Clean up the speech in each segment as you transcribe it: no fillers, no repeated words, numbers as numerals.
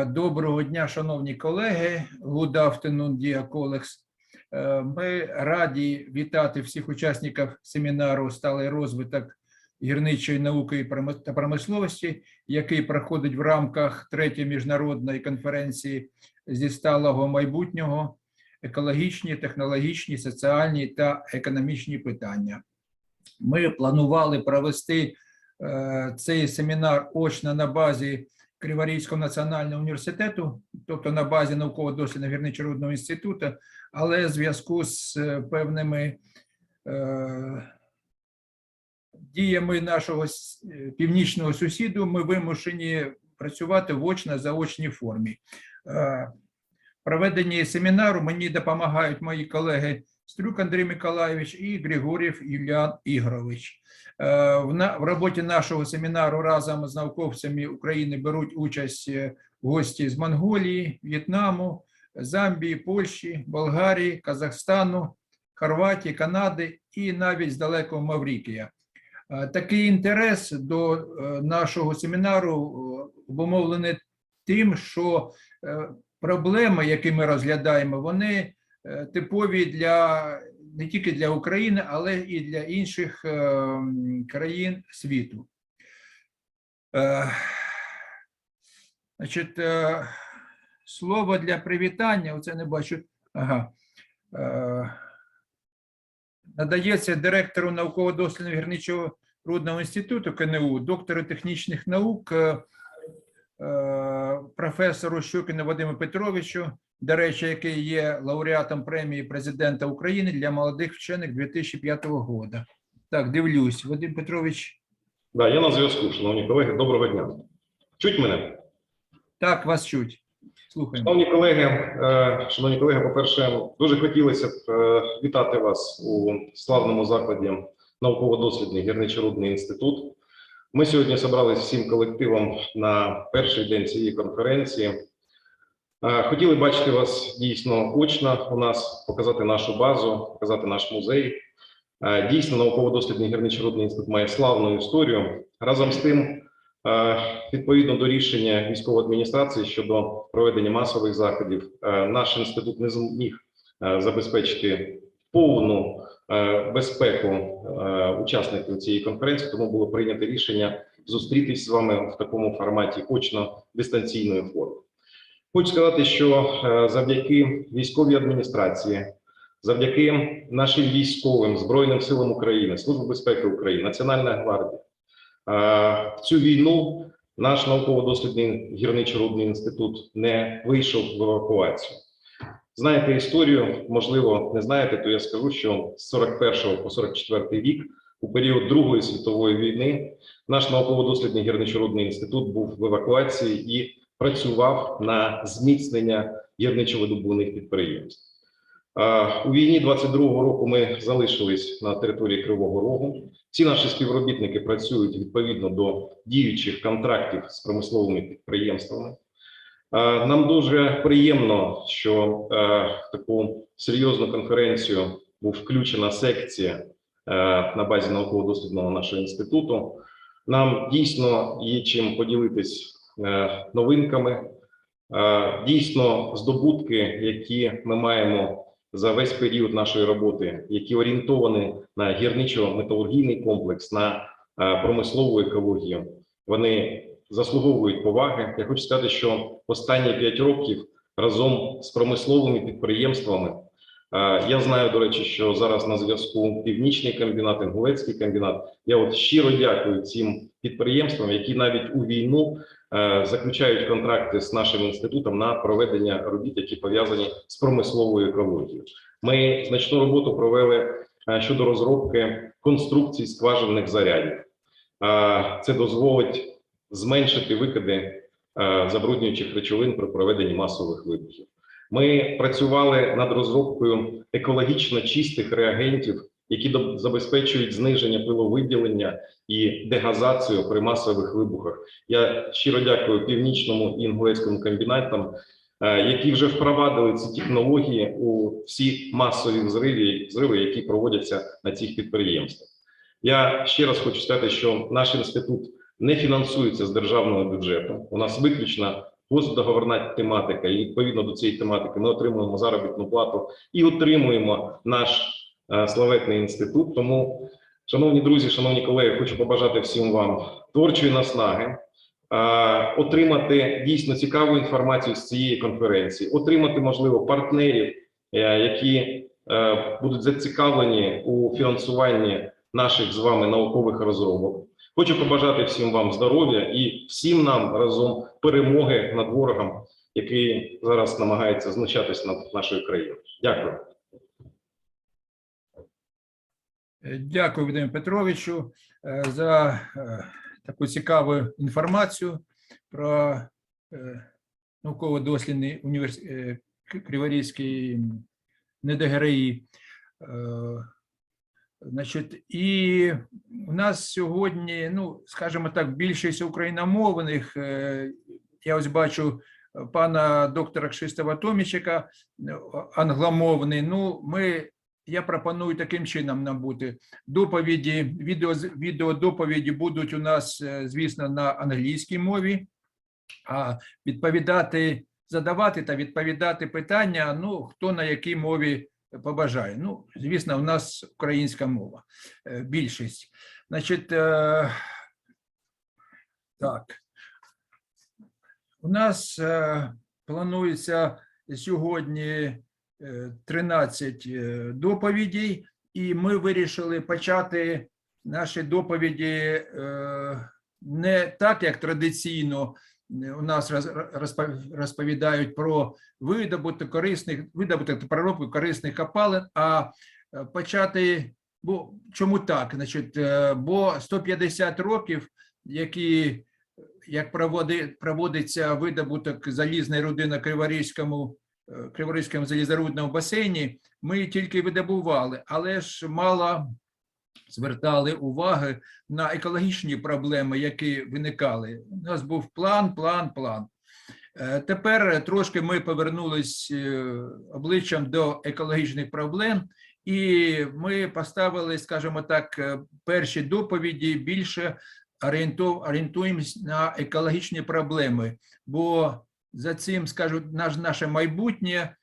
Доброго дня, шановні колеги. Good afternoon, dear colleagues. Ми раді вітати всіх учасників семінару «Сталий розвиток гірничої науки та промисловості», який проходить в рамках 3-ї міжнародної конференції зі сталого майбутнього, екологічні, технологічні, соціальні та економічні питання. Ми планували провести цей семінар очно на базі Криворізького національного університету, тобто на базі науково-дослідного гірничо-рудного інституту, але в зв'язку з певними діями нашого північного сусіду ми вимушені працювати в очно-заочній формі. В проведенні семінару мені допомагають мої колеги Стрюк Андрій Миколайович і Григорєв Юліан Ігорович. В роботі нашого семінару разом з науковцями України беруть участь гості з Монголії, В'єтнаму, Замбії, Польщі, Болгарії, Казахстану, Хорватії, Канади і навіть з далекого Маврикія. Такий інтерес до нашого семінару обумовлений тим, що проблеми, які ми розглядаємо, вони типові не тільки для України, але і для інших країн світу. Значить, слово для привітання, оце не бачу, надається директору науково-дослідного гірничо-рудного інституту КНУ, доктору технічних наук, професору Shchokin Вадиму Петровичу, до речі, який є лауреатом премії президента України для молодих вчених 2005 року. Так, дивлюсь. Вадим Петрович. Да, я на зв'язку, шановні колеги. Доброго дня. Чуть мене? Так, вас чуть. Слухаємо. Шановні колеги, по-перше, дуже хотілося б вітати вас у славному закладі науково-дослідний гірничо-рудний інститут. Ми сьогодні зібралися всім колективом на перший день цієї конференції. Хотіли бачити вас дійсно очно у нас, показати нашу базу, показати наш музей. Дійсно, науково-дослідний гірничо-рудний інститут має славну історію. Разом з тим, відповідно до рішення військової адміністрації щодо проведення масових заходів, наш інститут не зміг забезпечити повну безпеку учасників цієї конференції, тому було прийнято рішення зустрітись з вами в такому форматі очно-дистанційної форми. Хочу сказати, що завдяки військовій адміністрації, завдяки нашим військовим, Збройним силам України, Службі безпеки України, Національна гвардія, в цю війну наш науково-дослідний гірничо-рудний інститут не вийшов в евакуацію. Знаєте історію, можливо, не знаєте, то я скажу, що з 41 по 44 рік, у період Другої світової війни, наш науково-дослідний гірничо-рудний інститут був в евакуації і працював на зміцнення гірничо-видобувних підприємств. У війні 22-го року ми залишились на території Кривого Рогу. Всі наші співробітники працюють відповідно до діючих контрактів з промисловими підприємствами. Нам дуже приємно, що в таку серйозну конференцію була включена секція на базі науково-дослідного нашого інституту. Нам дійсно є чим поділитись новинками, дійсно здобутки, які ми маємо за весь період нашої роботи, які орієнтовані на гірничо-металургійний комплекс, на промислову екологію, вони заслуговують поваги. Я хочу сказати, що останні 5 років разом з промисловими підприємствами, я знаю, до речі, що зараз на зв'язку Північний комбінат, Інгулецький комбінат, я от щиро дякую цим підприємствам, які навіть у війну заключають контракти з нашим інститутом на проведення робіт, які пов'язані з промисловою екологією. Ми значну роботу провели щодо розробки конструкцій скважинних зарядів. Це дозволить зменшити викиди забруднюючих речовин при проведенні масових вибухів. Ми працювали над розробкою екологічно чистих реагентів, які забезпечують зниження пиловиділення і дегазацію при масових вибухах. Я щиро дякую Північному і Інгулецькому комбінатам, які вже впровадили ці технології у всі масові взриви, які проводяться на цих підприємствах. Я ще раз хочу сказати, що наш інститут не фінансується з державного бюджету. У нас виключно договорна тематика, і відповідно до цієї тематики ми отримуємо заробітну плату і отримуємо наш славетний інститут. Тому, шановні друзі, шановні колеги, хочу побажати всім вам творчої наснаги, отримати дійсно цікаву інформацію з цієї конференції, отримати, можливо, партнерів, які будуть зацікавлені у фінансуванні наших з вами наукових розробок. Хочу побажати всім вам здоров'я і всім нам разом перемоги над ворогом, який зараз намагається знущатись над нашою країною. Дякую. Дякую, Володимиру Петровичу, за таку цікаву інформацію про науково-дослідний університет Криворізький НДГРІ. Значить, і у нас сьогодні, ну, скажімо так, більшість україномовних. Я ось бачу пана доктора Кшиштофа Томічика, англомовний. Ну, я пропоную таким чином нам бути. Доповіді, відеодоповіді будуть у нас, звісно, на англійській мові, а задавати та відповідати питання, ну, хто на якій мові побажає. Ну, звісно, у нас українська мова, більшість. Значить, так. У нас планується сьогодні 13 доповідей, і ми вирішили почати наші доповіді не так, як традиційно у нас розповідають про видобуток та переробку корисних копалин, а почати, чому так? Значить, бо 150 років, як проводиться видобуток залізної руди на Криворізькому залізорудному басейні, ми тільки видобували, але ж мало звертали уваги на екологічні проблеми, які виникали. У нас був план. Тепер трошки ми повернулись обличчям до екологічних проблем, і ми поставили, скажімо так, перші доповіді більше орієнтуємось на екологічні проблеми, бо за цим, скажу, наше майбутнє.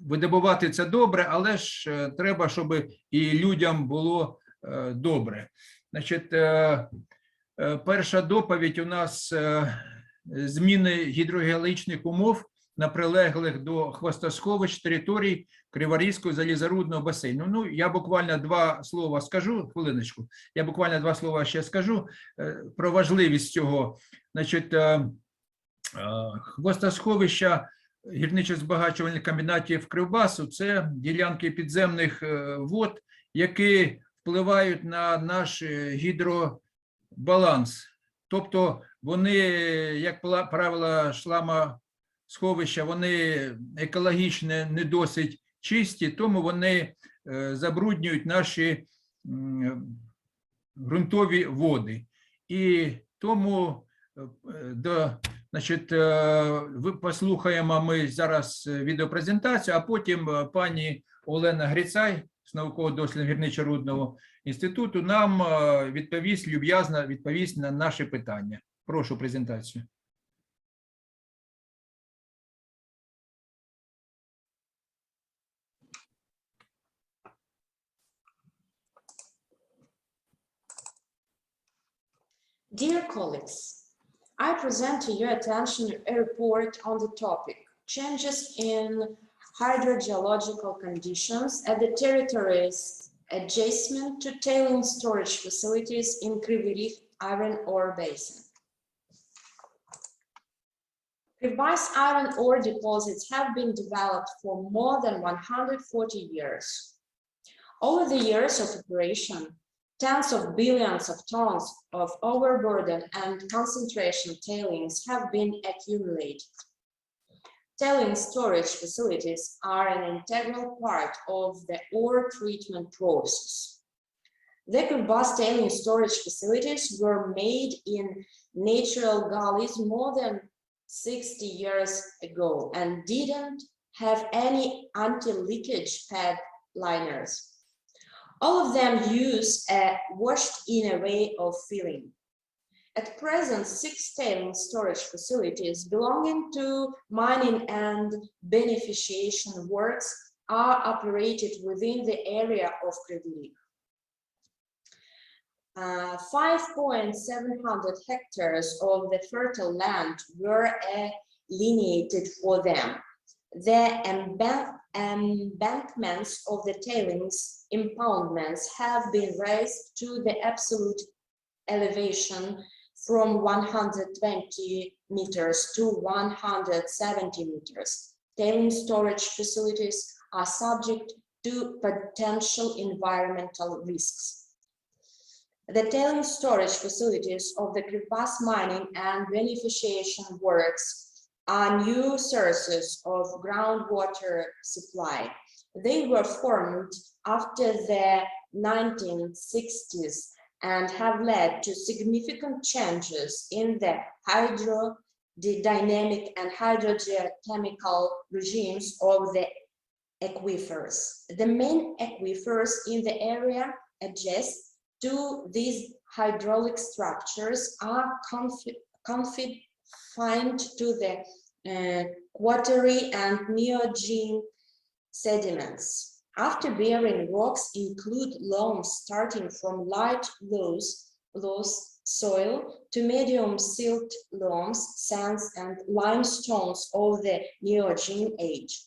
Видобувати це добре, але ж треба, щоб і людям було добре. Значить, перша доповідь у нас зміни гідрогеологічних умов на прилеглих до хвостосховищ територій Криворізького залізорудного басейну. Ну, я буквально два слова скажу, хвилиночку, ще скажу про важливість цього. Значить, хвостосховища гірничо-збагачувальних комбінатів Кривбасу – це ділянки підземних вод, які впливають на наш гідробаланс. Тобто вони, як правило, шламосховища, вони екологічно не досить чисті, тому вони забруднюють наші ґрунтові води. І тому значить, послухаємо ми зараз відеопрезентацію, а потім пані Олена Hrytsai з науково-дослідного гірничо-рудного інституту нам люб'язно відповість на наші питання. Прошу презентацію. Dear colleagues, I present to your attention a report on the topic, changes in hydrogeological conditions at the territories adjacent to tailings storage facilities in Kryvyi Rih iron ore basin. Kryvy's iron ore deposits have been developed for more than 140 years. Over the years of operation, tens of billions of tons of overburden and concentration tailings have been accumulated. Tailings storage facilities are an integral part of the ore treatment process. The Kryvyi tailings storage facilities were made in natural gullies more than 60 years ago and didn't have any anti-leakage pad liners. All of them use a washed-in array of filling. At present, 6 tailings storage facilities belonging to mining and beneficiation works are operated within the area of Kryvyi Rih. 5,700 hectares of the fertile land were alienated for them. The embankments of the tailings impoundments have been raised to the absolute elevation from 120 meters to 170 meters. Tailings storage facilities are subject to potential environmental risks. The tailings storage facilities of the Kryvyi mining and beneficiation works are new sources of groundwater supply. They were formed after the 1960s and have led to significant changes in the hydrodynamic and hydrogeological regimes of the aquifers. The main aquifers in the area adjacent to these hydraulic structures are confined to the quaternary and neogene sediments. After-bearing rocks include loams starting from light loess soil to medium silt loams, sands, and limestones of the Neogene age.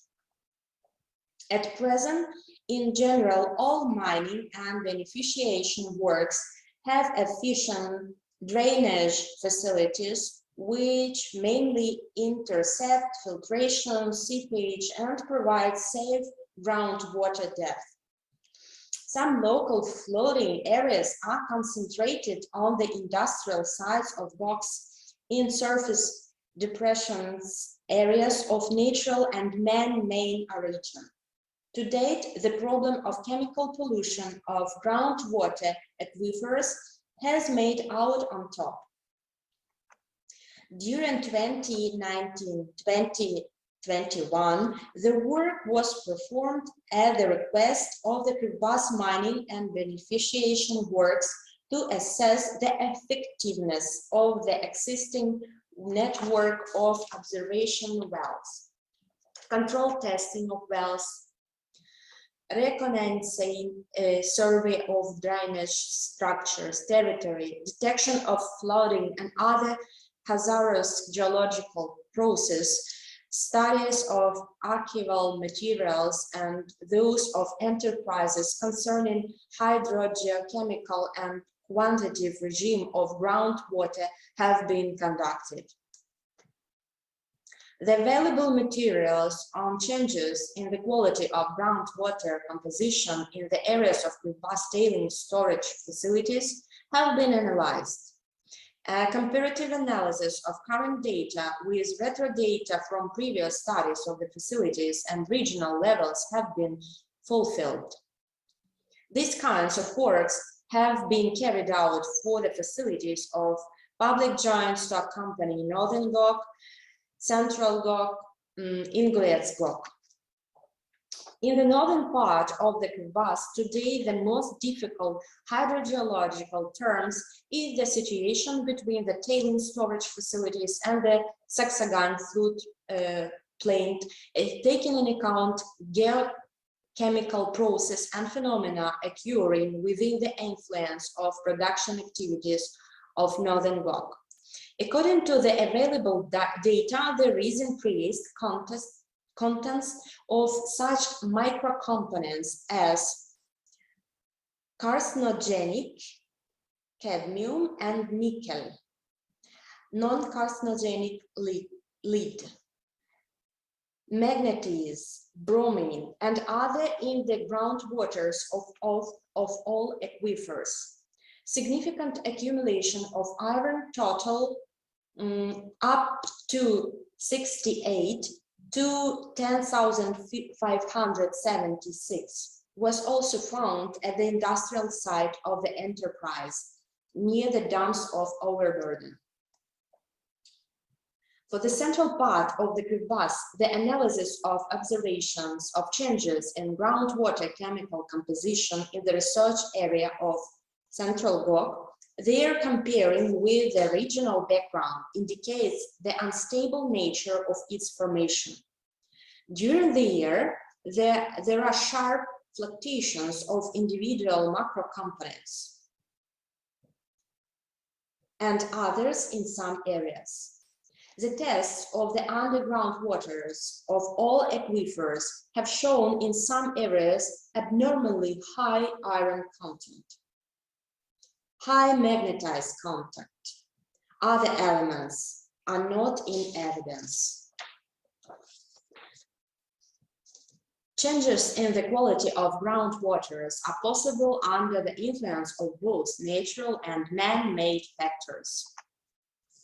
At present, in general, all mining and beneficiation works have efficient drainage facilities which mainly intercept filtration, seepage, and provide safe groundwater depth. Some local flooding areas are concentrated on the industrial sites of rocks in surface depressions, areas of natural and man-made origin. To date, the problem of chemical pollution of groundwater aquifers has made out on top. During 2019-2021, the work was performed at the request of the Kryvyi mining and beneficiation works to assess the effectiveness of the existing network of observation wells, control testing of wells, reconnaissance survey of drainage structures, territory, detection of flooding and other hazardous geological process, studies of archival materials and those of enterprises concerning hydrogeological and quantitative regime of groundwater have been conducted. The available materials on changes in the quality of groundwater composition in the areas of Kryvyi tailings storage facilities have been analyzed. A comparative analysis of current data with retro data from previous studies of the facilities and regional levels have been fulfilled. These kinds of works have been carried out for the facilities of public joint stock company Northern GOC, Central GOC, Ingles GOC. In the northern part of the Kryvyi, today the most difficult hydrogeological terms is the situation between the tailings storage facilities and the Saxagan flood plain, taking into account geochemical process and phenomena occurring within the influence of production activities of Northern GOC. According to the available data, there is increased contents of such microcomponents as carcinogenic, cadmium and nickel, non-carcinogenic lead, manganese, bromine, and other in the groundwaters of all aquifers. Significant accumulation of iron total up to 68 to 10,576 was also found at the industrial site of the enterprise near the dumps of overburden. For the central part of the Kryvyi, the analysis of observations of changes in groundwater chemical composition in the research area of Central GOC their comparing with the regional background indicates the unstable nature of its formation. During the year, there are sharp fluctuations of individual macro components and others in some areas. The tests of the underground waters of all aquifers have shown in some areas abnormally high iron content, high magnetized content. Other elements are not in evidence. Changes in the quality of groundwaters are possible under the influence of both natural and man-made factors.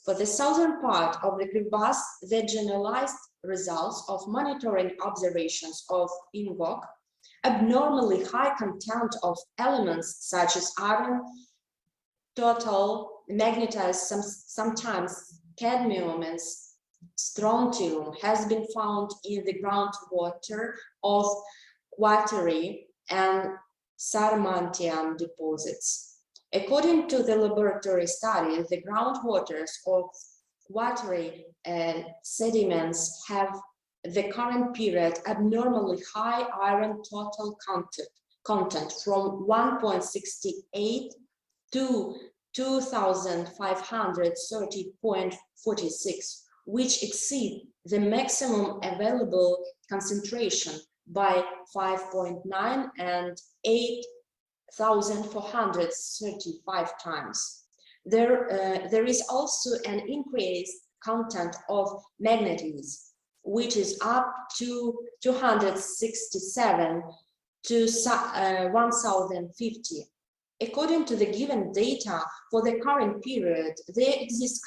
For the southern part of the Kryvyi, the generalized results of monitoring observations of INVOC, abnormally high content of elements such as iron, total, magnetized, sometimes cadmium and strontium has been found in the groundwater of Kryvyi and Sarmantian deposits. According to the laboratory study, the groundwaters of Kryvyi sediments have the current period abnormally high iron total content from 1.68 to 2,530.46, which exceed the maximum available concentration by 5.9 and 8,435 times. There is also an increased content of manganese, which is up to 267 to 1,050. According to the given data for the current period, there exists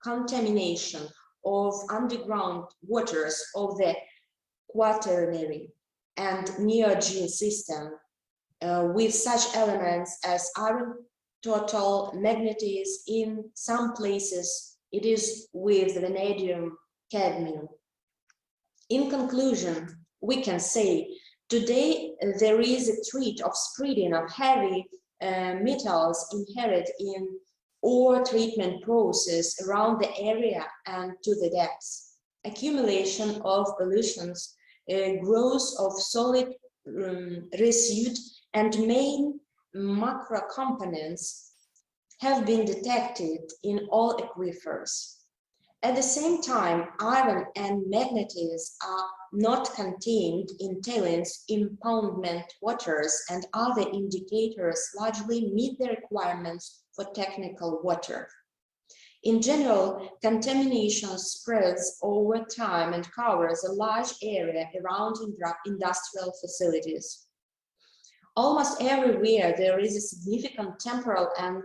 contamination of underground waters of the Quaternary and Neogene system with such elements as iron, total, manganese. In some places, it is with vanadium, cadmium. In conclusion, we can say today there is a threat of spreading of heavy metals inherent in ore treatment process around the area and to the depths. Accumulation of pollutions, growth of solid residue and main macro components have been detected in all aquifers. At the same time, iron and manganese are not contained in tailings impoundment waters, and other indicators largely meet the requirements for technical water. In general, contamination spreads over time and covers a large area around industrial facilities. Almost everywhere there is a significant temporal and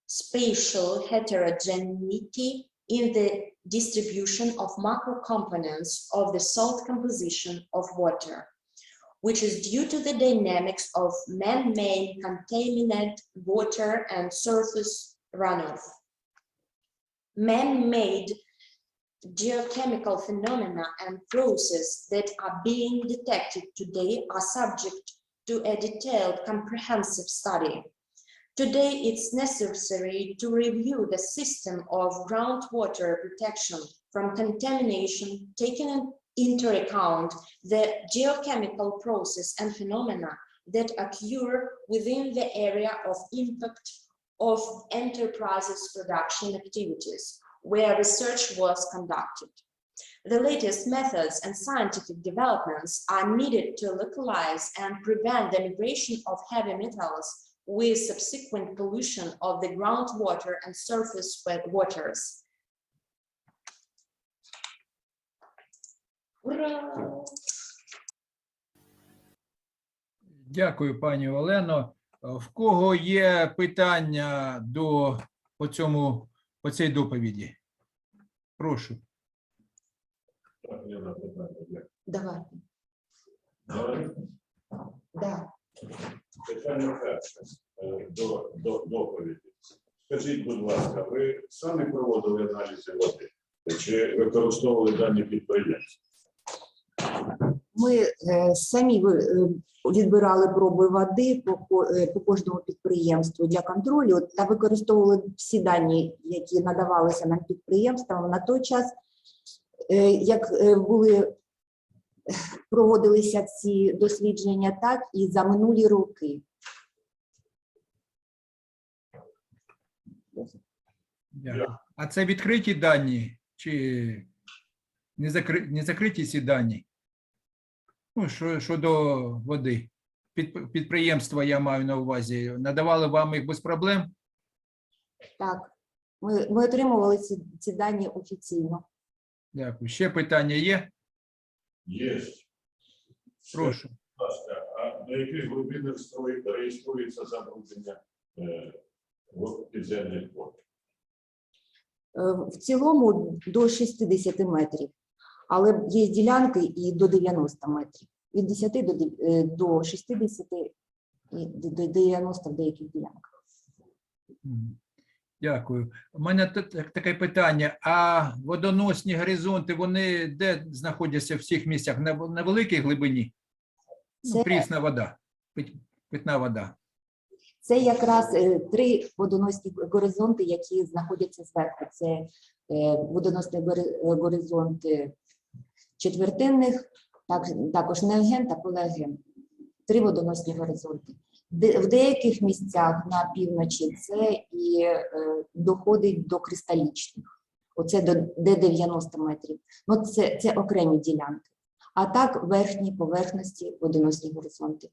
spatial heterogeneity in the distribution of macro components of the salt composition of water, which is due to the dynamics of man-made contaminated water and surface runoff. Man-made geochemical phenomena and processes that are being detected today are subject to a detailed, comprehensive study. Today, it's necessary to review the system of groundwater protection from contamination, taking into account the geochemical process and phenomena that occur within the area of impact of enterprises' production activities, where research was conducted. The latest methods and scientific developments are needed to localize and prevent the migration of heavy metals with subsequent pollution of the groundwater and surface waters. Дякую, пані Олено. В кого є питання по цій доповіді? Прошу. Давай. Да. Питання перше до доповіді. Скажіть, будь ласка, ви самі проводили аналізи води? Чи використовували дані підприємства? Ми самі відбирали проби води по кожному підприємству для контролю та використовували всі дані, які надавалися нам підприємствам на той час, як проводилися ці дослідження, так і за минулі роки. Дякую. А це відкриті дані чи не закриті ці дані? Ну, щодо води. Підприємства, я маю на увазі, надавали вам їх без проблем? Так, ми отримували ці дані офіційно. Дякую. Ще питання є? Є. Прошу. Будь ласка, а на яких глибинах реєструється забруднення підземних вод? В цілому до 60 метрів, але є ділянки і до 90 метрів. Від 10 до 60 і до 90 в деяких ділянках. Дякую. У мене таке питання. А водоносні горизонти, вони де знаходяться в всіх місцях? На великій глибині? Це- Прісна вода, питна вода. Це якраз 3 водоносні горизонти, які знаходяться зверху. Це водоносний горизонт четвертинних, також неоген та полеоген. 3 водоносні горизонти. В деяких місцях на півночі це і доходить до кристалічних. Оце до 90 метрів. Ну, це окремі ділянки. А так верхні поверхності водоносні горизонти.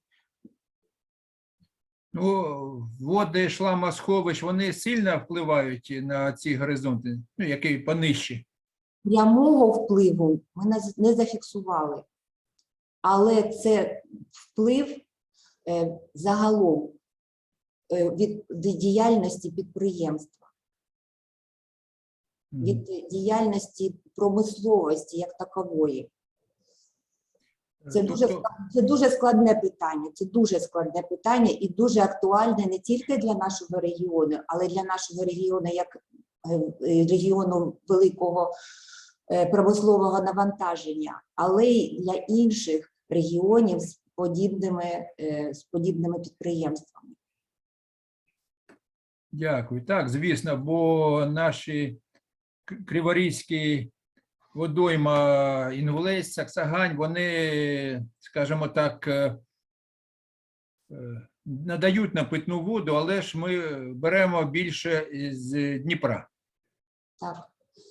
Ну, води шламосховищ, вони сильно впливають на ці горизонти, ну, які понижчі? Прямого впливу ми не зафіксували, але це вплив загалом від діяльності підприємства, від діяльності промисловості як такової. Це дуже складне питання. Це дуже складне питання і дуже актуальне не тільки для нашого регіону, але й для нашого регіону як регіону великого промислового навантаження, але й для інших регіонів з подібними підприємствами. Дякую. Так, звісно, бо наші криворізькі водойма Інгулець, Саксагань, вони, скажімо так, надають на питну воду, але ж ми беремо більше з Дніпра. Так.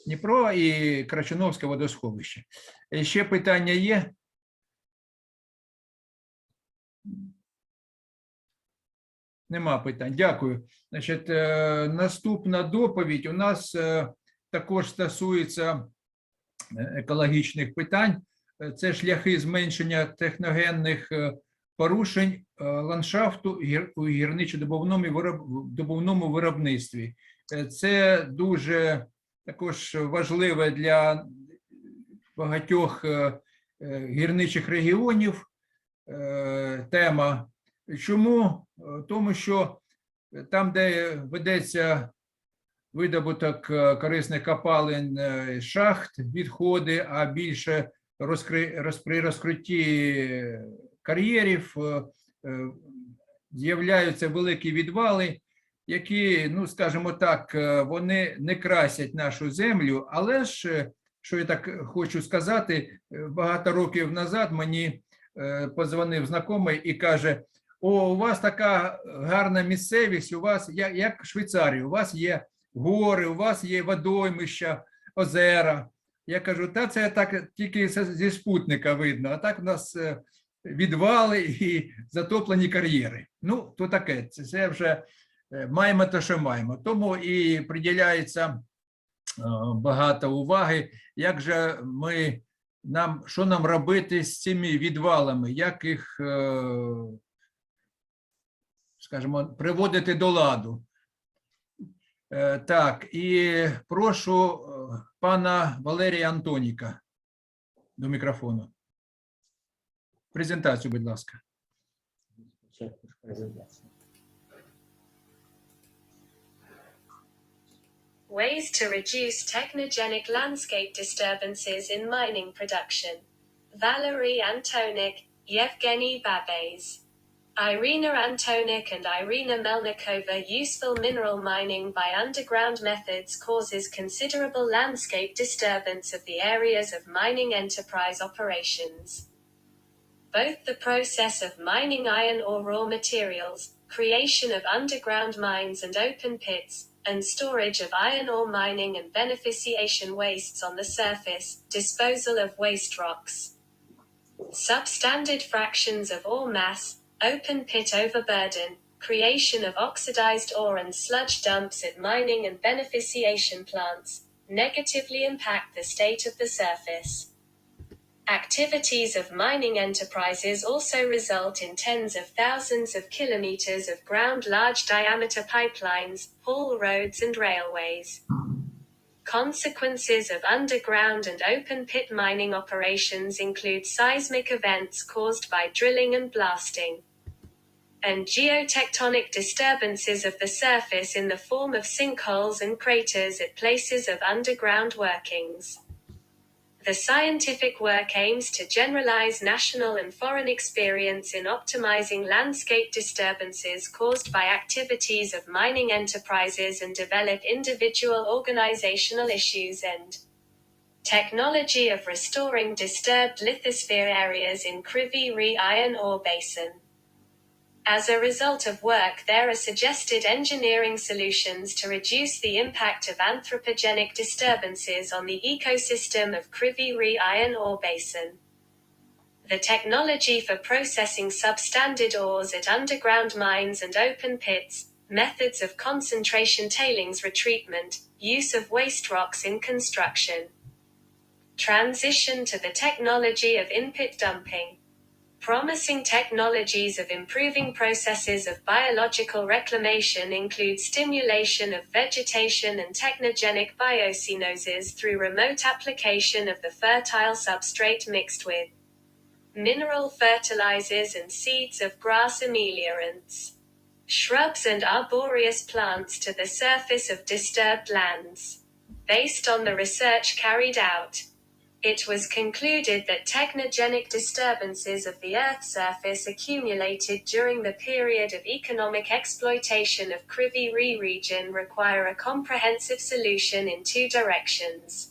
Дніпро і Крачуновське водосховище. Ще питання є? Нема питань. Дякую. Значить, наступна доповідь у нас також стосується екологічних питань. Це шляхи зменшення техногенних порушень ландшафту у гірничо-добувному виробництві. Це дуже також важливе для багатьох гірничих регіонів тема. Чому? Тому що там, де ведеться видобуток корисних копалин, шахт, відходи, а більше при розкритті кар'єрів з'являються великі відвали, які, ну, скажімо так, вони не красять нашу землю, але ж, що я так хочу сказати, багато років назад мені подзвонив знайомий і каже: о, у вас така гарна місцевість, у вас, як в Швейцарії, у вас є гори, у вас є водоймища, озера. Я кажу, та це так тільки зі спутника видно, а так у нас відвали і затоплені кар'єри. Ну, то таке, це вже маємо те, що маємо. Тому і приділяється багато уваги, як же що нам робити з цими відвалами, як їх, скажімо, приводити до ладу. Так, і прошу пана Валерія Антоніка до мікрофону. Презентацію, будь ласка. Ways to reduce technogenic landscape disturbances in mining production. Valery Antonik, Yevgeny Babets, Irina Antonik and Irina Melnikova. Useful mineral mining by underground methods causes considerable landscape disturbance of the areas of mining enterprise operations. Both the process of mining iron ore raw materials, creation of underground mines and open pits, and storage of iron ore mining and beneficiation wastes on the surface, disposal of waste rocks, substandard fractions of ore mass, open pit overburden, creation of oxidized ore and sludge dumps at mining and beneficiation plants, negatively impact the state of the surface. Activities of mining enterprises also result in tens of thousands of kilometers of ground large diameter pipelines, haul roads and railways. Consequences of underground and open pit mining operations include seismic events caused by drilling and blasting, and geotectonic disturbances of the surface in the form of sinkholes and craters at places of underground workings. The scientific work aims to generalize national and foreign experience in optimizing landscape disturbances caused by activities of mining enterprises and develop individual organizational issues and technology of restoring disturbed lithosphere areas in Kryvyi Rih iron ore basin. As a result of work, there are suggested engineering solutions to reduce the impact of anthropogenic disturbances on the ecosystem of Kryvyi Rih iron ore basin. The technology for processing substandard ores at underground mines and open pits, methods of concentration tailings retreatment, use of waste rocks in construction. Transition to the technology of in-pit dumping. Promising technologies of improving processes of biological reclamation include stimulation of vegetation and technogenic biocenoses through remote application of the fertile substrate mixed with mineral fertilizers and seeds of grass ameliorants, shrubs and arboreous plants to the surface of disturbed lands. Based on the research carried out, it was concluded that technogenic disturbances of the Earth's surface accumulated during the period of economic exploitation of Kryvyi Rih region require a comprehensive solution in two directions.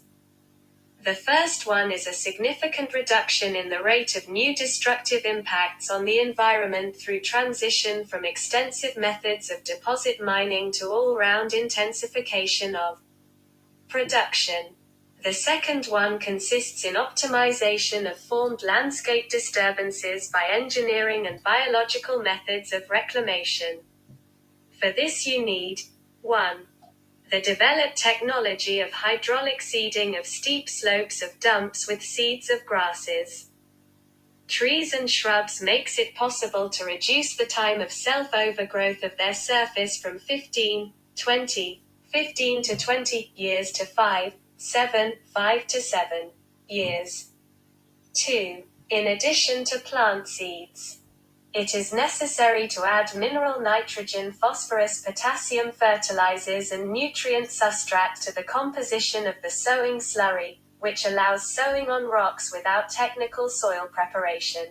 The first one is a significant reduction in the rate of new destructive impacts on the environment through transition from extensive methods of deposit mining to all-round intensification of production. The second one consists in optimization of formed landscape disturbances by engineering and biological methods of reclamation. For this you need 1. The developed technology of hydraulic seeding of steep slopes of dumps with seeds of grasses, trees and shrubs makes it possible to reduce the time of self-overgrowth of their surface from 15 to 20 years to 5 to 7 years. 2. In addition to plant seeds, it is necessary to add mineral nitrogen, phosphorus, potassium fertilizers and nutrient substrate to the composition of the sowing slurry, which allows sowing on rocks without technical soil preparation.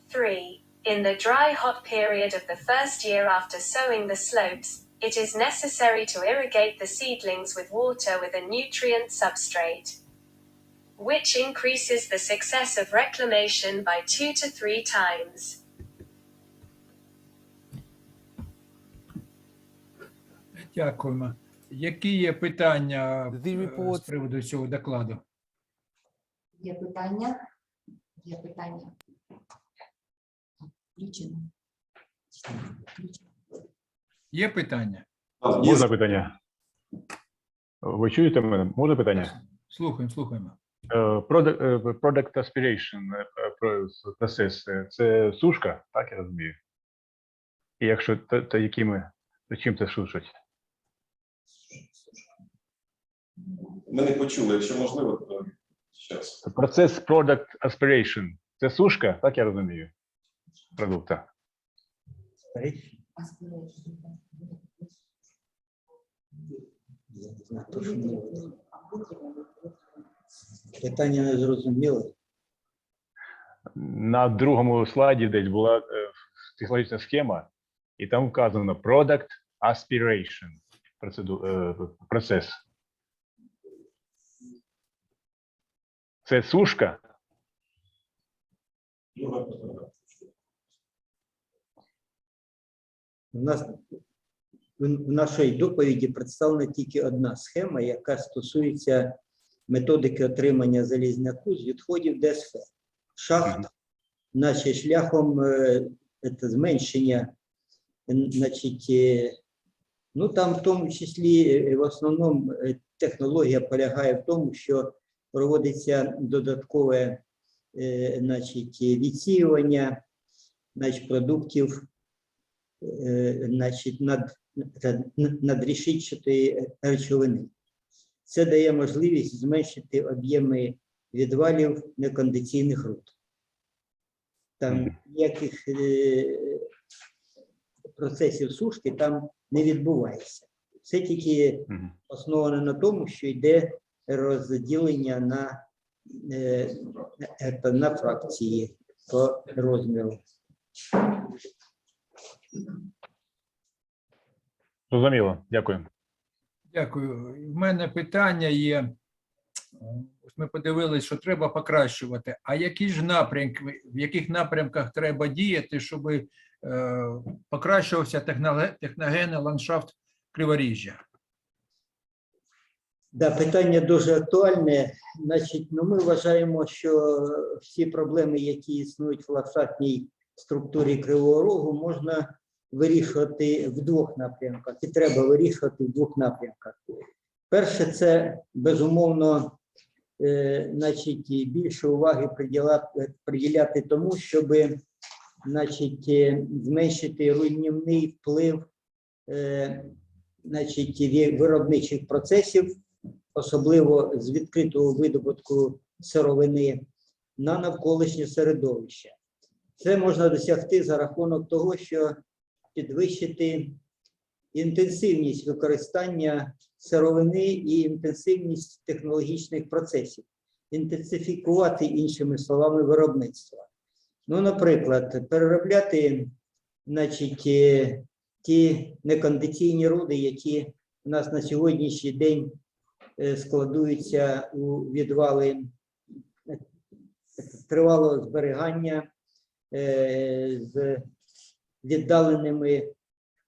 3. In the dry hot period of the first year after sowing the slopes, it is necessary to irrigate the seedlings with water with a nutrient substrate, which increases the success of reclamation by 2 to 3 times. Дякуємо. Які є питання The report- з приводу цього докладу? Є питання? Є питання. Включено. Є питання? Можна питання? Ви чуєте мене? Можна питання? Слухаємо. Product aspiration процес – це сушка, так я розумію? І якщо, то якими, то чим це сушать? Ми не почули, якщо можливо, то зараз. Процес product aspiration – це сушка, так я розумію, продукта? Питання не зрозуміло. на другому слайді десь була технологічна схема, і там вказано Product Aspiration, процес. Це сушка? У нас в нашій доповіді представлена тільки одна схема, яка стосується методики отримання залізняку з відходів ДСФ. Шахт, значить, шляхом зменшення, значить, ну там в тому числі в основному технологія полягає в тому, що проводиться додаткове, значить, відсіювання, значить, продуктів, значить, надрішитчатої речовини. Це дає можливість зменшити об'єми відвалів некондиційних руд. Там ніяких процесів сушки там не відбувається. Це тільки основано на тому, що йде розділення на фракції по розміру. Зрозуміло, дякую. Дякую. В мене питання є. Ось ми подивилися, що треба покращувати. А які ж напрямки, в яких напрямках треба діяти, щоб покращувався техногенний ландшафт Криворіжжя? Да, питання дуже актуальне. Значить, ну, ми вважаємо, що всі проблеми, які існують в ландшафтній структурі Кривого Рогу, можна вирішувати в двох напрямках, і треба вирішувати в двох напрямках. Перше, це, безумовно, значить, більше уваги приділяти тому, щоб, значить, зменшити руйнівний вплив, значить, виробничих процесів, особливо з відкритого видобутку сировини, на навколишнє середовище. Це можна досягти за рахунок того, що підвищити інтенсивність використання сировини і інтенсивність технологічних процесів, інтенсифікувати, іншими словами, виробництво. Ну, наприклад, переробляти, значить, ті некондиційні руди, які у нас на сьогоднішній день складуються у відвали тривалого зберігання з віддаленими,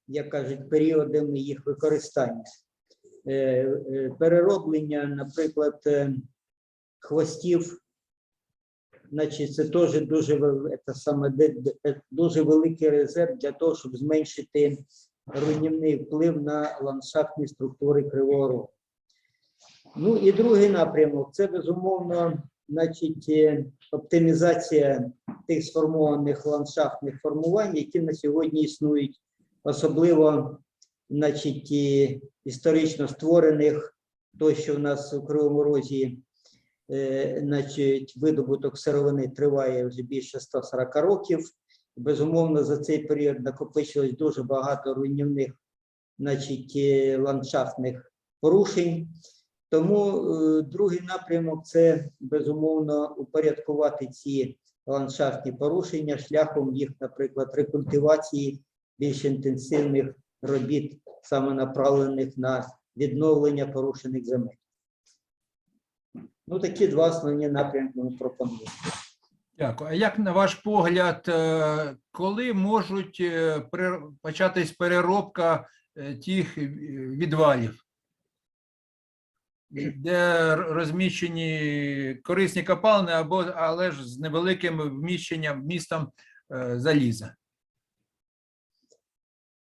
як кажуть, періодами їх використання. Перероблення, наприклад, хвостів, значить, це теж дуже великий резерв для того, щоб зменшити руйнівний вплив на ландшафтні структури Кривого Рогу. Ну і другий напрямок – це, безумовно, значить, оптимізація тих сформованих ландшафтних формувань, які на сьогодні існують, особливо, значить, історично створених, то, що в нас у Кривому Розі, значить, видобуток сировини триває вже більше 140 років. Безумовно, за цей період накопичилось дуже багато руйнівних, значить, ландшафтних порушень. Тому другий напрямок – це, безумовно, упорядкувати ці ландшафтні порушення шляхом їх, наприклад, рекультивації більш інтенсивних робіт, саме направлених на відновлення порушених земель. Ну, такі два основні напрямки ми пропонуємо. Дякую. А як, на ваш погляд, коли можуть початись переробка тих відвалів, де розміщені корисні копалини, але ж з невеликим вмістом заліза?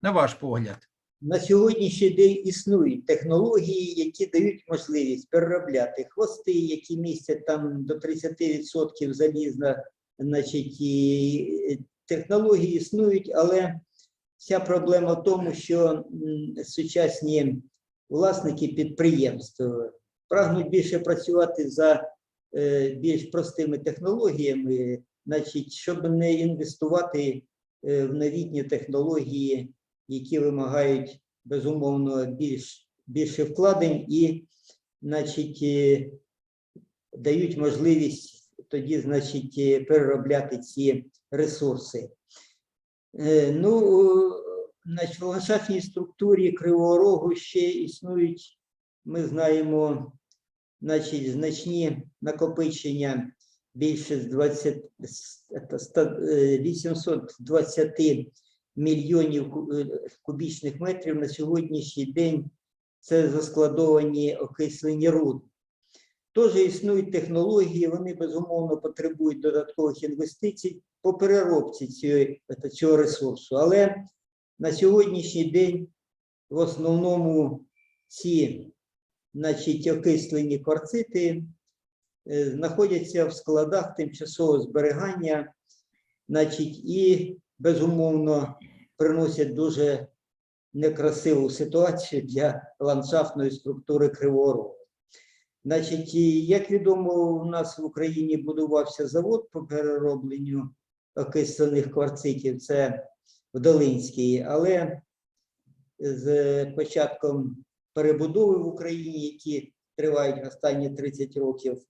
На ваш погляд. На сьогоднішній день існують технології, які дають можливість переробляти хвости, які містять там до 30% залізна, значить, і технології існують, але вся проблема в тому, що сучасні власники підприємств прагнуть більше працювати за більш простими технологіями, значить, щоб не інвестувати в новітні технології, які вимагають, безумовно, більше вкладень і, значить, дають можливість тоді, значить, переробляти ці ресурси. Значить, в ландшафтній структурі Кривого Рогу ще існують, ми знаємо, значить, значні накопичення більше з 820 мільйонів кубічних метрів на сьогоднішній день. Це заскладовані окислені руди. Теж існують технології, вони безумовно потребують додаткових інвестицій по переробці цього ресурсу. Але на сьогоднішній день в основному ці, значить, окислені кварцити знаходяться в складах тимчасового зберігання, значить, і безумовно приносять дуже некрасиву ситуацію для ландшафтної структури Кривого Рогу. Значить, як відомо, у нас в Україні будувався завод по переробленню окислених кварцитів, це в Долинській, але з початком перебудови в Україні, які тривають останні 30 років,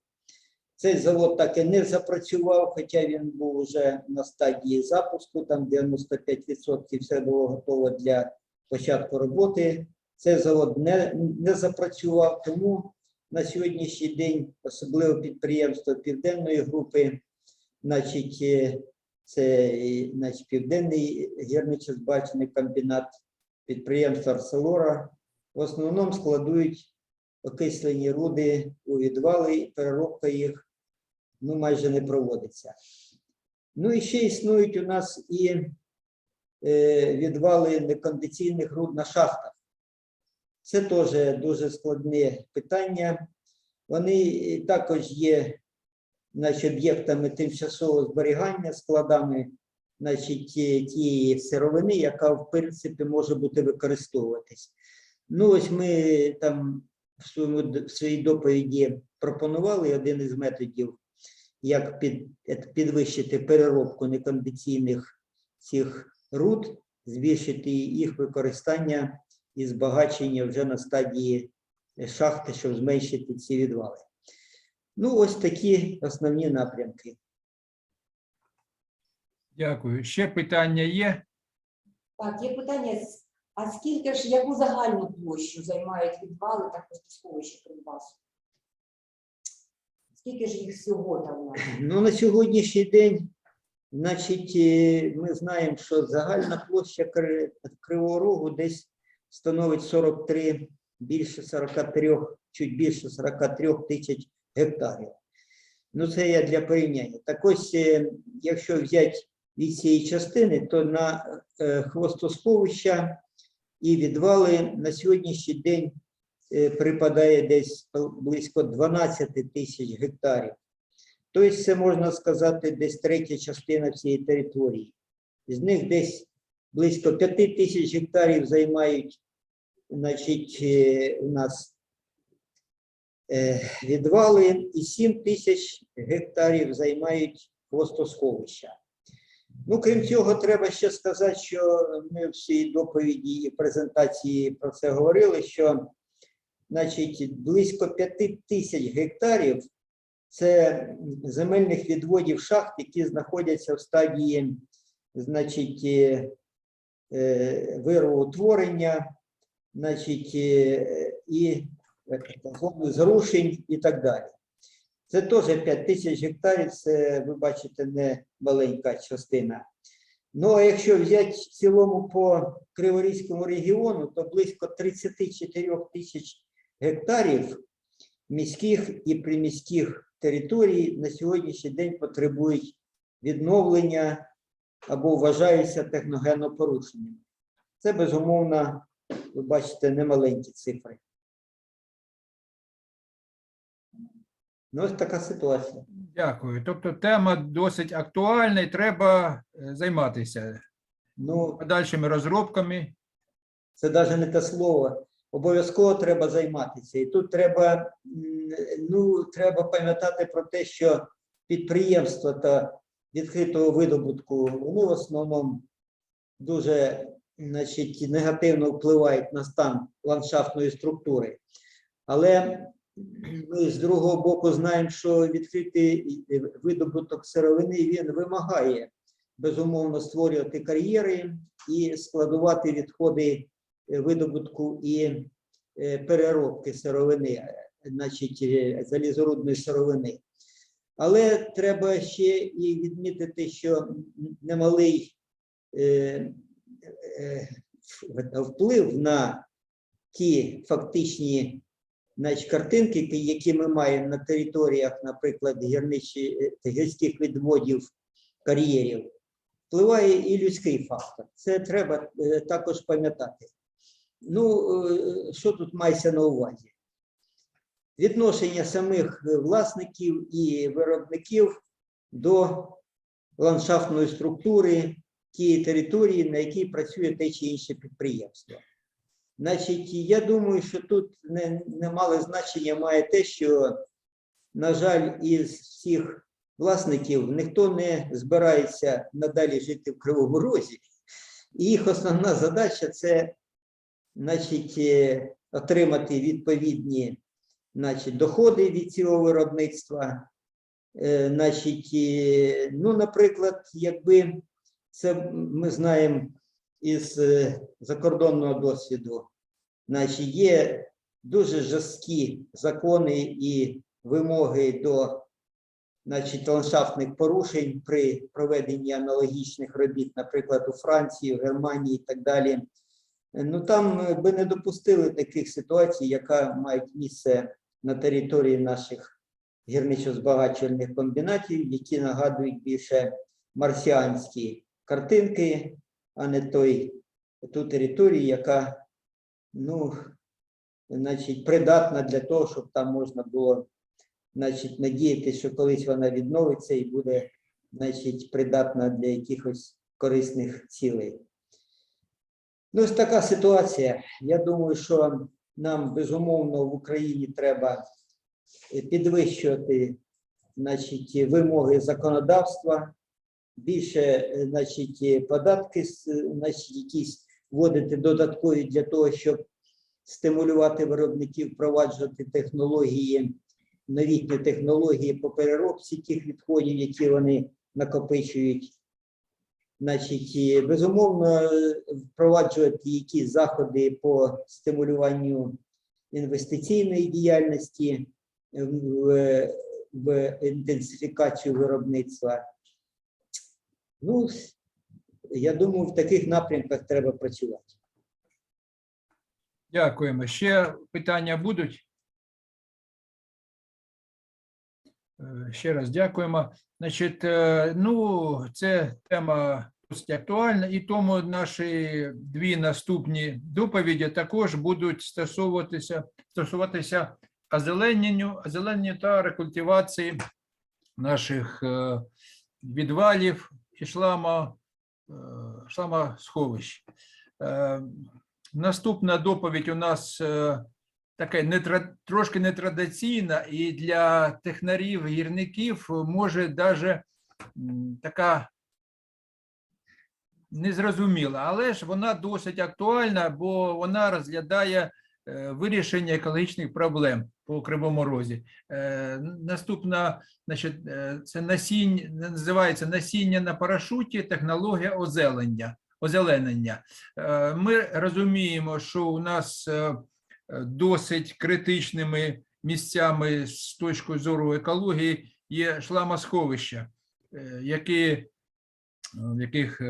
цей завод так і не запрацював, хоча він був вже на стадії запуску, там 95% все було готово для початку роботи. Цей завод не запрацював, тому на сьогоднішній день, особливо підприємство Південної групи, значить, це, значить, Південний гірничо-збагачувальний комбінат, підприємство Арселора, в основному складують окислені руди у відвали, і переробка їх майже не проводиться. І ще існують у нас і відвали некондиційних руд на шахтах. Це теж дуже складне питання. Вони також є, значить, об'єктами тимчасового зберігання, складами, значить, тієї сировини, яка, в принципі, може бути використовуватись. Ось ми там в своїй доповіді пропонували один із методів, як підвищити переробку некондиційних цих руд, збільшити їх використання і збагачення вже на стадії шахти, щоб зменшити ці відвали. Ось такі основні напрямки. Дякую. Ще питання є? Так, є питання, а скільки ж, яку загальну площу займають відвали та сховища Кривбасу? Скільки ж їх всього там у нас? На сьогоднішній день, значить, ми знаємо, що загальна площа Кривого Рогу десь становить 43, більше 43, чуть більше 43 тисяч гектарів. Це я для порівняння. Так ось, якщо взяти від цієї частини, то на хвостосховища і відвали на сьогоднішній день припадає десь близько 12 тисяч гектарів. Тобто це, можна сказати, десь третя частина всієї території. З них десь близько 5 тисяч гектарів займають, значить, у нас відвали, і 7 тисяч гектарів займають хвостосховища. Крім цього, треба ще сказати, що ми в цій доповіді і презентації про це говорили, що, значить, близько 5 тисяч гектарів це земельних відводів шахт, які знаходяться в стадії, значить, вироутворення, значить, і зрушень і так далі. Це теж 5 тисяч гектарів, це, ви бачите, не маленька частина. А якщо взяти в цілому по Криворізькому регіону, то близько 34 тисяч гектарів міських і приміських територій на сьогоднішній день потребують відновлення або вважаються техногенно порушеннями. Це, безумовно, ви бачите, немаленькі цифри. Ось така ситуація. Дякую. Тобто тема досить актуальна і треба займатися подальшими розробками. Це навіть не те слово. Обов'язково треба займатися. І тут треба, треба пам'ятати про те, що підприємства та відкритого видобутку, вони в основному дуже, значить, негативно впливають на стан ландшафтної структури. Але Ми з другого боку знаємо, що відкритий видобуток сировини, він вимагає, безумовно, створювати кар'єри і складувати відходи видобутку і переробки сировини, значить, залізорудної сировини. Але треба ще і відмітити, що немалий вплив на ті фактичні, значить, картинки, які ми маємо на територіях, наприклад, гірських відводів, кар'єрів, впливає і людський фактор. Це треба також пам'ятати. Ну, що тут мається на увазі? Відношення самих власників і виробників до ландшафтної структури тієї території, на якій працює те чи інше підприємство. Значить, я думаю, що тут немале значення має те, що, на жаль, із всіх власників ніхто не збирається надалі жити в Кривому Розі. І їх основна задача – це, значить, отримати відповідні, значить, доходи від цього виробництва. Значить, ну, наприклад, якби це ми знаємо із закордонного досвіду, значить, є дуже жорсткі закони і вимоги до, значить, ландшафтних порушень при проведенні аналогічних робіт, наприклад, у Франції, в Германії і так далі. Ну, там би не допустили таких ситуацій, яка мають місце на території наших гірничо-збагачувальних комбінатів, які нагадують більше марсіанські картинки, а не ту територію, яка, ну, значить, придатна для того, щоб там можна було, значить, надіятися, що колись вона відновиться і буде, значить, придатна для якихось корисних цілей. Ну, ось така ситуація. Я думаю, що нам, безумовно, в Україні треба підвищувати, значить, вимоги законодавства, більше, значить, податки, значить, якісь вводити додаткові для того, щоб стимулювати виробників, впроваджувати технології, новітні технології по переробці тих відходів, які вони накопичують. Значить, безумовно, впроваджувати якісь заходи по стимулюванню інвестиційної діяльності, в інтенсифікацію виробництва. Ну, я думаю, в таких напрямках треба працювати. Дякуємо. Ще питання будуть? Ще раз дякуємо. Значить, ну, це тема досить актуальна, і тому наші дві наступні доповіді також будуть стосуватися озелененню та рекультивації наших відвалів і шламосховищ. Наступна доповідь у нас така трошки нетрадиційна, і для технарів, гірників може навіть така незрозуміла, але ж вона досить актуальна, бо вона розглядає вирішення екологічних проблем по Кривому Розі. Наступна, значить, це називається насіння на парашуті, технологія озеленення. Ми розуміємо, що у нас досить критичними місцями з точки зору екології є шламосховища, в яких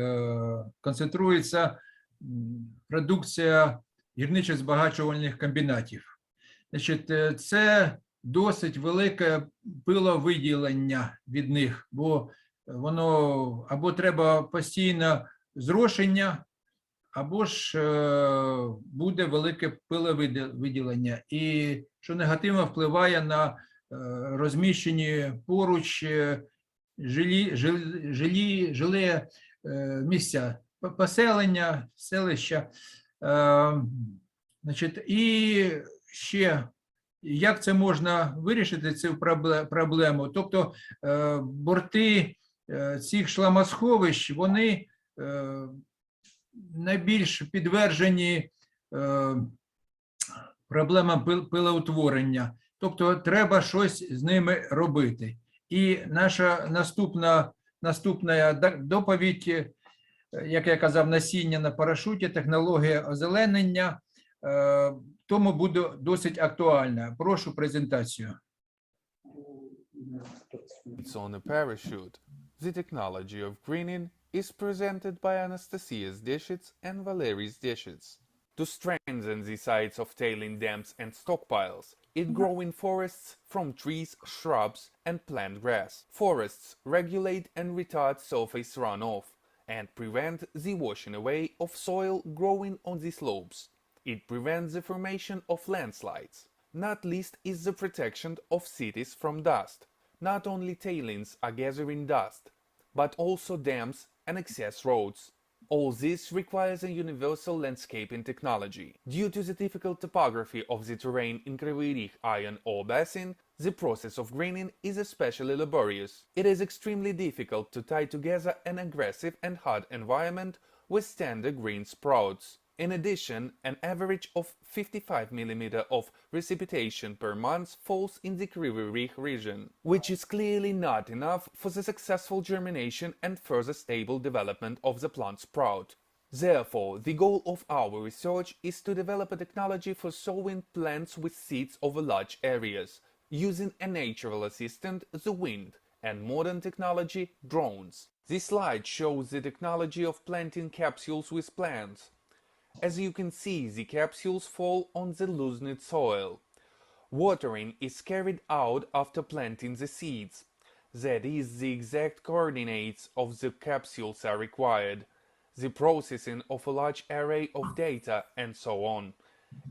концентрується продукція гірничо-збагачувальних комбінатів. Значить, це досить велике пиловиділення від них, бо воно або треба постійно зрошення, або ж буде велике пиловиділення, і що негативно впливає на розміщені поруч жилі місця, поселення, селища. Значить, і ще, як це можна вирішити, цю проблему? Тобто борти цих шламосховищ, вони найбільш підтверджені проблемам пилоутворення. Тобто треба щось з ними робити. І наша наступна доповідь, як я казав, насіння на парашуті, технологія озеленення, тому буде досить актуальна. Прошу презентацію. It's on a parachute. The technology of greening is presented by Anastasia's Deshits and Valery's Deshits. To strengthen the sites of tailing dams and stockpiles, it grows in forests from trees, shrubs, and plant grass. Forests regulate and retard surface runoff and prevent the washing away of soil growing on the slopes. It prevents the formation of landslides. Not least is the protection of cities from dust. Not only tailings are gathering dust, but also dams and access roads. All this requires a universal landscaping technology. Due to the difficult topography of the terrain in Kryvyi Rih iron ore basin, the process of greening is especially laborious. It is extremely difficult to tie together an aggressive and hard environment with standard green sprouts. In addition, an average of 55 mm of precipitation per month falls in the Kryvyi Rih region, which is clearly not enough for the successful germination and further stable development of the plant sprout. Therefore, the goal of our research is to develop a technology for sowing plants with seeds over large areas, using a natural assistant, the wind, and modern technology, drones. This slide shows the technology of planting capsules with plants. As you can see, the capsules fall on the loosened soil. Watering is carried out after planting the seeds. That is, the exact coordinates of the capsules are required, the processing of a large array of data, and so on.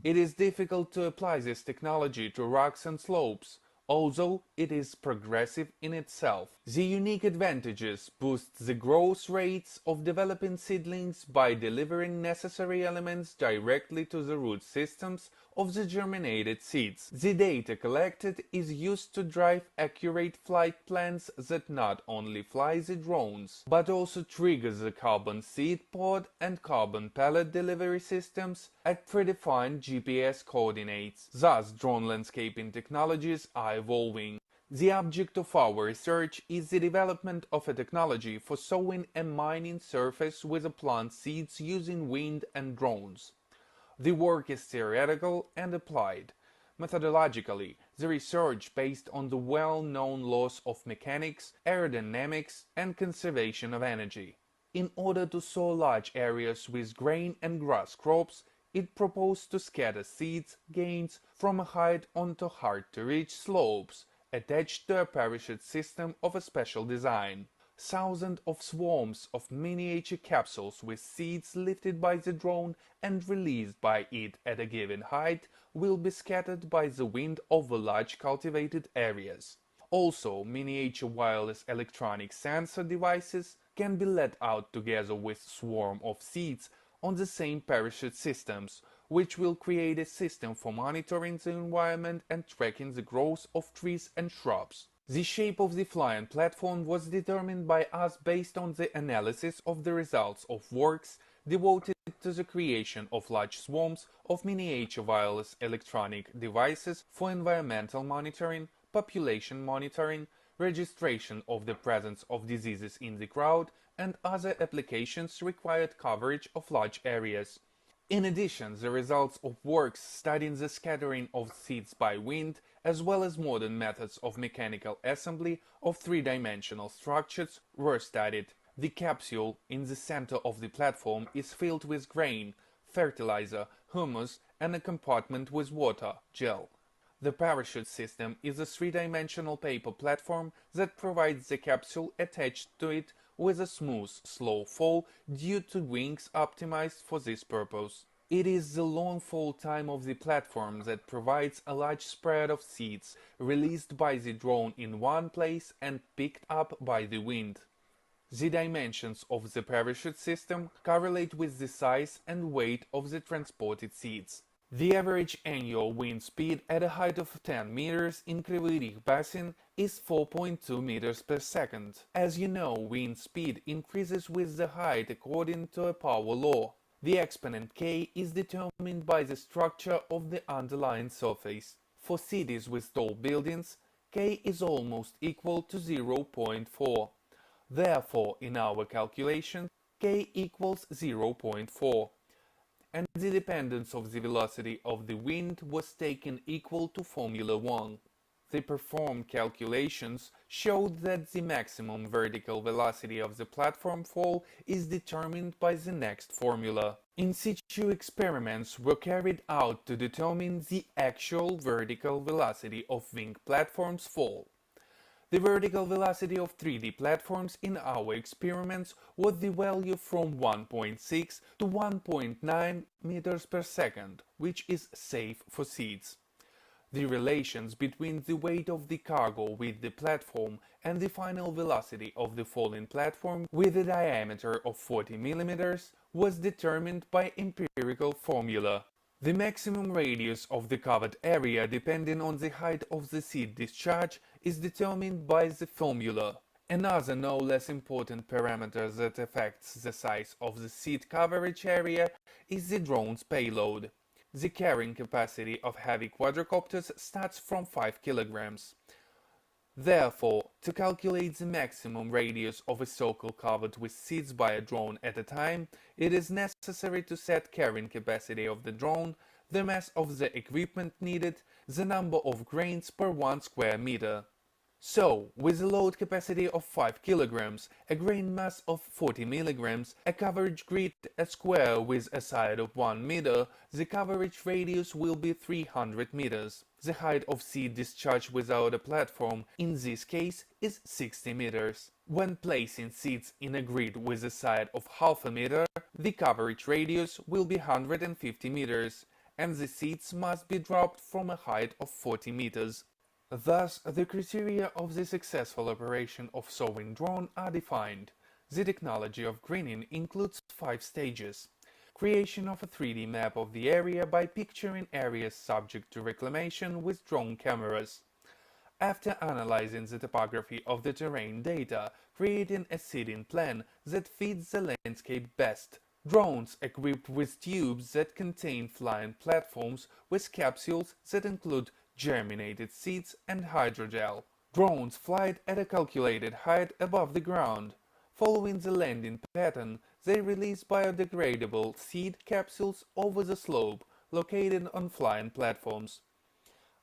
It is difficult to apply this technology to rocks and slopes, although it is progressive in itself. The unique advantages boost the growth rates of developing seedlings by delivering necessary elements directly to the root systems of the germinated seeds. The data collected is used to drive accurate flight plans that not only fly the drones, but also trigger the carbon seed pod and carbon pellet delivery systems at predefined GPS coordinates. Thus, drone landscaping technologies are evolving. The object of our research is the development of a technology for sowing a mining surface with a plant seeds using wind and drones. The work is theoretical and applied. Methodologically, the research based on the well-known laws of mechanics, aerodynamics, and conservation of energy. In order to sow large areas with grain and grass crops, it proposed to scatter seeds gains from a height onto hard-to-reach slopes, attached to a parachute system of a special design. Thousands of swarms of miniature capsules with seeds lifted by the drone and released by it at a given height will be scattered by the wind over large cultivated areas. Also, miniature wireless electronic sensor devices can be let out together with swarm of seeds on the same parachute systems, which will create a system for monitoring the environment and tracking the growth of trees and shrubs. The shape of the flying platform was determined by us based on the analysis of the results of works devoted to the creation of large swarms of miniature wireless electronic devices for environmental monitoring, population monitoring, registration of the presence of diseases in the crowd, and other applications required coverage of large areas. In addition, the results of works studying the scattering of seeds by wind, as well as modern methods of mechanical assembly of three-dimensional structures, were studied. The capsule in the center of the platform is filled with grain, fertilizer, humus, and a compartment with water, gel. The parachute system is a three-dimensional paper platform that provides the capsule attached to it with a smooth, slow fall due to wings optimized for this purpose. It is the long fall time of the platform that provides a large spread of seeds released by the drone in one place and picked up by the wind. The dimensions of the parachute system correlate with the size and weight of the transported seeds. The average annual wind speed at a height of 10 meters in Kryvyi Rih basin is 4.2 meters per second. As you know, wind speed increases with the height according to a power law. The exponent k is determined by the structure of the underlying surface. For cities with tall buildings, K is almost equal to 0.4. Therefore, in our calculation, K equals 0.4. And the dependence of the velocity of the wind was taken equal to Formula 1. The performed calculations showed that the maximum vertical velocity of the platform fall is determined by the next formula. In situ experiments were carried out to determine the actual vertical velocity of wing platforms fall. The vertical velocity of 3D platforms in our experiments was the value from 1.6 to 1.9 meters per second, which is safe for seats. The relations between the weight of the cargo with the platform and the final velocity of the falling platform with a diameter of 40 millimeters was determined by empirical formula. The maximum radius of the covered area depending on the height of the seed discharge is determined by the formula. Another no less important parameter that affects the size of the seed coverage area is the drone's payload. The carrying capacity of heavy quadricopters starts from 5 kilograms. Therefore, to calculate the maximum radius of a circle covered with seeds by a drone at a time, it is necessary to set carrying capacity of the drone, the mass of the equipment needed, the number of grains per 1 square meter. So, with a load capacity of 5 kilograms, a grain mass of 40 milligrams, a coverage grid a square with a side of 1 meter, the coverage radius will be 300 meters. The height of seed discharge without a platform, in this case, is 60 meters. When placing seeds in a grid with a side of half a meter, the coverage radius will be 150 meters, and the seeds must be dropped from a height of 40 meters. Thus, the criteria of the successful operation of sowing drone are defined. The technology of greening includes 5 stages. Creation of a 3D map of the area by picturing areas subject to reclamation with drone cameras. After analyzing the topography of the terrain data, creating a seeding plan that fits the landscape best. Drones equipped with tubes that contain flying platforms with capsules that include germinated seeds and hydrogel. Drones fly at a calculated height above the ground. Following the landing pattern, they release biodegradable seed capsules over the slope, located on flying platforms.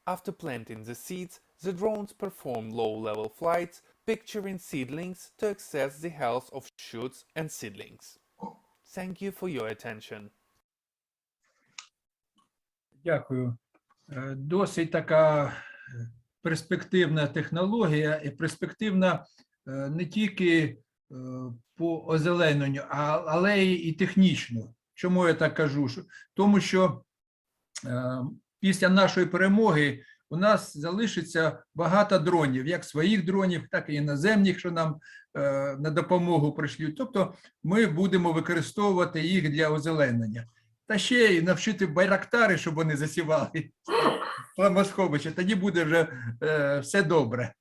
After planting the seeds, the drones perform low-level flights, picturing seedlings to assess the health of shoots and seedlings. Thank you for your attention. Дякую. Досить така перспективна технологія і перспективна не тільки по озелененню, але і технічно. Чому я так кажу? Тому що після нашої перемоги у нас залишиться багато дронів, як своїх дронів, так і іноземних, що нам на допомогу прийшлють. Тобто ми будемо використовувати їх для озеленення. Та ще й навчити байрактари, щоб вони засівали плавосховища. Тоді буде вже все добре.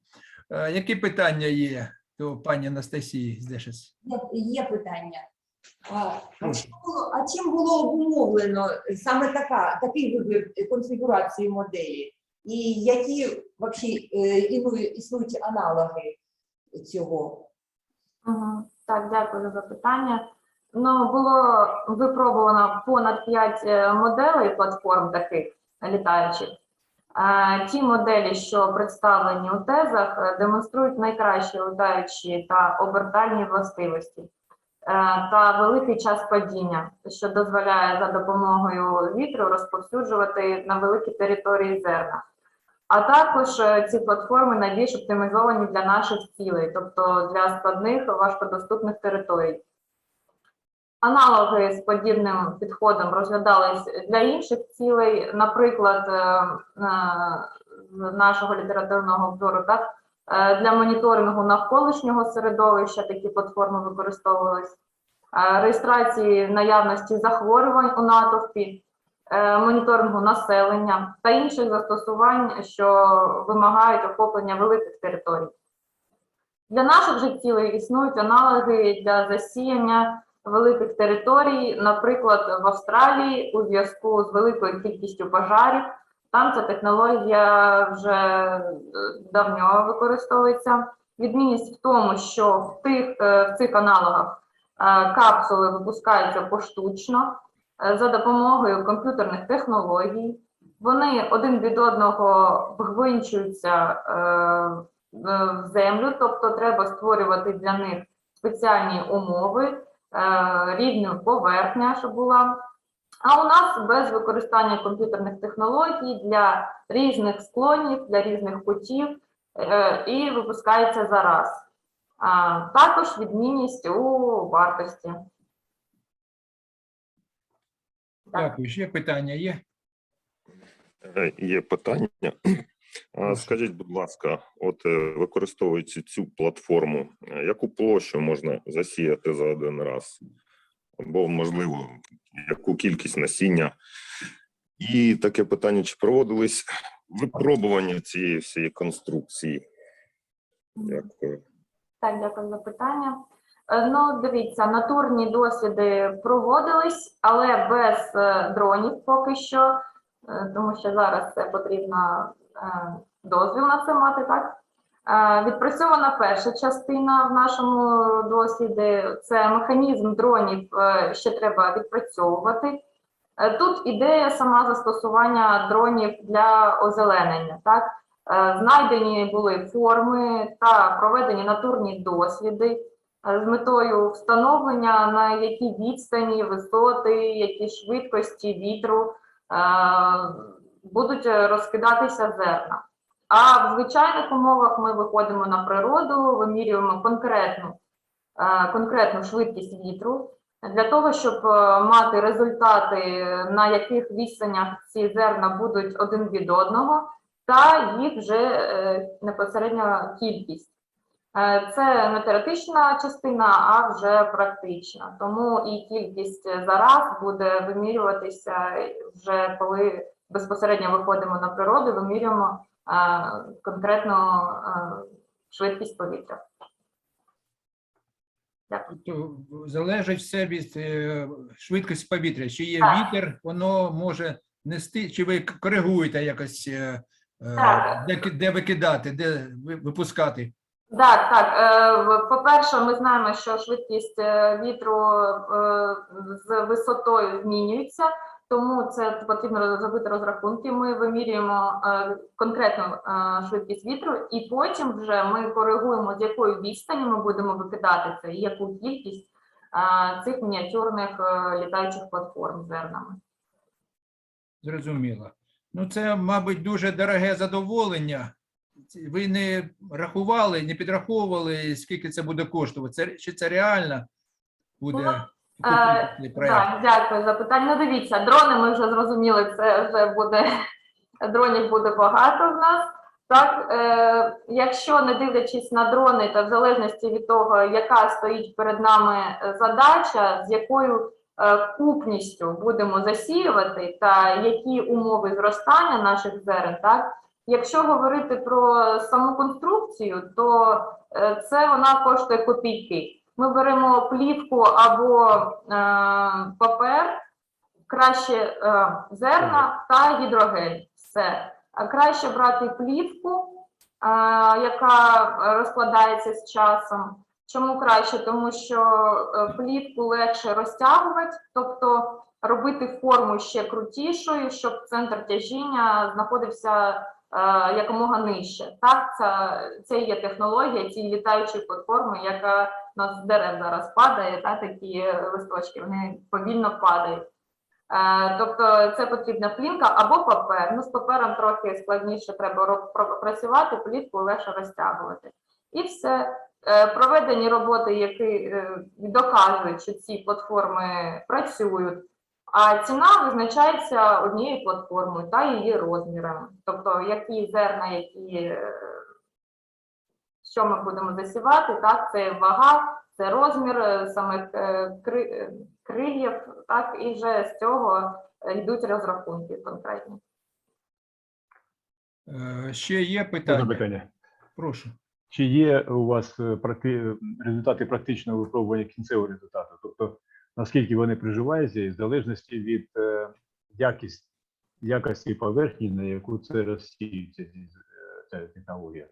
Які питання є до пані Анастасії Здешес? Є питання. А чим було обумовлено саме такий вибір конфігурації моделі? І які взагалі існують аналоги цього? Так, дякую за запитання. Ну, було випробовано понад 5 моделей платформ таких літаючих. Ті моделі, що представлені у тезах, демонструють найкращі летаючі та обертальні властивості та великий час падіння, що дозволяє за допомогою вітру розповсюджувати на великі території зерна. А також ці платформи найбільш оптимізовані для наших цілей, тобто для складних, важкодоступних територій. Аналоги з подібним підходом розглядались для інших цілей, наприклад, з нашого літературного обзору, так, для моніторингу навколишнього середовища такі платформи використовувались, реєстрації наявності захворювань у натовпі, моніторингу населення та інших застосувань, що вимагають охоплення великих територій. Для наших же цілей існують аналоги для засіяння великих територій, наприклад, в Австралії у зв'язку з великою кількістю пожарів Там ця технологія вже давно використовується. Відмінність в тому, що в цих аналогах капсули випускаються поштучно за допомогою комп'ютерних технологій. Вони один від одного вгвинчуються в землю, тобто треба створювати для них спеціальні умови, рівню поверхня, щоб була. А у нас без використання комп'ютерних технологій для різних склонів, для різних кутів і випускається зараз. Також відмінність у вартості. Дякую. Ще питання є? Є питання. Скажіть, будь ласка, от використовуючи цю платформу, яку площу можна засіяти за один раз? Або, можливо, яку кількість насіння? І таке питання, чи проводились випробування цієї всієї конструкції? Дякую. Так, дякую за питання. Ну, дивіться, натурні досліди проводились, але без дронів поки що, тому що зараз це потрібно дозвіл на це мати, так? Відпрацьована перша частина в нашому досліді, це механізм дронів, ще треба відпрацьовувати. Тут ідея сама застосування дронів для озеленення, так? Знайдені були форми та проведені натурні досліди з метою встановлення, на які відстані, висоти, які швидкості вітру будуть розкидатися зерна. А в звичайних умовах ми виходимо на природу, вимірюємо конкретну швидкість вітру, для того, щоб мати результати, на яких відстанях ці зерна будуть один від одного, та їх вже непосередньо кількість. Це не теоретична частина, а вже практична. Тому і кількість зараз буде вимірюватися вже коли безпосередньо виходимо на природу, вимірюємо конкретну швидкість повітря. Тобто залежить все від швидкості повітря. Чи є Так. вітер, воно може нести, чи ви коригуєте якось, де викидати, де випускати? Так. По-перше, ми знаємо, що швидкість вітру з висотою змінюється, тому це потрібно зробити розрахунки. Ми вимірюємо конкретну швидкість вітру, і потім вже ми коригуємо, з якої відстані ми будемо викидати це, і яку кількість цих мініатюрних літаючих платформ з зернами. Зрозуміло. Ну, це, мабуть, дуже дороге задоволення. Ви не рахували, не підраховували, скільки це буде коштувати? Чи це реально буде? Так, дякую за питання. Ну, дивіться, дрони ми вже зрозуміли, це вже буде, дронів буде багато в нас. Так, якщо не дивлячись на дрони, та в залежності від того, яка стоїть перед нами задача, з якою купністю будемо засіювати та які умови зростання наших зерен, так, якщо говорити про саму конструкцію, то це вона коштує копійки. Ми беремо плівку або папер, краще зерна та гідрогель. Все. Краще брати плівку, яка розкладається з часом. Чому краще? Тому що плівку легше розтягувати, тобто робити форму ще крутішою, щоб центр тяжіння знаходився якомога нижче. Так, це є технологія, ці літаючі платформи, яка у нас з дерев зараз падає, та, такі листочки, вони повільно падають. Тобто це потрібна плівка або папер. Ну, з папером трохи складніше треба працювати, плівку легше розтягувати. І все. Проведені роботи, які доказують, що ці платформи працюють, а ціна визначається однією платформою та її розмірами. Тобто, які зерна, що ми будемо засівати, так, це вага, це розмір самих крильїв, так, і вже з цього йдуть розрахунки конкретні. Ще є питання? Прошу. Чи є у вас результати практичного випробування кінцевого результату? Тобто, наскільки вони приживаються, і в залежності від якості поверхні, на яку це розсіюється ця технологія.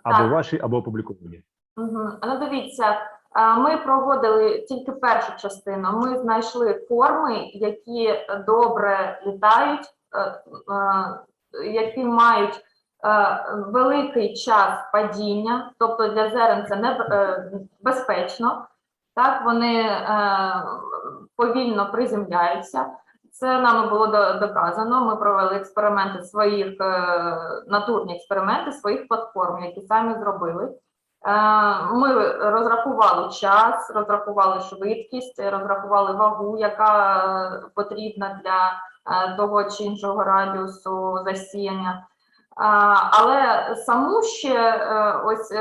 Або Так. ваші, або опубліковані. Ну, дивіться, ми проводили тільки першу частину. Ми знайшли форми, які добре літають, які мають великий час падіння, тобто для зерен це безпечно. Так, вони повільно приземляються. Це нами було доказано. Ми провели експерименти своїх, натурні експерименти своїх платформ, які самі зробили. Ми розрахували час, розрахували швидкість, розрахували вагу, яка потрібна для того чи іншого радіусу засіяння. Але саму ще ось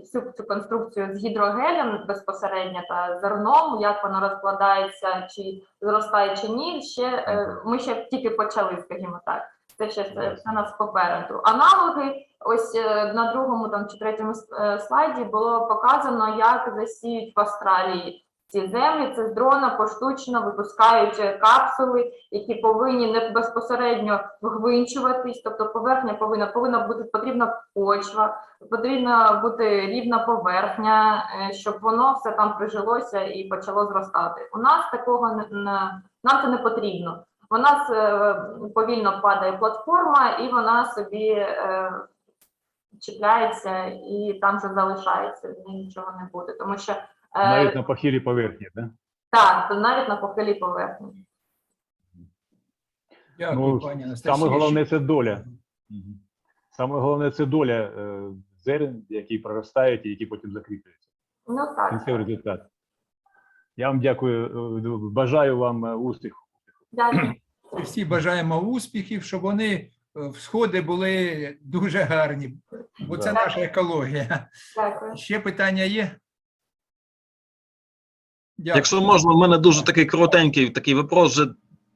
всю цю конструкцію з гідрогелем безпосередньо та зерном, як воно розкладається, чи зростає, чи ні, ми ще тільки почали, скажімо так. Це ще це нас попереду. Аналоги, ось на другому там, чи третьому слайді було показано, як засіють в Австралії ці землі. Це з дрона поштучно випускають капсули, які повинні не безпосередньо вгвинчуватись, тобто поверхня повинна бути, потрібна почва, потрібна бути рівна поверхня, щоб воно все там прижилося і почало зростати. У нас такого нам це не потрібно. У нас повільно падає платформа, і вона собі чіпляється і там же залишається, з неї нічого не буде. Тому що навіть на похилій поверхні, да? Так, навіть на похилій поверхні. Дякую, пані Анастасія. Саме головне це доля. Саме головне це доля зерен, які проростають і які потім закріплюються. Ну так. Кінцевий результат. Я вам дякую, бажаю вам успіху. Дякую. Всі бажаємо успіхів, щоб вони всходи були дуже гарні, бо це наша екологія. Дякую. Ще питання є? Дякую. Якщо можна, в мене дуже такий коротенький такий вопрос, вже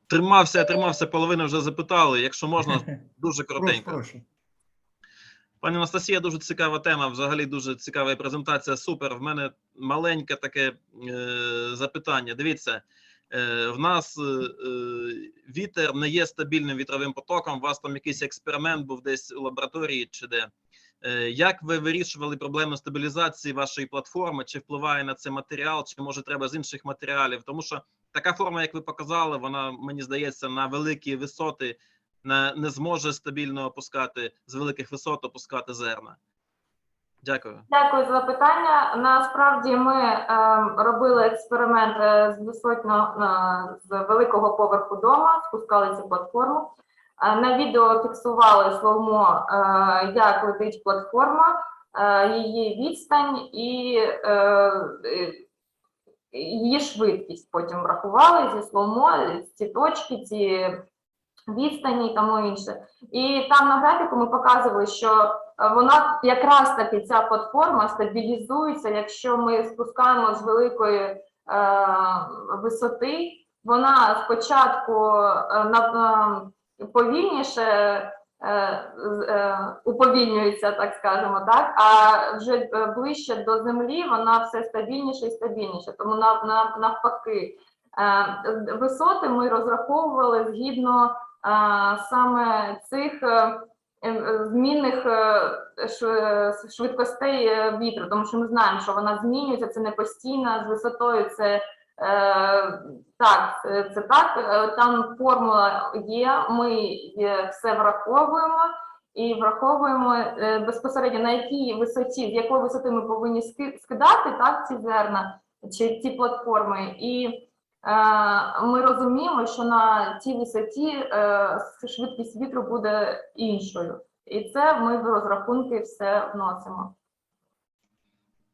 тримався, половину вже запитали. Якщо можна, дуже коротенько. Прошу. Пані Анастасія, дуже цікава тема, взагалі дуже цікава презентація, супер. В мене маленьке таке запитання. Дивіться, в нас вітер не є стабільним вітровим потоком, у вас там якийсь експеримент був десь у лабораторії чи де. Як ви вирішували проблему стабілізації вашої платформи? Чи впливає на це матеріал, чи може треба з інших матеріалів? Тому що така форма, як ви показали, вона, мені здається, на великі висоти не зможе стабільно опускати, з великих висот опускати зерна. Дякую. Дякую за запитання. Насправді ми робили експеримент з великого поверху дома, спускали цю платформу. На відео фіксували словмо, як летить платформа, її відстань і її швидкість потім врахували зі словмо, ці точки, ці відстані і тому інше. І там на графіку ми показували, що вона якраз таки, ця платформа стабілізується, якщо ми спускаємо з великої висоти, вона спочатку повільніше уповільнюється, так скажемо, так, а вже ближче до землі вона все стабільніше і стабільніше. Тому навпаки, висоти ми розраховували згідно саме цих змінних швидкостей вітру, тому що ми знаємо, що вона змінюється, це не постійно, з висотою це так, це так, там формула є, ми все враховуємо і враховуємо безпосередньо на якій висоті, з якої висоти ми повинні скидати, так, ці зерна чи ці платформи, і ми розуміємо, що на цій висоті швидкість вітру буде іншою, і це ми в розрахунки все вносимо.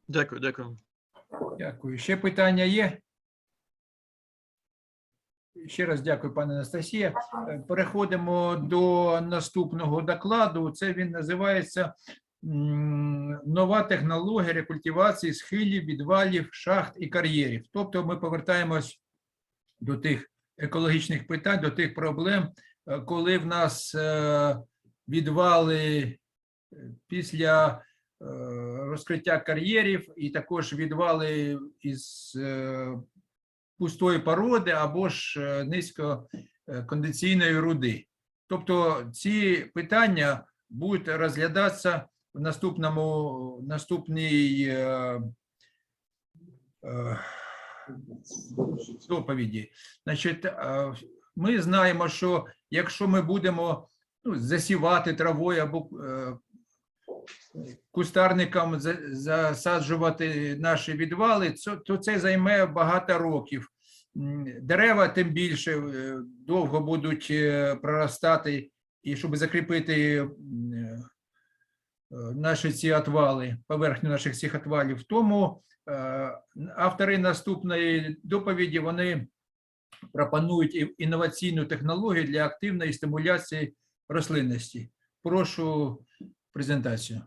Дякую, дякую. Дякую. Ще питання є? Ще раз дякую, пане Анастасія. Переходимо до наступного докладу. Це він називається «Нова технологія рекультивації схилів, відвалів, шахт і кар'єрів». Тобто ми повертаємось до тих екологічних питань, до тих проблем, коли в нас відвали після розкриття кар'єрів і також відвали із пустої породи або ж низько кондиційної руди. Тобто ці питання будуть розглядатися в наступній доповіді. Значить, ми знаємо, що якщо ми будемо засівати травою або кустарникам засаджувати наші відвали, то це займе багато років. Дерева тим більше довго будуть проростати, і щоб закріпити наші ці отвали, поверхню наших цих отвалів. Тому автори наступної доповіді, вони пропонують інноваційну технологію для активної стимуляції рослинності. Прошу презентацію.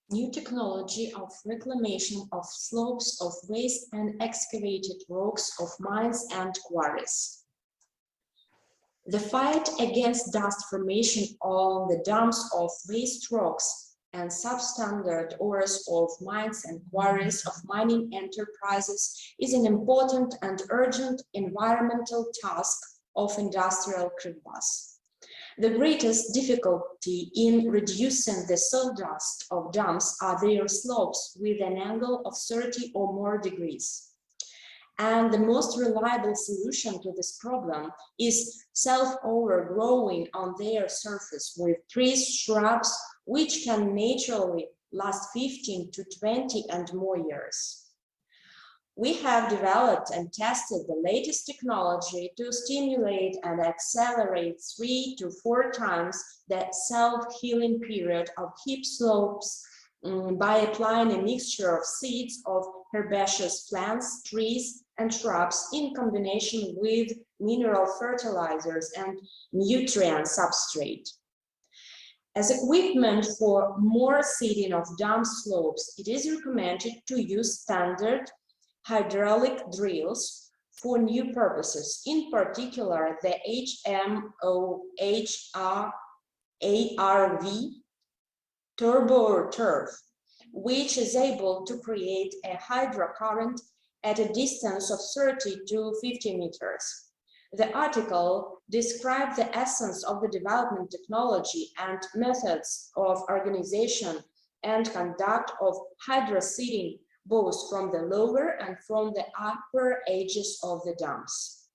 New technology of reclamation of slopes of waste and excavated rocks of mines and quarries. The fight against dust formation on the dumps of waste rocks and substandard ores of mines and quarries of mining enterprises is an important and urgent environmental task of industrial Kryvyi Rih. The greatest difficulty in reducing the sawdust of dumps are their slopes with an angle of 30 or more degrees. And the most reliable solution to this problem is self-overgrowing on their surface with trees, shrubs, which can naturally last 15 to 20 and more years. We have developed and tested the latest technology to stimulate and accelerate 3 to 4 times the self-healing period of hip slopes by applying a mixture of seeds of herbaceous plants, trees, and shrubs in combination with mineral fertilizers and nutrient substrate. As equipment for more seeding of dump slopes, it is recommended to use standard hydraulic drills for new purposes, in particular the HMOHRARV turbo turf, which is able to create a hydrocurrent at a distance of 30 to 50 meters. The article described the essence of the development technology and methods of organization and conduct of hydroseeding both from the lower and from the upper edges of the dumps.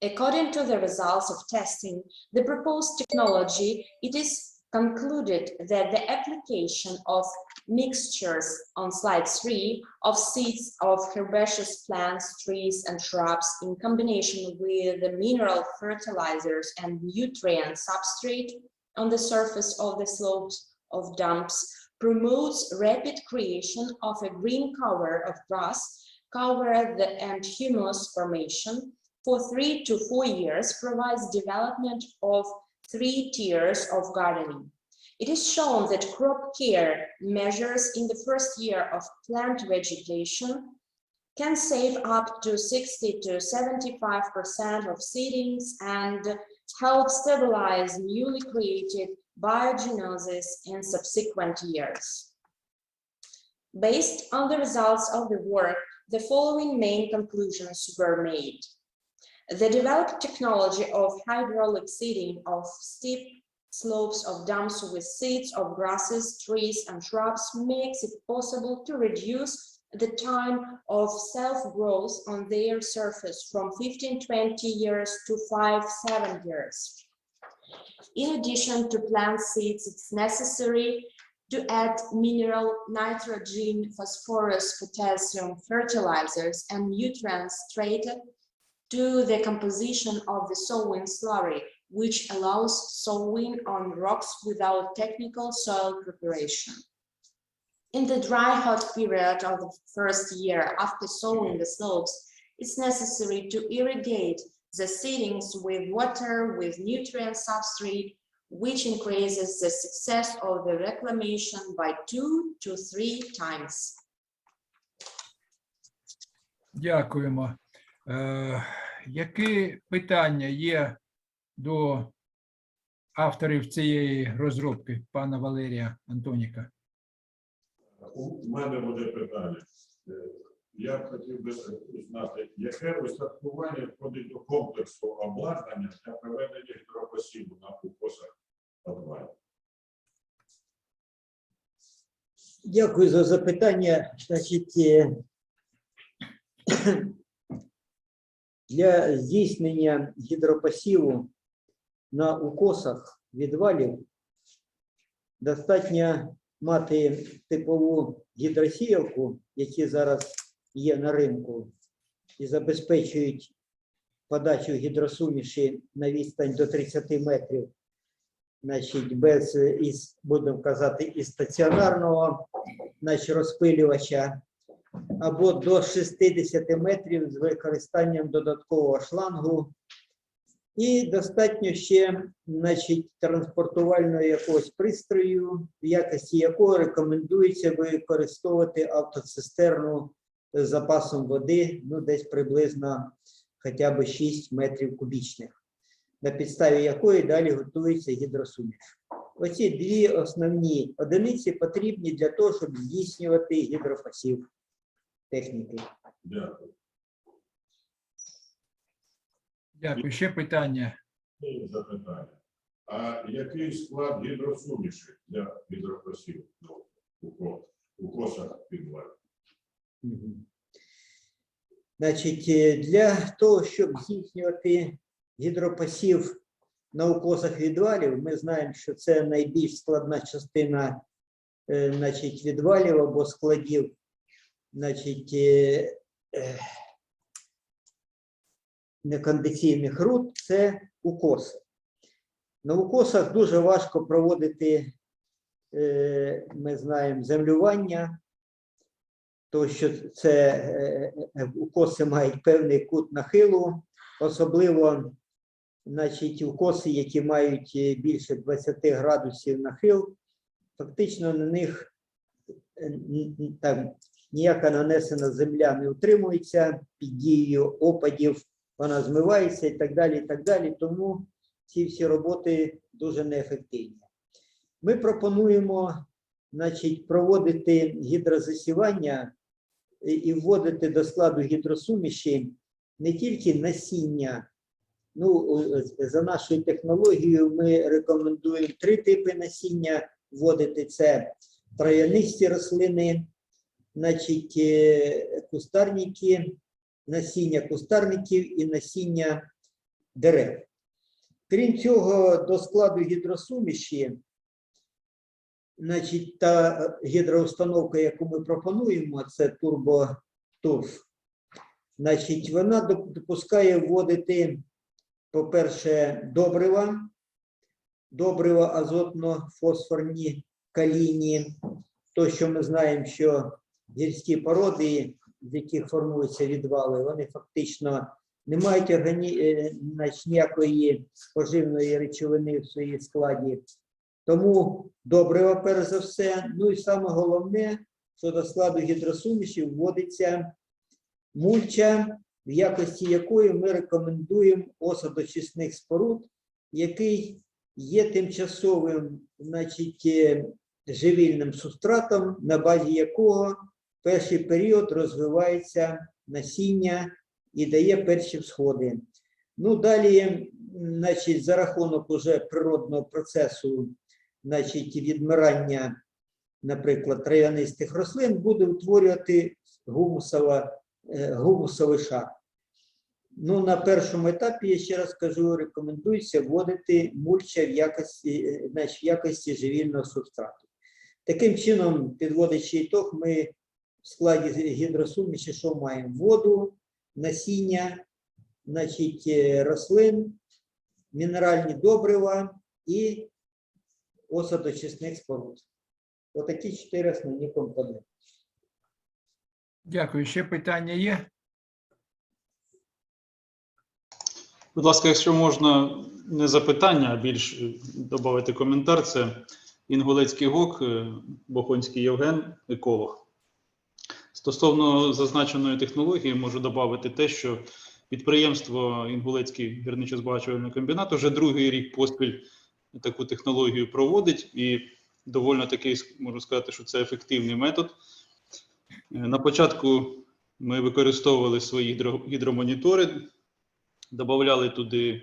According to the results of testing, the proposed technology, it is concluded that the application of mixtures on slide 3 of seeds of herbaceous plants, trees, and shrubs in combination with the mineral fertilizers and nutrient substrate on the surface of the slopes of dumps promotes rapid creation of a green cover of grass, cover and humus formation for 3 to 4 years, provides development of 3 tiers of gardening. It is shown that crop care measures in the first year of plant vegetation can save up to 60 to 75% of seedings and help stabilize newly created biogenosis in subsequent years. Based on the results of the work, the following main conclusions were made. The developed technology of hydraulic seeding of steep slopes of dumps with seeds of grasses, trees, and shrubs makes it possible to reduce the time of self-growth on their surface from 15-20 years to 5-7 years. In addition to plant seeds, it's necessary to add mineral, nitrogen, phosphorus, potassium, fertilizers, and nutrients straight to the composition of the sowing slurry, which allows sowing on rocks without technical soil preparation. In the dry, hot period of the first year after sowing the slopes, it's necessary to irrigate the seedings with water with nutrient substrate, which increases the success of the reclamation by 2 to 3 times. Дякуємо. Які питання є до авторів цієї розробки, пана Валерія Антоніка. У мене буде питання. Я б хотів би знати, яке устаткування входить до комплексу обладнання для проведення гідропосіву на укосах обвалів? Дякую за запитання. Значить, для здійснення гідропосіву на укосах відвалів достатньо мати типову гідросіялку, які зараз є на ринку, і забезпечують подачу гідросуміші на відстань до 30 метрів, значить, без, будемо казати, і стаціонарного, значить, розпилювача, або до 60 метрів з використанням додаткового шлангу. І достатньо ще, значить, транспортувального якогось пристрою, в якості якого рекомендується використовувати автоцистерну з запасом води, ну, десь приблизно хоча б 6 метрів кубічних, на підставі якої далі готується гідросуміш. Оці дві основні одиниці потрібні для того, щоб здійснювати гідропосів техніки. Дякую. Дякую. Ще питання. Запитання. А який склад гідросуміші для гідропосіву у укосах підвалів? Значить, для того, щоб здійснювати гідропосів на укосах відвалів, ми знаємо, що це найбільш складна частина, значить, відвалів або складів, значить, некондиційних руд, це укоси. На укосах дуже важко проводити, ми знаємо, землювання, тому що це укоси мають певний кут нахилу, особливо, значить, укоси, які мають більше 20 градусів нахил, фактично на них там ніяка нанесена земля не утримується, під дією опадів вона змивається і так далі, і так далі. Тому ці всі роботи дуже неефективні. Ми пропонуємо, значить, проводити гідрозасівання і вводити до складу гідросуміші не тільки насіння. Ну, за нашою технологією ми рекомендуємо 3 типи насіння вводити. Це трав'янисті рослини, значить, кустарники, насіння кустарників і насіння дерев. Крім цього, до складу гідросуміші, значить, та гідроустановка, яку ми пропонуємо, це турботурф, значить, вона допускає вводити, по-перше, добрива азотно-фосфорні, калійні, то, що ми знаємо, що гірські породи, з яких формуються відвали, вони фактично не мають ніякої поживної речовини в своїй складі. Тому добрива, перш за все. Ну і саме головне, що до складу гідросуміші вводиться мульча, в якості якої ми рекомендуємо осадочисних споруд, який є тимчасовим, значить, живильним субстратом, на базі якого перший період розвивається насіння і дає перші всходи. Ну, далі, значить, за рахунок уже природного процесу, значить, відмирання, наприклад, трав'янистих рослин, буде утворювати гумусовий шар. Ну, на першому етапі, я ще раз кажу, рекомендується вводити мульча в якості живільного субстрату. Таким чином, підводячи ітог, ми в складі гідросуміші що маємо? Воду, насіння, значить, рослин, мінеральні добрива і осадочисних споруд. Отакі 4 основні компоненти. Дякую. Ще питання є? Будь ласка, якщо можна, не запитання, а більш додати коментар, це Інгулецький ГОК, Бохонський Євген, еколог. Стосовно зазначеної технології, можу додати те, що підприємство Інгулецький гірничо-збагачувальний комбінат вже другий рік поспіль таку технологію проводить, і доволі таки можу сказати, що це ефективний метод. На початку ми використовували свої гідромонітори, додавали туди,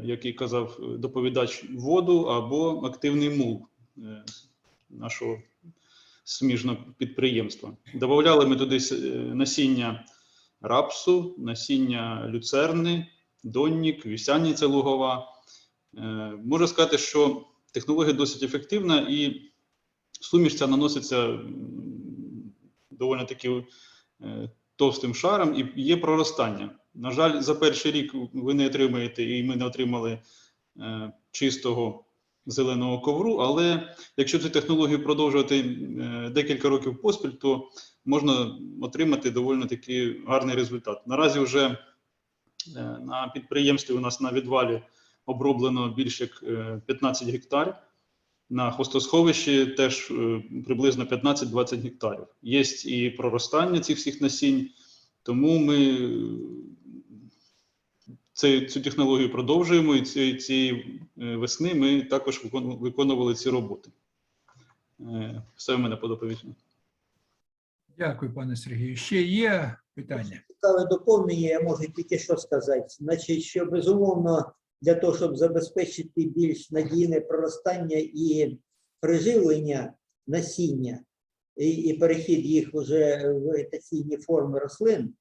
як і казав доповідач, воду або активний мул нашого сміжного підприємства. Додавали ми туди насіння рапсу, насіння люцерни, донник, вівсяниця лугова. Можу сказати, що технологія досить ефективна і суміш ця наноситься доволі таки товстим шаром і є проростання. На жаль, за перший рік ви не отримаєте, і ми не отримали чистого зеленого ковру, але якщо цю технологію продовжувати декілька років поспіль, то можна отримати доволі таки гарний результат. Наразі вже на підприємстві у нас на відвалі оброблено більше як 15 гектарів, на хвостосховищі теж приблизно 15-20 гектарів. Є і проростання цих всіх насінь, тому ми цю технологію продовжуємо, і цієї весни ми також виконували ці роботи. Все в мене по доповіді. Дякую, пане Сергію. Ще є питання? Цікаве доповнення, я можу тільки що сказати. Значить, що безумовно для того, щоб забезпечити більш надійне проростання і приживлення насіння і перехід їх вже в вегетаційні форми рослин,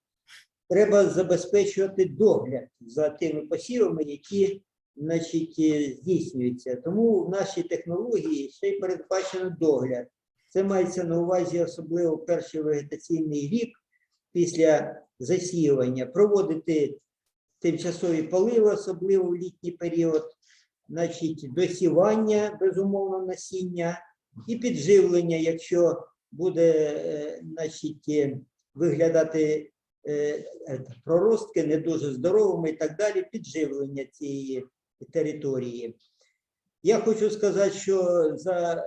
треба забезпечувати догляд за тими посівами, які, значить, здійснюються. Тому в нашій технології ще й передбачено догляд. Це мається на увазі особливо в перший вегетаційний рік після засіювання, проводити тимчасові поливи, особливо в літній період, значить, досівання, безумовно, насіння і підживлення, якщо буде, значить, виглядати проростки не дуже здоровими і так далі, підживлення цієї території. Я хочу сказати, що за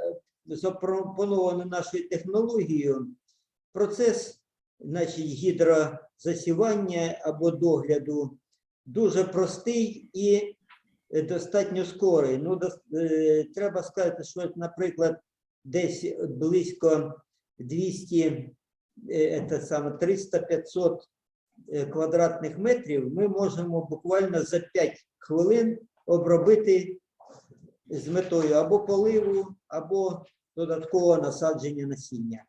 запропонованою нашою технологією процес, значить, гідрозасівання або догляду дуже простий і достатньо скорий. Ну, треба сказати, що, наприклад, десь близько 300-500 квадратних метрів ми можемо буквально за 5 хвилин обробити з метою або поливу, або додаткового насадження насіння.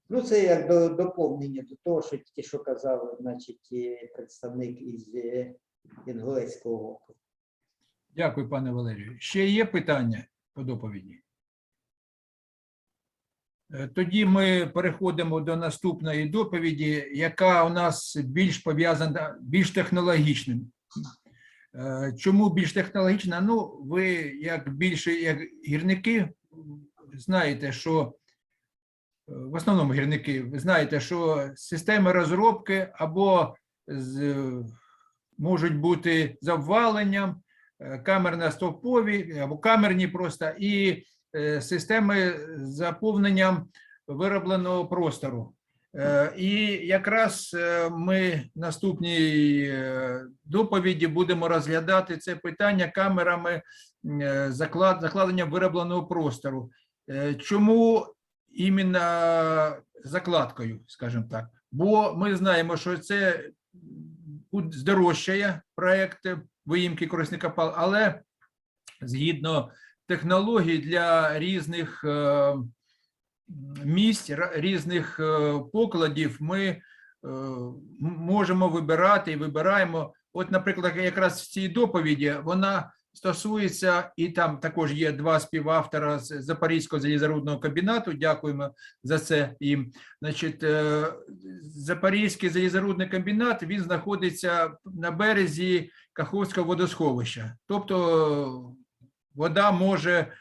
Ну, це як доповнення до того, що тільки що казав, значить, представник із Інгулецького округу. Дякую, пане Валерію. Ще є питання по доповіді? Тоді ми переходимо до наступної доповіді, яка у нас більш пов'язана, більш технологічним. Чому більш технологічна? Ну, ви, як більше як гірники, знаєте, що в основному гірники, ви знаєте, що системи розробки або можуть бути з обваленням, камерно-стовпові або камерні просто, і системи з заповненням виробленого простору. І якраз ми в наступній доповіді будемо розглядати це питання камерами закладення виробленого простору. Чому іменно закладкою, скажімо так? Бо ми знаємо, що це здорожчає проєкт виїмки корисних копалин, але згідно технологій для різних місць, різних покладів ми можемо вибирати і вибираємо. От, наприклад, якраз в цій доповіді вона стосується, і там також є два співавтора з Запорізького залізорудного комбінату, дякуємо за це їм. Значить, Запорізький залізорудний комбінат, він знаходиться на березі Каховського водосховища. Тобто вода може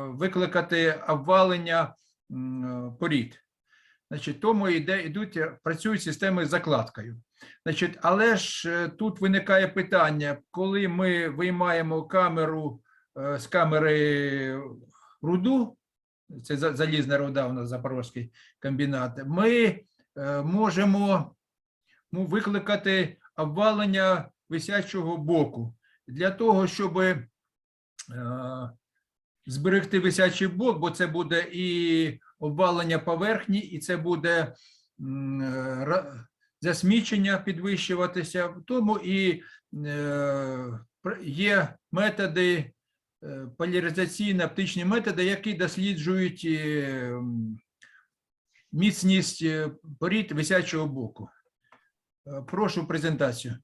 викликати обвалення порід. Значить, тому працюють системи з закладкою. Значить, але ж тут виникає питання, коли ми виймаємо камеру з камери руду, це залізна руда у нас Запорізький комбінат, ми можемо викликати обвалення висячого боку. Для того, щоб зберегти висячий блок, бо це буде і обвалення поверхні, і це буде засмічення підвищуватися. Тому і є методи, поляризаційні оптичні методи, які досліджують міцність порід висячого блоку. Прошу презентацію.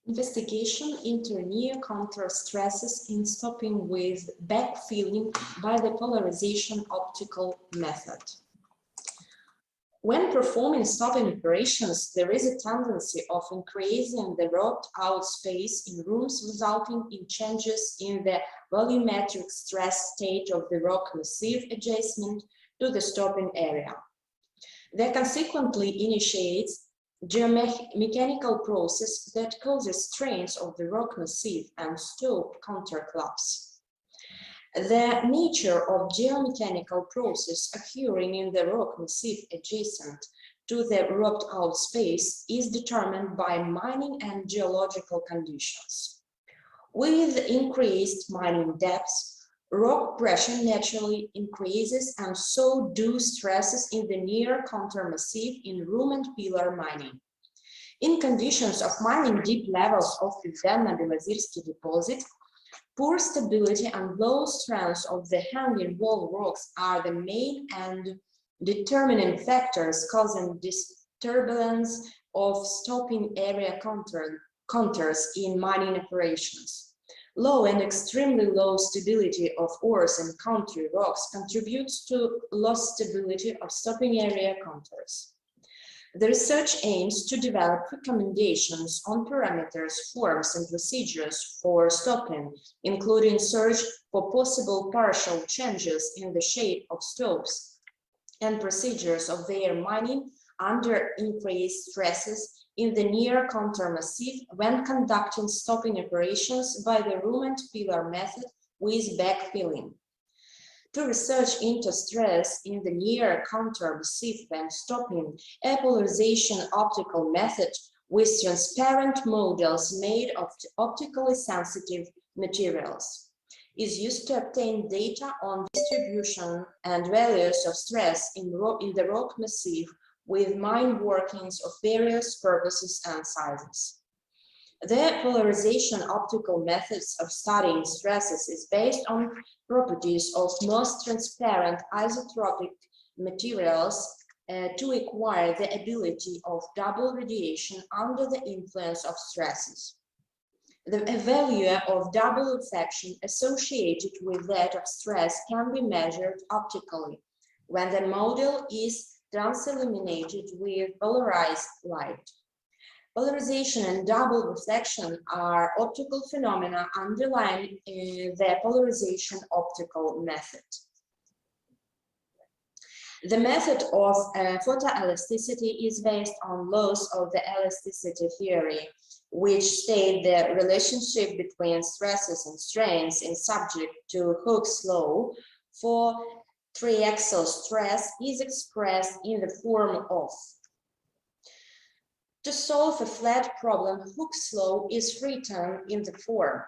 Investigation into near counter stresses in stopping with backfilling by the polarization optical method. When performing stopping operations, there is a tendency of increasing the rocked out space in rooms, resulting in changes in the volumetric stress state of the rock massif adjacent to the stopping area. That consequently initiates geomechanical process that causes strains of the rock massif and stope counterclaps. The nature of geomechanical process occurring in the rock massif adjacent to the rocked out space is determined by mining and geological conditions. With increased mining depths, rock pressure naturally increases, and so do stresses in the near counter massif in room and pillar mining. In conditions of mining deep levels of Pivdenno-Belozirsky deposit, poor stability and low strength of the hanging wall rocks are the main and determining factors causing disturbance of stopping area contours in mining operations. Low and extremely low stability of ores and country rocks contributes to lost stability of stopping area contours. The research aims to develop recommendations on parameters, forms, and procedures for stopping, including search for possible partial changes in the shape of stopes and procedures of their mining under increased stresses in the near counter massif when conducting stopping operations by the room and pillar method with backfilling. To research into stress in the near counter massif when stopping, a polarization optical method with transparent models made of optically sensitive materials is used to obtain data on distribution and values of stress in the rock massif with mine workings of various purposes and sizes. The polarization optical methods of studying stresses is based on properties of most transparent isotropic materials to acquire the ability of double radiation under the influence of stresses. The value of double reflection associated with that of stress can be measured optically when the model is transilluminated with polarized light. Polarization and double reflection are optical phenomena underlying the polarization optical method. The method of photoelasticity is based on laws of the elasticity theory, which state the relationship between stresses and strains is subject to Hooke's law for triaxial stress is expressed in the form of. To solve a flat problem, Hooke's law is written in the form.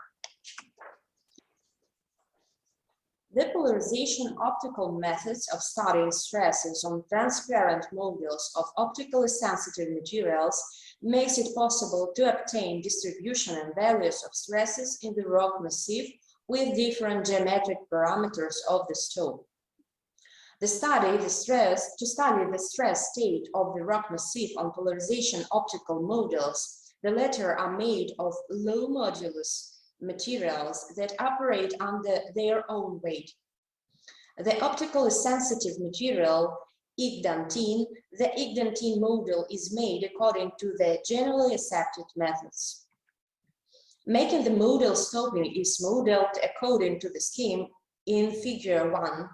The polarization optical methods of studying stresses on transparent models of optically sensitive materials makes it possible to obtain distribution and values of stresses in the rock massif with different geometric parameters of the stope. To study the stress state of the rock massif on polarization optical models, the latter are made of low modulus materials that operate under their own weight. The optically sensitive material Igdantine, the Igdantine model is made according to the generally accepted methods. Making the model stopping is modeled according to the scheme in figure 1.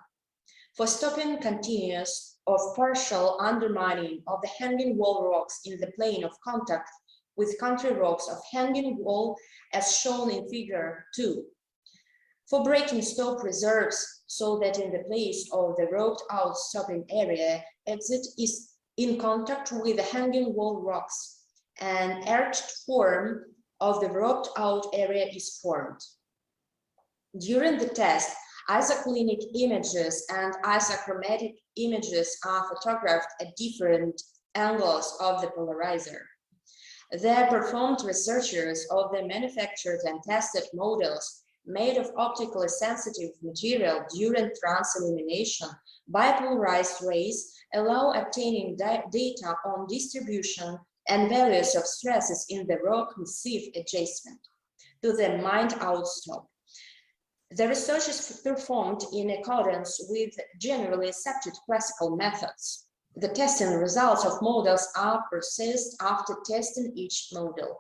For stopping continuous of partial undermining of the hanging wall rocks in the plane of contact with country rocks of hanging wall as shown in figure 2. For breaking stope reserves so that in the place of the roped out stopping area, exit is in contact with the hanging wall rocks. An arched form of the roped out area is formed. During the test, isoclinic images and isochromatic images are photographed at different angles of the polarizer. The performed researchers of the manufactured and tested models made of optically sensitive material during transillumination by polarized rays allow obtaining data on distribution and values of stresses in the rock massif adjacent to the mined out stop. The research is performed in accordance with generally accepted classical methods. The testing results of models are processed after testing each model.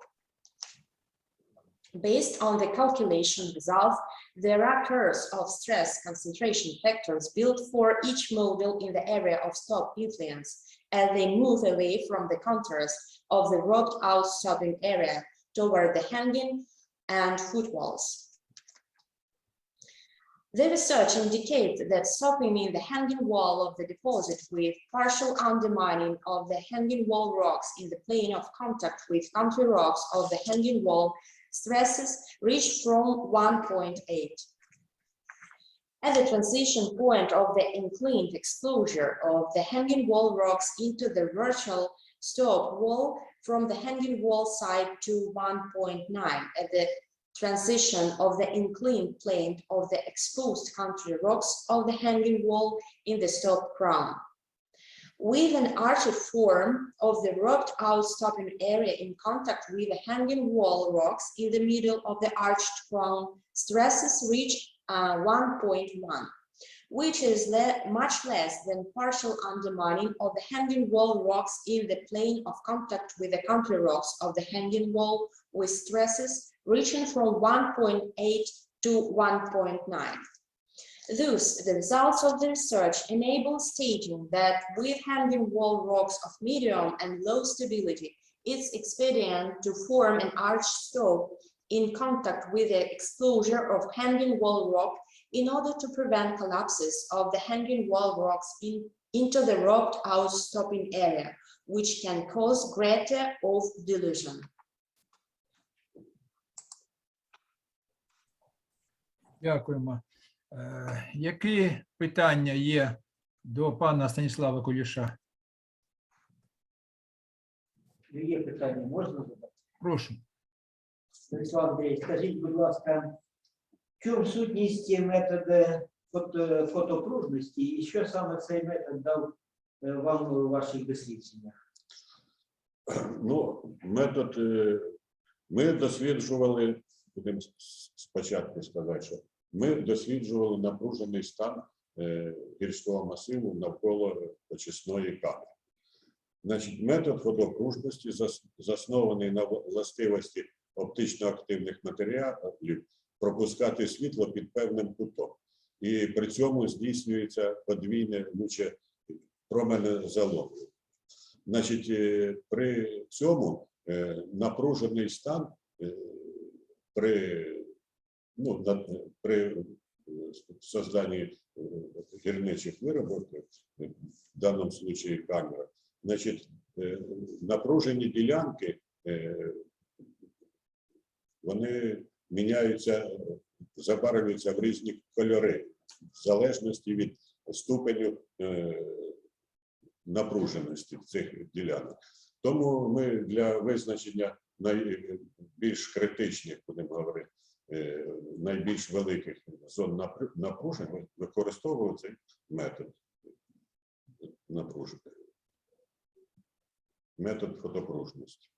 Based on the calculation results, there are curves of stress concentration factors built for each model in the area of stop influence as they move away from the contours of the roped out stopping area toward the hanging and footwalls. The research indicates that stopping in the hanging wall of the deposit with partial undermining of the hanging wall rocks in the plane of contact with country rocks of the hanging wall stresses reach from 1.8. At the transition point of the inclined exposure of the hanging wall rocks into the virtual stop wall from the hanging wall side to 1.9 at the transition of the inclined plane of the exposed country rocks of the hanging wall in the stop crown. With an arched form of the roped out stopping area in contact with the hanging wall rocks in the middle of the arched crown, stresses reach 1.1, which is much less than partial undermining of the hanging wall rocks in the plane of contact with the country rocks of the hanging wall with stresses reaching from 1.8 to 1.9. Thus, the results of the research enable stating that with hanging wall rocks of medium and low stability, it's expedient to form an arched stop in contact with the exposure of hanging wall rock in order to prevent collapses of the hanging wall rocks into the roped out stopping area, which can cause greater of delusion. Дякуємо. Які питання є до пана Станіслава Куліша? Є питання, можна задати? Прошу. Станіслав Андрійович, скажіть, будь ласка, в чому сутність методу фотопружності і що саме цей метод дав вам у ваших дослідженнях? Ну, метод ми досліджували, будемо спочатку сказати, що ми досліджували напружений стан гірського масиву навколо очисної камери. Значить, метод фотопружності заснований на властивості оптично активних матеріалів пропускати світло під певним кутом. І при цьому здійснюється подвійне луче променезаломлення. Значить, при цьому напружений стан при созданні гірничих виробів, в даному случае камера, значить, напружені ділянки, вони міняються, забарвлюються в різні кольори, в залежності від ступеню напруженості цих ділянок. Тому ми для визначення найбільш критичних, будемо говорити, найбільш великих зон напруження використовували цей метод напруження, метод фотопружності.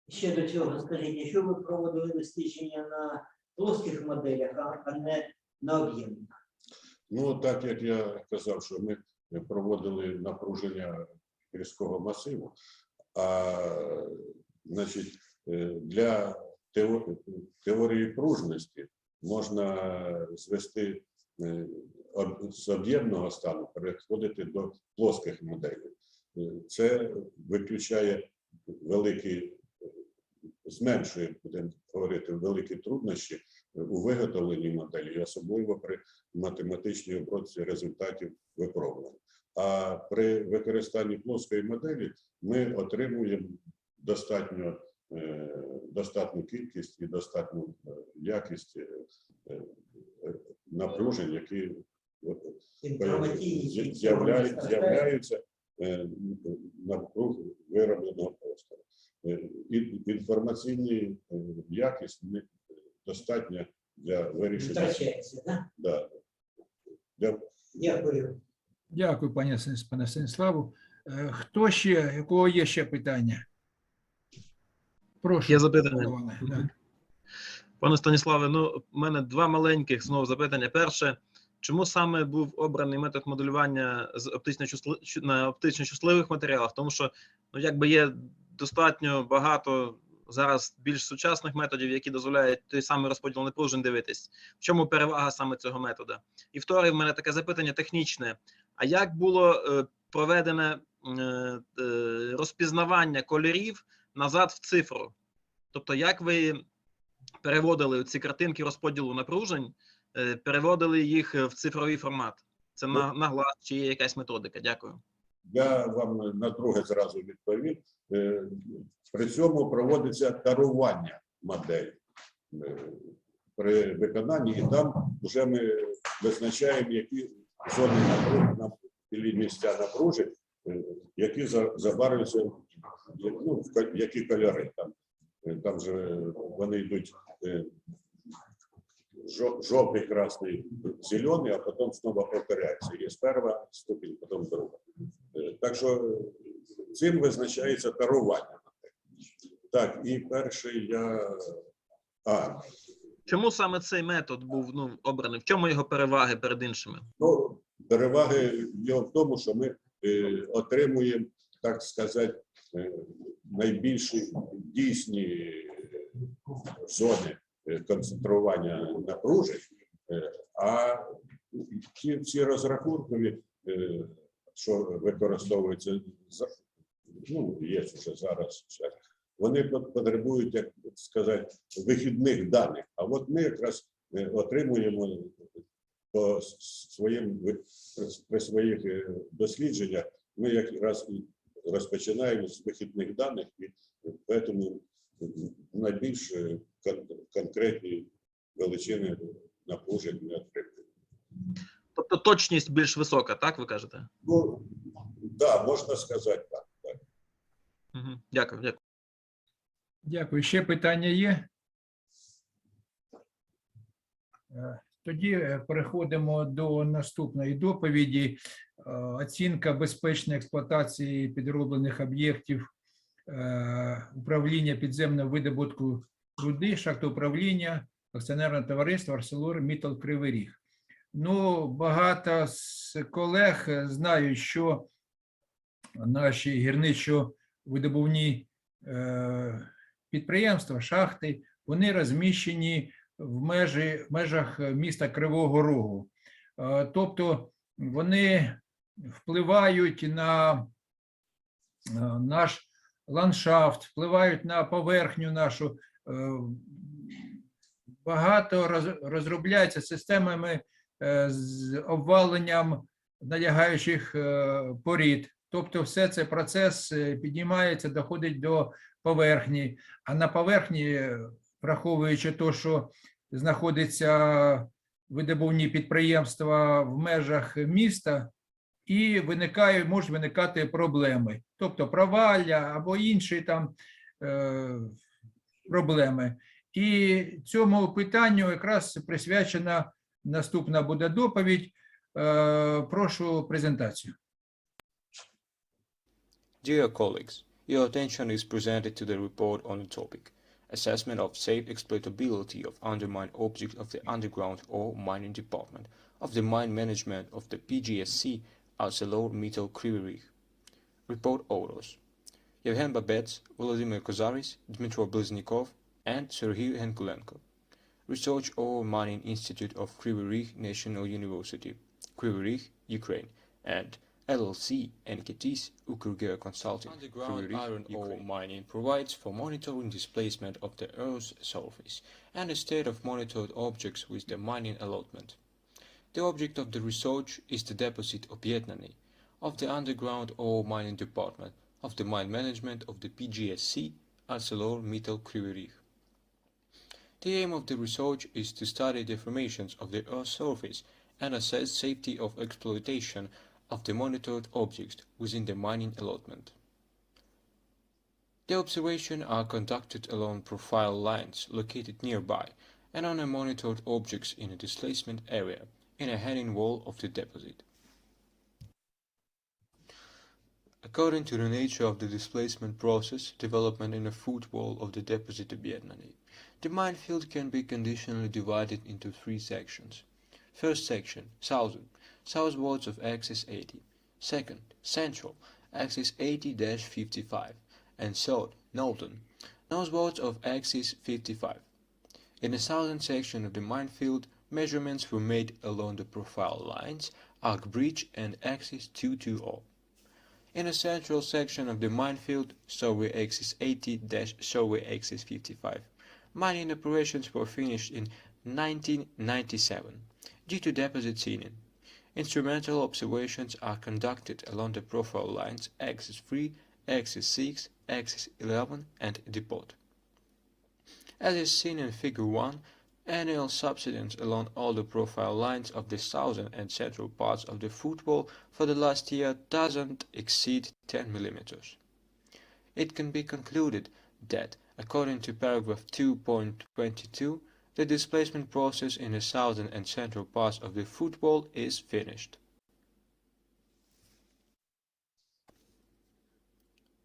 Ще до цього скажіть, якщо ви проводили дослідження на плоских моделях, а не на об'ємних? Ну, так як я казав, що ми проводили напруження гірського масиву, а значить, для теорії пружності можна звести з об'ємного стану, переходити до плоских моделей. Це виключає зменшує, будемо говорити, великі труднощі у виготовленні моделі, і особливо при математичній обробці результатів випробувань. А при використанні плоскої моделі ми отримуємо достатню кількість і достатню якість напружень, які з'являються навкруг виробленого простору. Інформаційна якість достатня для вирішення. Втрачається, так? Да. Дякую. Дякую, пане Станіславу. Хто ще, у кого є ще питання? Прошу. Є запитання. Іване. Да. Пане Станіславе, ну, у мене два маленьких знову запитання. Перше, чому саме був обраний метод моделювання з на оптично чутливих матеріалах? Тому що, ну, якби є достатньо багато зараз більш сучасних методів, які дозволяють той самий розподіл напружень дивитись. В чому перевага саме цього методу? І вторе, в мене таке запитання технічне. А як було проведене розпізнавання кольорів назад в цифру? Тобто, як ви переводили ці картинки розподілу напружень, переводили їх в цифровий формат? Це на глаз, чи є якась методика? Дякую. Я вам на друге зразу відповім. При цьому проводиться тарування моделі при виконанні, і там вже ми визначаємо, які зони напруження, місця напружень, які забарвлюються, ну, які кольори. Там же вони йдуть жовтий, красний, зелений, а потім знову повторяється. Є перша ступінь, потім друга. Так що цим визначається тарування. Так, і перший я... Чому саме цей метод був обраний? В чому його переваги перед іншими? Ну, переваги його в тому, що ми отримуємо, так сказати, найбільші дійсні зони концентрування напружень, а ці розрахункові, що використовуються, ну, є вже зараз, вони потребують, як сказати, вихідних даних. А от ми якраз отримуємо при своїх дослідженнях, ми якраз розпочинаємо з вихідних даних, і тому найбільш конкретні величини напружень ми отримуємо. Тобто точність більш висока, так ви кажете? Ну, да, можна сказати так. Угу. Дякую. Дякую. Ще питання є? Тоді переходимо до наступної доповіді. Оцінка безпечної експлуатації підроблених об'єктів управління підземного видобутку руди, шахтоуправління, акціонерне товариство ArcelorMittal Kryvyi Rih. Ну, багато з колег знають, що наші гірничо-видобувні підприємства, шахти, вони розміщені в межах міста Кривого Рогу. Тобто вони впливають на наш ландшафт, впливають на поверхню нашу. Багато розробляється системами з обваленням налягаючих порід. Тобто все цей процес піднімається, доходить до поверхні. А на поверхні, враховуючи те, що знаходяться видобувні підприємства в межах міста, і можуть виникати проблеми. Тобто провалля або інші там проблеми. І цьому питанню якраз присвячена наступна буде доповідь. Прошу презентацію. Dear colleagues, your attention is presented to the report on the topic, Assessment of Safe Exploitability of Undermined Objects of the Underground Ore Mining Department of the Mine Management of the PGSC ArcelorMittal Kryvyi Rih. Report authors: Yevhen Babets, Volodymyr Kozaris, Dmitro Bliznikov, and Serhiy Henkulenko. Research Ore Mining Institute of Kryvyi Rih National University, Kryvyi Rih, Ukraine, and LLC, NKT's Ukrugera Consulting. Underground Kryvyi Rih, iron ore Ukraine. mining provides for monitoring displacement of the Earth's surface and the state of monitored objects with the mining allotment. The object of the research is the deposit Objednany of the Underground Ore Mining Department of the Mine Management of the PGSC, ArcelorMittal Kryvyi Rih. The aim of the research is to study the formations of the Earth's surface and assess safety of exploitation of the monitored objects within the mining allotment. The observations are conducted along profile lines located nearby and on a monitored objects in a displacement area in a hanging wall of the deposit. According to the nature of the displacement process, development in a footwall of the deposit Objednany, the mine field can be conditionally divided into three sections. First section, southern, southwards of axis 80. Second, central, axis 80-55. And third, northern, northwards of axis 55. In the southern section of the mine field, measurements were made along the profile lines, arc bridge and axis 220. In the central section of the mine field, survey axis 80-survey axis 55, mining operations were finished in 1997 due to deposit thinning. Instrumental observations are conducted along the profile lines axis 3, axis 6, axis 11 and depot. As is seen in figure 1, annual subsidence along all the profile lines of the southern and central parts of the footwall for the last year doesn't exceed 10 mm. It can be concluded that, according to paragraph 2.22, the displacement process in the southern and central parts of the footwall is finished.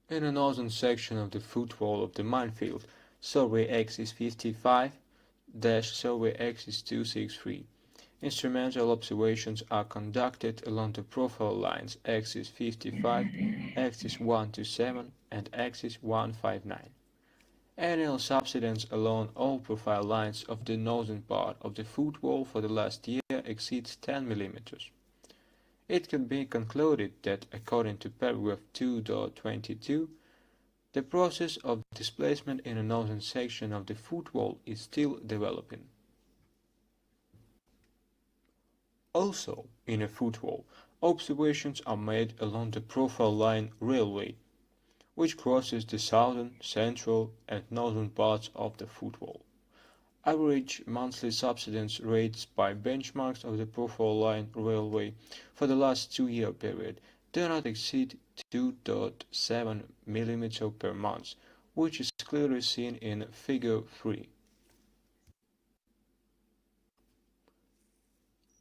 In the northern section of the footwall of the minefield, survey axis 55-survey axis 263, instrumental observations are conducted along the profile lines axis 55, axis 127 and axis 159. Annual subsidence along all profile lines of the northern part of the footwall for the last year exceeds 10 mm. It can be concluded that, according to paragraph 2.22, the process of displacement in the northern section of the footwall is still developing. Also, in a footwall, observations are made along the profile line railway, which crosses the southern, central, and northern parts of the footwall. Average monthly subsidence rates by benchmarks of the profile line railway for the last 2-year period do not exceed 2.7 mm per month, which is clearly seen in figure 3.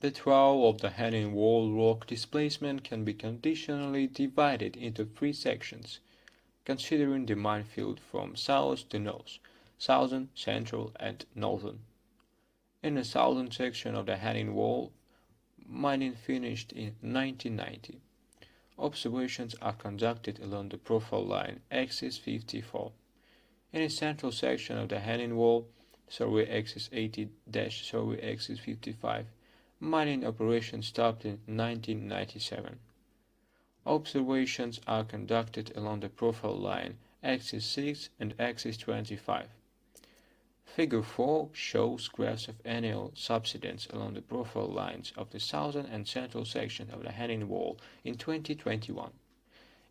The trough of the hanging wall rock displacement can be conditionally divided into 3 sections, considering the minefield from south to north, southern, central, and northern. In the southern section of the hanging wall, mining finished in 1990. Observations are conducted along the profile line axis 54. In the central section of the hanging wall, survey axis 80-survey axis 55, mining operations stopped in 1997. Observations are conducted along the profile line axis 6 and axis 25. Figure 4 shows graphs of annual subsidence along the profile lines of the southern and central section of the hanging wall in 2021.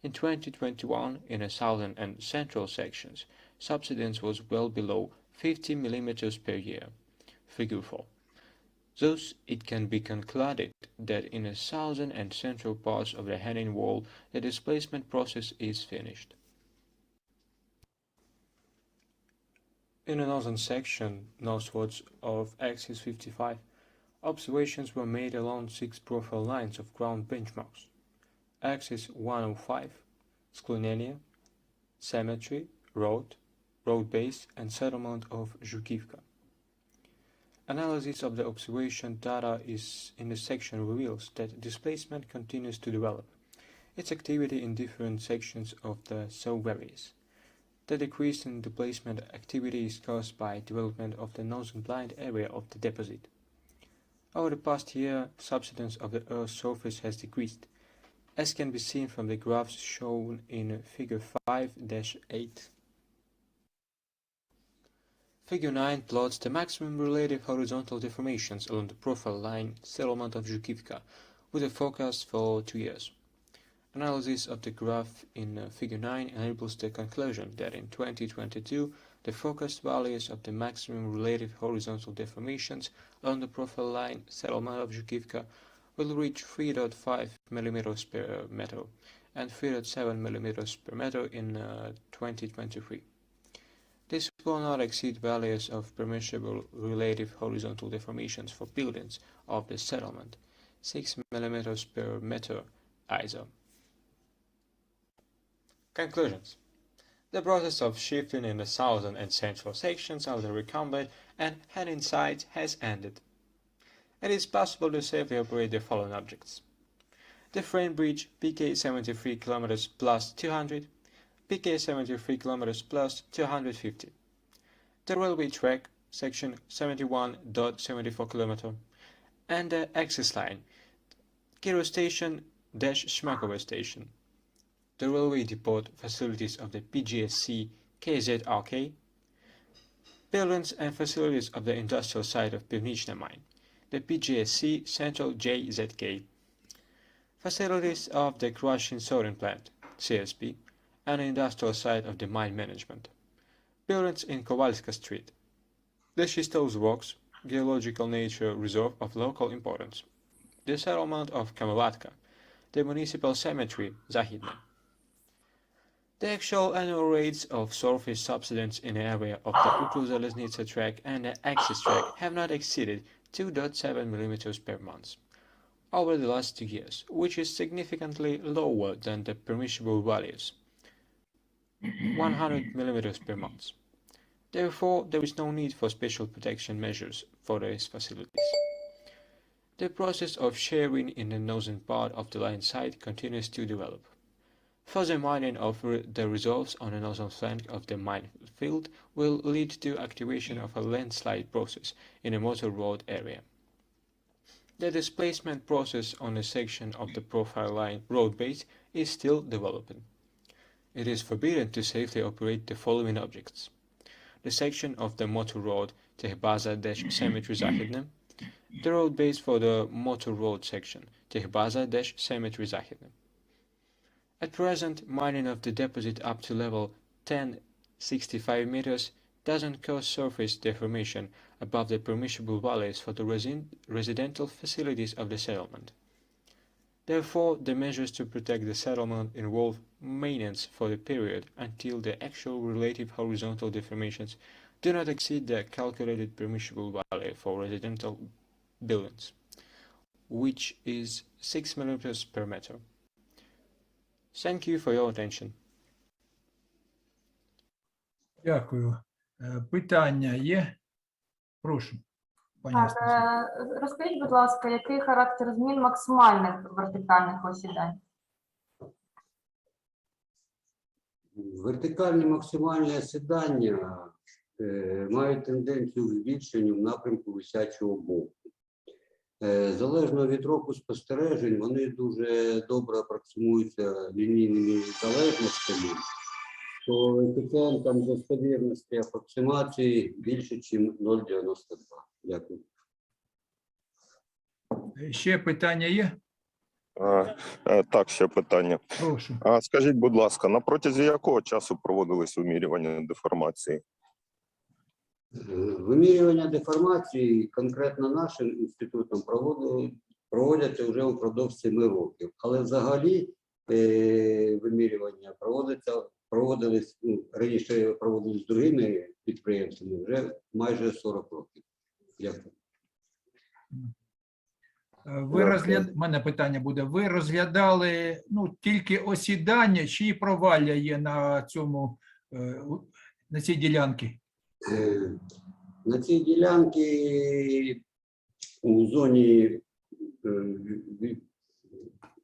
In 2021, in the southern and central sections, subsidence was well below 50 mm per year. Figure 4. Thus, it can be concluded that in the southern and central parts of the hanging wall, the displacement process is finished. In the northern section, northwards of axis 55, observations were made along 6 profile lines of ground benchmarks. Axis 105, Sklinenia, Cemetery, Road base and settlement of Zhukivka. Analysis of the observation data is in the section reveals that displacement continues to develop. Its activity in different sections of the so varies. The decrease in displacement activity is caused by development of the northern blind area of the deposit. Over the past year, subsidence of the Earth's surface has decreased. as can be seen from the graphs shown in figure 5-8. Figure 9 plots the maximum relative horizontal deformations along the profile line settlement of Zhukivka with a forecast for 2 years. Analysis of the graph in figure 9 enables the conclusion that in 2022 the forecast values of the maximum relative horizontal deformations along the profile line settlement of Zhukivka will reach 3.5 mm per meter and 3.7 mm per meter in 2023. This will not exceed values of permissible relative horizontal deformations for buildings of the settlement, 6 mm per meter ISO. Conclusions. The process of shifting in the southern and central sections of the recumbent and heading sides has ended. It is possible to safely operate the following objects: the frame bridge PK 73 km plus 200, PK 73 km plus 250, the railway track section 71.74 km, and the access line, Kiro station-Shmakova station, the railway depot facilities of the PGSC KZRK, buildings and facilities of the industrial site of Pivnichna mine, the PGSC Central JZK, facilities of the crushing soldering plant, CSP, and the industrial site of the mine management, buildings in Kovalska Street, the Shistov Rocks Geological Nature Reserve of local importance, the settlement of Kamelatka, the municipal cemetery Zahidne. The actual annual rates of surface subsidence in the area of the Ukru-Zaleznica track and the axis track have not exceeded 2.7 mm per month over the last 2 years, which is significantly lower than the permissible values, 100 mm per month. Therefore, there is no need for special protection measures for these facilities. The process of sharing in the northern part of the line site continues to develop. Further mining of the reserves on the northern flank of the mine field will lead to activation of a landslide process in the motor road area. The displacement process on a section of the profile line road base is still developing. It is forbidden to safely operate the following objects: the section of the motor road Tehbaza-Cemetery Zahidne, the road base for the motor road section Tehbaza-Cemetery Zahidne. At present, mining of the deposit up to level 1065 meters doesn't cause surface deformation above the permissible values for the residential facilities of the settlement. Therefore, the measures to protect the settlement involve maintenance for the period until the actual relative horizontal deformations do not exceed the calculated permissible value for residential buildings, which is 6 mm per meter. Thank you for your attention. Дякую. Питання є? Прошу, пані Так, Анастасія. розкажіть, будь ласка, який характер змін максимальних вертикальних осідань? Вертикальні максимальні осідання мають тенденцію к збільшенню в напрямку висячого боку. Залежно від року спостережень, вони дуже добре апроксимуються лінійними залежностями, то коефіцієнтом достовірності апроксимації більше, ніж 0,92. Дякую. Ще питання є? Так, ще питання. Прошу. Скажіть, будь ласка, на протязі якого часу проводились вимірювання деформації? Вимірювання деформації конкретно нашим інститутом проводяться вже упродовж 7 років. Але взагалі вимірювання проводились, раніше проводились другими підприємствами вже майже 40 років. Дякую. Мене питання буде. Ви розглядали тільки осідання чи провалля є на цій ділянці? На цій ділянці у зоні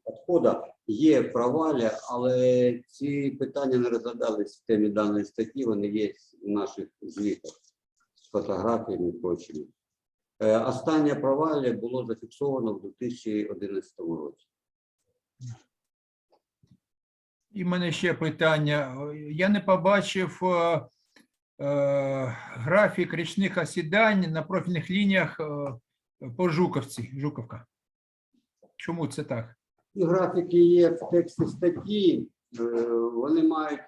відходу є провалля, але ці питання не розглядалися в темі даної статті, вони є в наших звітах з фотографіями і прочими. Останнє провалля було зафіксовано в 2011 році. І в мене ще питання. Я не побачив графік річних осідань на профільних лініях по Жуковці. Жуковка. Чому це так? І графіки є в тексті статті, вони мають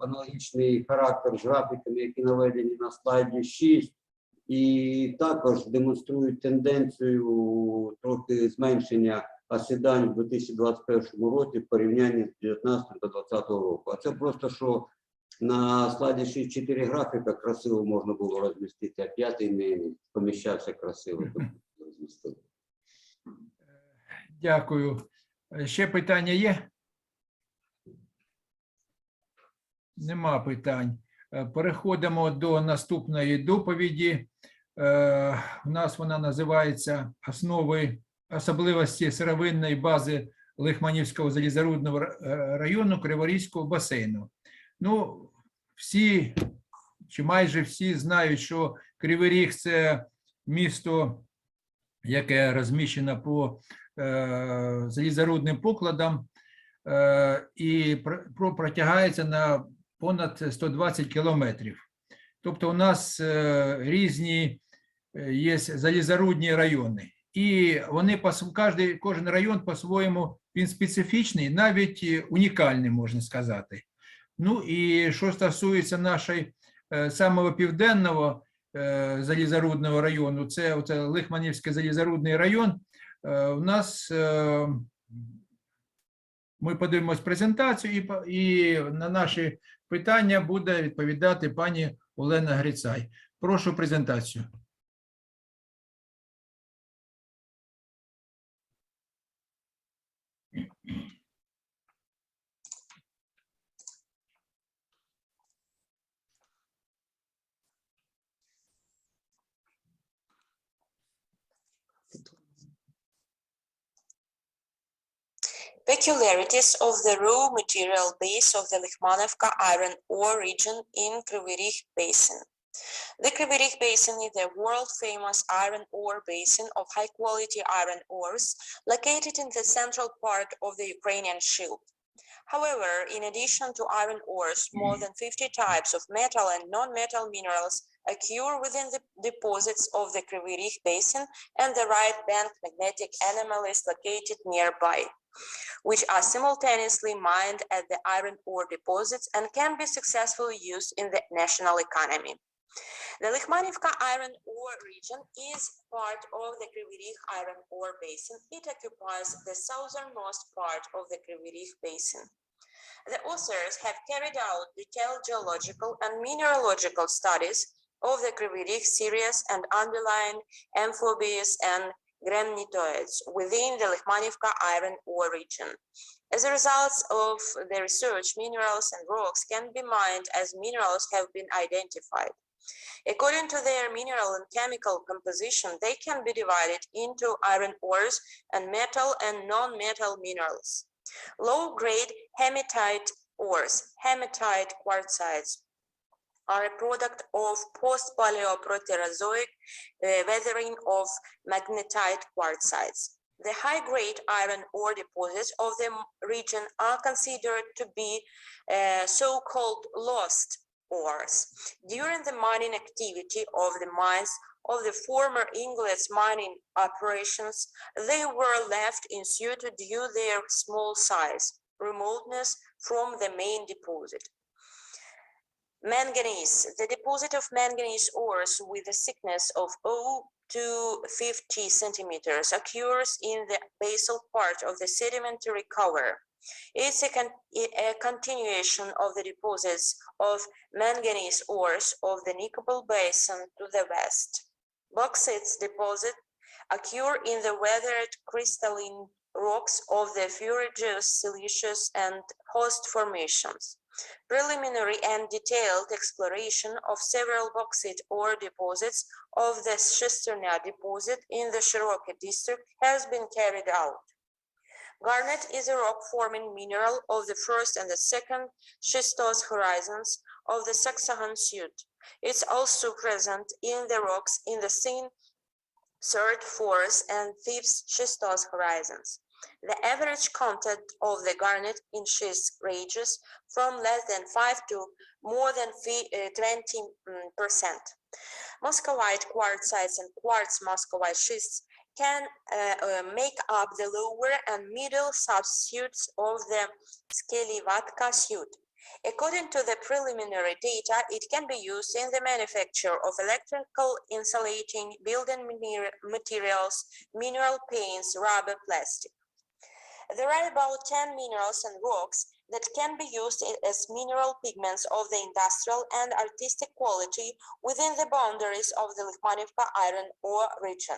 аналогічний характер з графіками, які наведені на слайді 6, і також демонструють тенденцію трохи зменшення осідань в 2021 році в порівнянні з 2019 та 2020 року. А це просто, що на слайді 6-4 графіка красиво можна було розмістити, а п'ятий не поміщався красиво. Дякую. Ще питання є? Нема питань. Переходимо до наступної доповіді. У нас вона називається «Особливості сировинної бази Лихманівського залізорудного району Криворізького басейну». Ну, всі, чи майже всі знають, що Кривий Ріг – це місто, яке розміщено по залізорудним покладам і протягається на понад 120 кілометрів. Тобто у нас різні є залізорудні райони. І вони, кожен район по-своєму, він специфічний, навіть унікальний, можна сказати. Ну і що стосується нашого самого південного залізорудного району, це Лихманівський залізорудний район, у нас, ми подивимось презентацію, і на наші питання буде відповідати пані Олена Hrytsai. Прошу презентацію. Peculiarities of the raw material base of the Likhmanovka iron ore region in Kryvyi Rih basin. The Kryvyi Rih basin is a world-famous iron ore basin of high-quality iron ores located in the central part of the Ukrainian Shield. However, in addition to iron ores, more than 50 types of metal and non-metal minerals occur within the deposits of the Kryvyi Rih basin, and the right bank magnetic anomaly is located nearby, which are simultaneously mined at the iron ore deposits and can be successfully used in the national economy. The Likhmanivka iron ore region is part of the Kryvyi Rih iron ore basin. It occupies the southernmost part of the Kryvyi Rih basin. The authors have carried out detailed geological and mineralogical studies of the Kryvyi Rih series and underlying amphibious and granitoids within the Likhmanivka iron ore region. As a result of the research, minerals and rocks can be mined as minerals have been identified. According to their mineral and chemical composition, they can be divided into iron ores and metal and non-metal minerals. Low-grade hematite ores, hematite quartzites, are a product of post-Paleoproterozoic weathering of magnetite quartzites. The high-grade iron ore deposits of the region are considered to be so-called lost ores. During the mining activity of the mines of the former English mining operations, they were left in situ due to their small size, remoteness from the main deposit. Manganese. The deposit of manganese ores with a thickness of 0 to 50 centimeters occurs in the basal part of the sedimentary cover. It's a continuation of the deposits of manganese ores of the Nikopol basin to the west. Bauxite deposits occur in the weathered crystalline rocks of the ferruginous, siliceous, and host formations. Preliminary and detailed exploration of several bauxite ore deposits of the Shisternya deposit in the Shiroki district has been carried out. Garnet is a rock-forming mineral of the first and the second schistose horizons of the Saxahan suit. It's also present in the rocks in the thin third, fourth, and fifth schistose horizons. The average content of the garnet in schist ranges from less than 5 to more than 20%. Muscovite quartzites and quartz muscovite schists can make up the lower and middle substitutes of the Skelivatka suite. According to the preliminary data, it can be used in the manufacture of electrical insulating, building materials, mineral paints, rubber, plastic. There are about 10 minerals and rocks that can be used as mineral pigments of the industrial and artistic quality within the boundaries of the Likhmanivka iron ore region.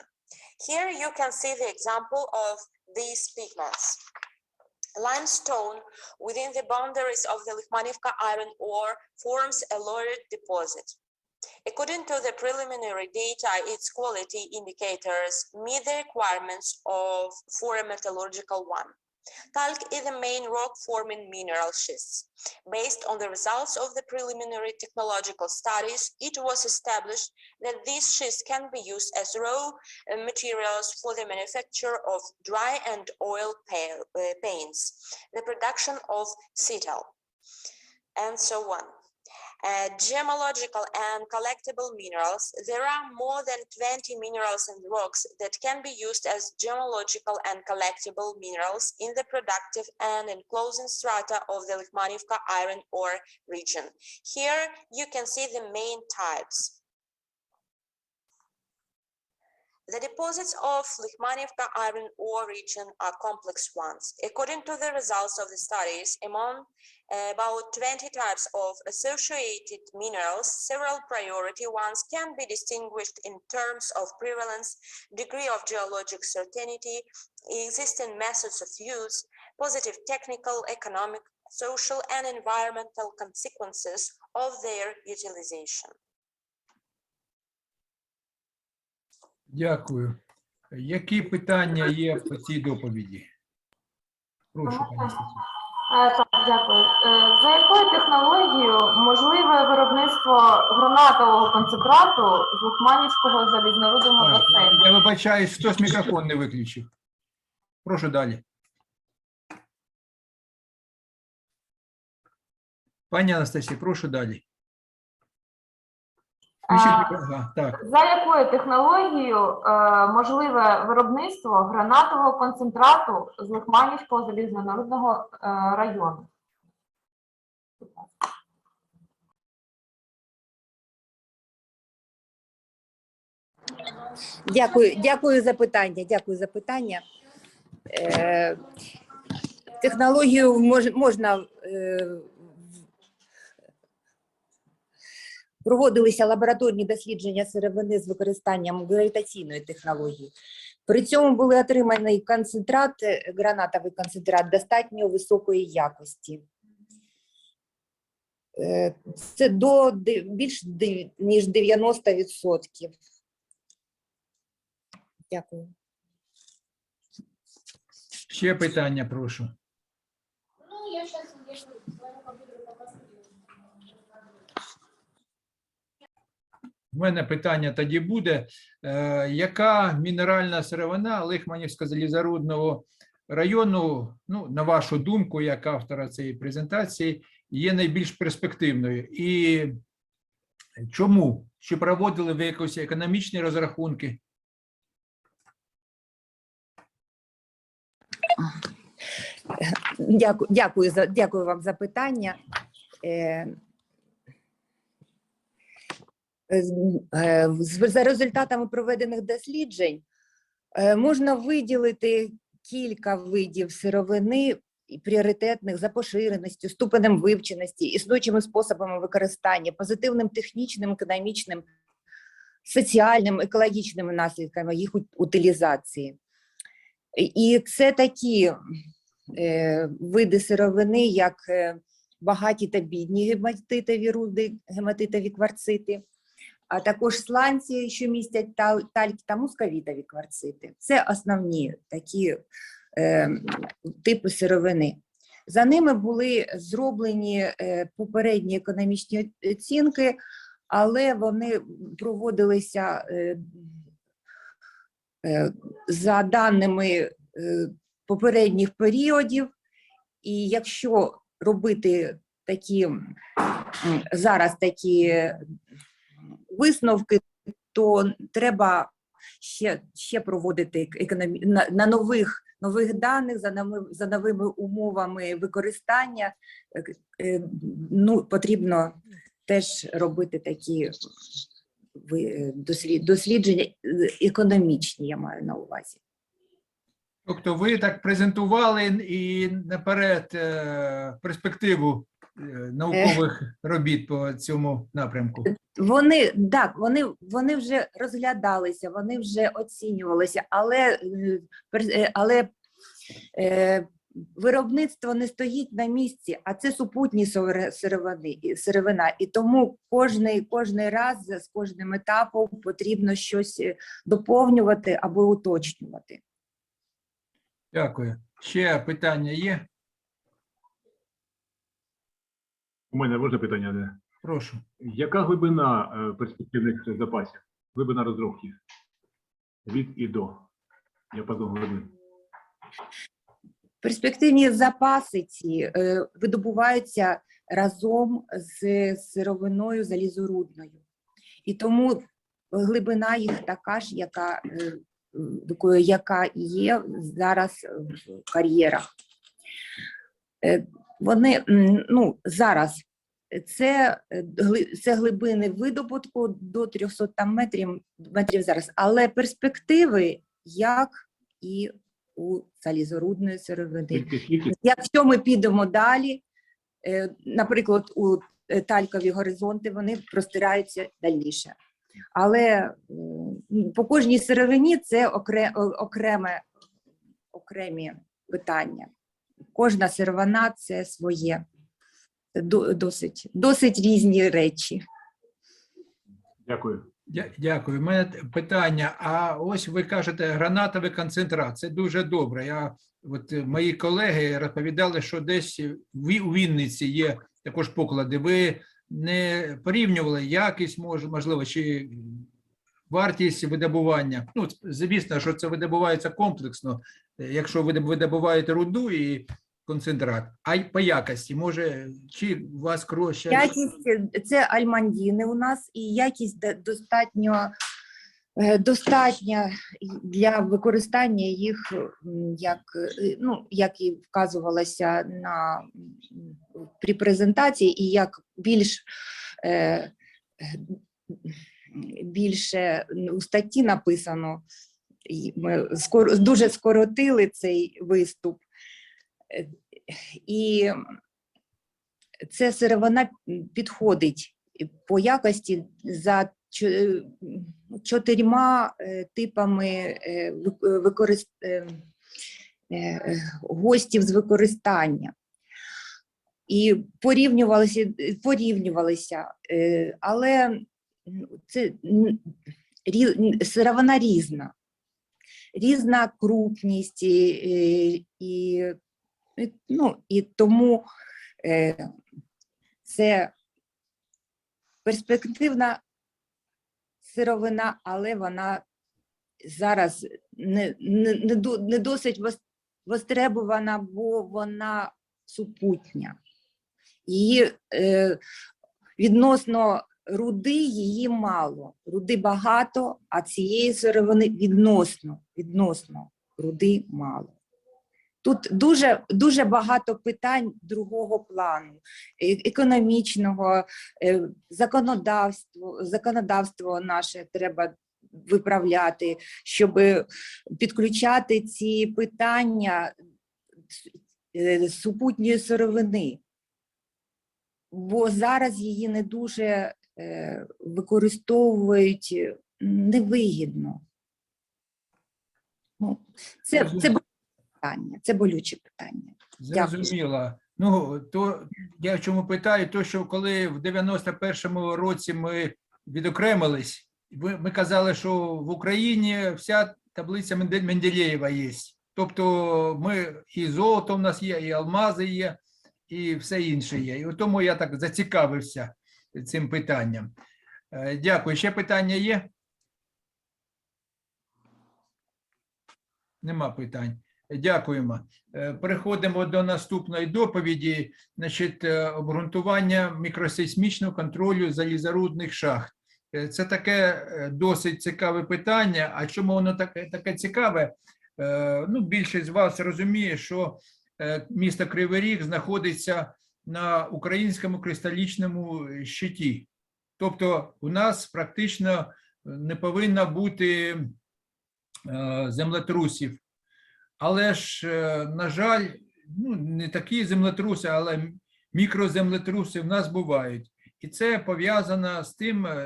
Here you can see the example of these pigments. Limestone within the boundaries of the Likhmanivka iron ore forms a layered deposit. According to the preliminary data, its quality indicators meet the requirements for a metallurgical one. Talc is the main rock-forming mineral schists. Based on the results of the preliminary technological studies, it was established that these schists can be used as raw materials for the manufacture of dry and oil paints, the production of cetal, and so on. Gemological and collectible minerals. There are more than 20 minerals and rocks that can be used as gemological and collectible minerals in the productive and enclosing strata of the Likhmanivka iron ore region. Here you can see the main types. The deposits of Likhmanivka iron ore region are complex ones. According to the results of the studies, among about 20 types of associated minerals, several priority ones can be distinguished in terms of prevalence, degree of geologic certainty, existing methods of use, positive technical, economic, social, and environmental consequences of their utilization. Дякую. Які питання є по цій доповіді? Прошу, пані Анастасія. Так, дякую. За якою технологією можливе виробництво гранатового концентрату з Лихманівського залізнорудного басейну? Я вибачаюсь, хтось мікрофон не виключив. Прошу далі. Пані Анастасія, прошу далі. Так. За якою технологією можливе виробництво гранатового концентрату з Лихманівського залізнонародного району? Дякую за питання. Дякую за питання. Технологію можна. Проводилися лабораторні дослідження сировини з використанням гравітаційної технології. При цьому були отриманий концентрат, гранатовий концентрат достатньо високої якості. Це до більш ніж 90%. Дякую. Ще питання, прошу. Я зараз У мене питання тоді буде, яка мінеральна сировина Лихманівсько-залізорудного району, ну, на вашу думку, як автора цієї презентації, є найбільш перспективною? І чому? Чи проводили ви якісь економічні розрахунки? Дякую вам за питання. За результатами проведених досліджень можна виділити кілька видів сировини пріоритетних за поширеністю, ступенем вивченості, існуючими способами використання, позитивним технічним, економічним, соціальним, екологічними наслідками їх утилізації. І це такі види сировини, як багаті та бідні гематитові руди, гематитові кварцити, а також сланці, що містять тальк, та мусковітові кварцити. Це основні такі типи сировини. За ними були зроблені попередні економічні оцінки, але вони проводилися за даними попередніх періодів. І якщо робити зараз такі висновки, то треба ще проводити на нових даних, за новими умовами використання. Потрібно теж робити такі дослідження економічні, я маю на увазі. Тобто ви так презентували і наперед перспективу наукових робіт по цьому напрямку? Вони вже розглядалися, вони вже оцінювалися, але виробництво не стоїть на місці, а це супутні сировина. І тому кожний раз з кожним етапом потрібно щось доповнювати або уточнювати. Дякую. Ще питання є? У мене можна питання? Прошу. Яка глибина перспективних запасів? Глибина розробки? Від і до? Діапазон глибин. Перспективні запаси ці видобуваються разом з сировиною залізорудною. І тому глибина їх така ж, яка є зараз в кар'єрах. Вони, зараз це глибини видобутку до 300 метрів зараз, але перспективи, як і у залізорудної сировини. Якщо ми підемо далі, наприклад, у талькові горизонти, вони простираються дальніше. Але по кожній сировині це окремі питання. Кожна сировина – це своє. Досить різні речі. Дякую. Дякую. У мене питання. А ось ви кажете, гранатовий концентрат. Це дуже добре. Мої колеги розповідали, що десь у Вінниці є також поклади. Ви не порівнювали якість, можливо, чи вартість видобування? Звісно, що це видобувається комплексно, якщо ви видобуваєте руду і концентрат. А по якості, може, чи у вас краще? Якість – це альмандіни у нас, і якість достатня для використання їх, як і вказувалося при презентації, і як більше у статті написано, ми дуже скоротили цей виступ. І ця сировина підходить по якості за 4 типами гостів з використання. І порівнювалися, але це сировина різна крупність, і тому це перспективна сировина, але вона зараз не досить востребована, бо вона супутня. Її відносно руди її мало. Руди багато, а цієї сировини відносно руди мало. Тут дуже багато питань другого плану, економічного, законодавство наше треба виправляти, щоб підключати ці питання супутньої сировини. Бо зараз її не дуже використовують невигідно. Це болюче питання. Зрозуміло. То я в чому питаю, то що коли в 91-му році ми відокремились, ми казали, що в Україні вся таблиця Менделєєва є. Тобто ми і золото в нас є, і алмази є, і все інше є. І тому я так зацікавився цим питанням. Дякую. Ще питання є? Нема питань. Дякуємо. Переходимо до наступної доповіді. Значить, обґрунтування мікросейсмічного контролю залізорудних шахт. Це таке досить цікаве питання. А чому воно таке цікаве? Ну, більшість з вас розуміє, що місто Кривий Ріг знаходиться на українському кристалічному щиті. Тобто у нас практично не повинно бути землетрусів. Але ж, на жаль, ну, не такі землетруси, але мікроземлетруси в нас бувають. І це пов'язано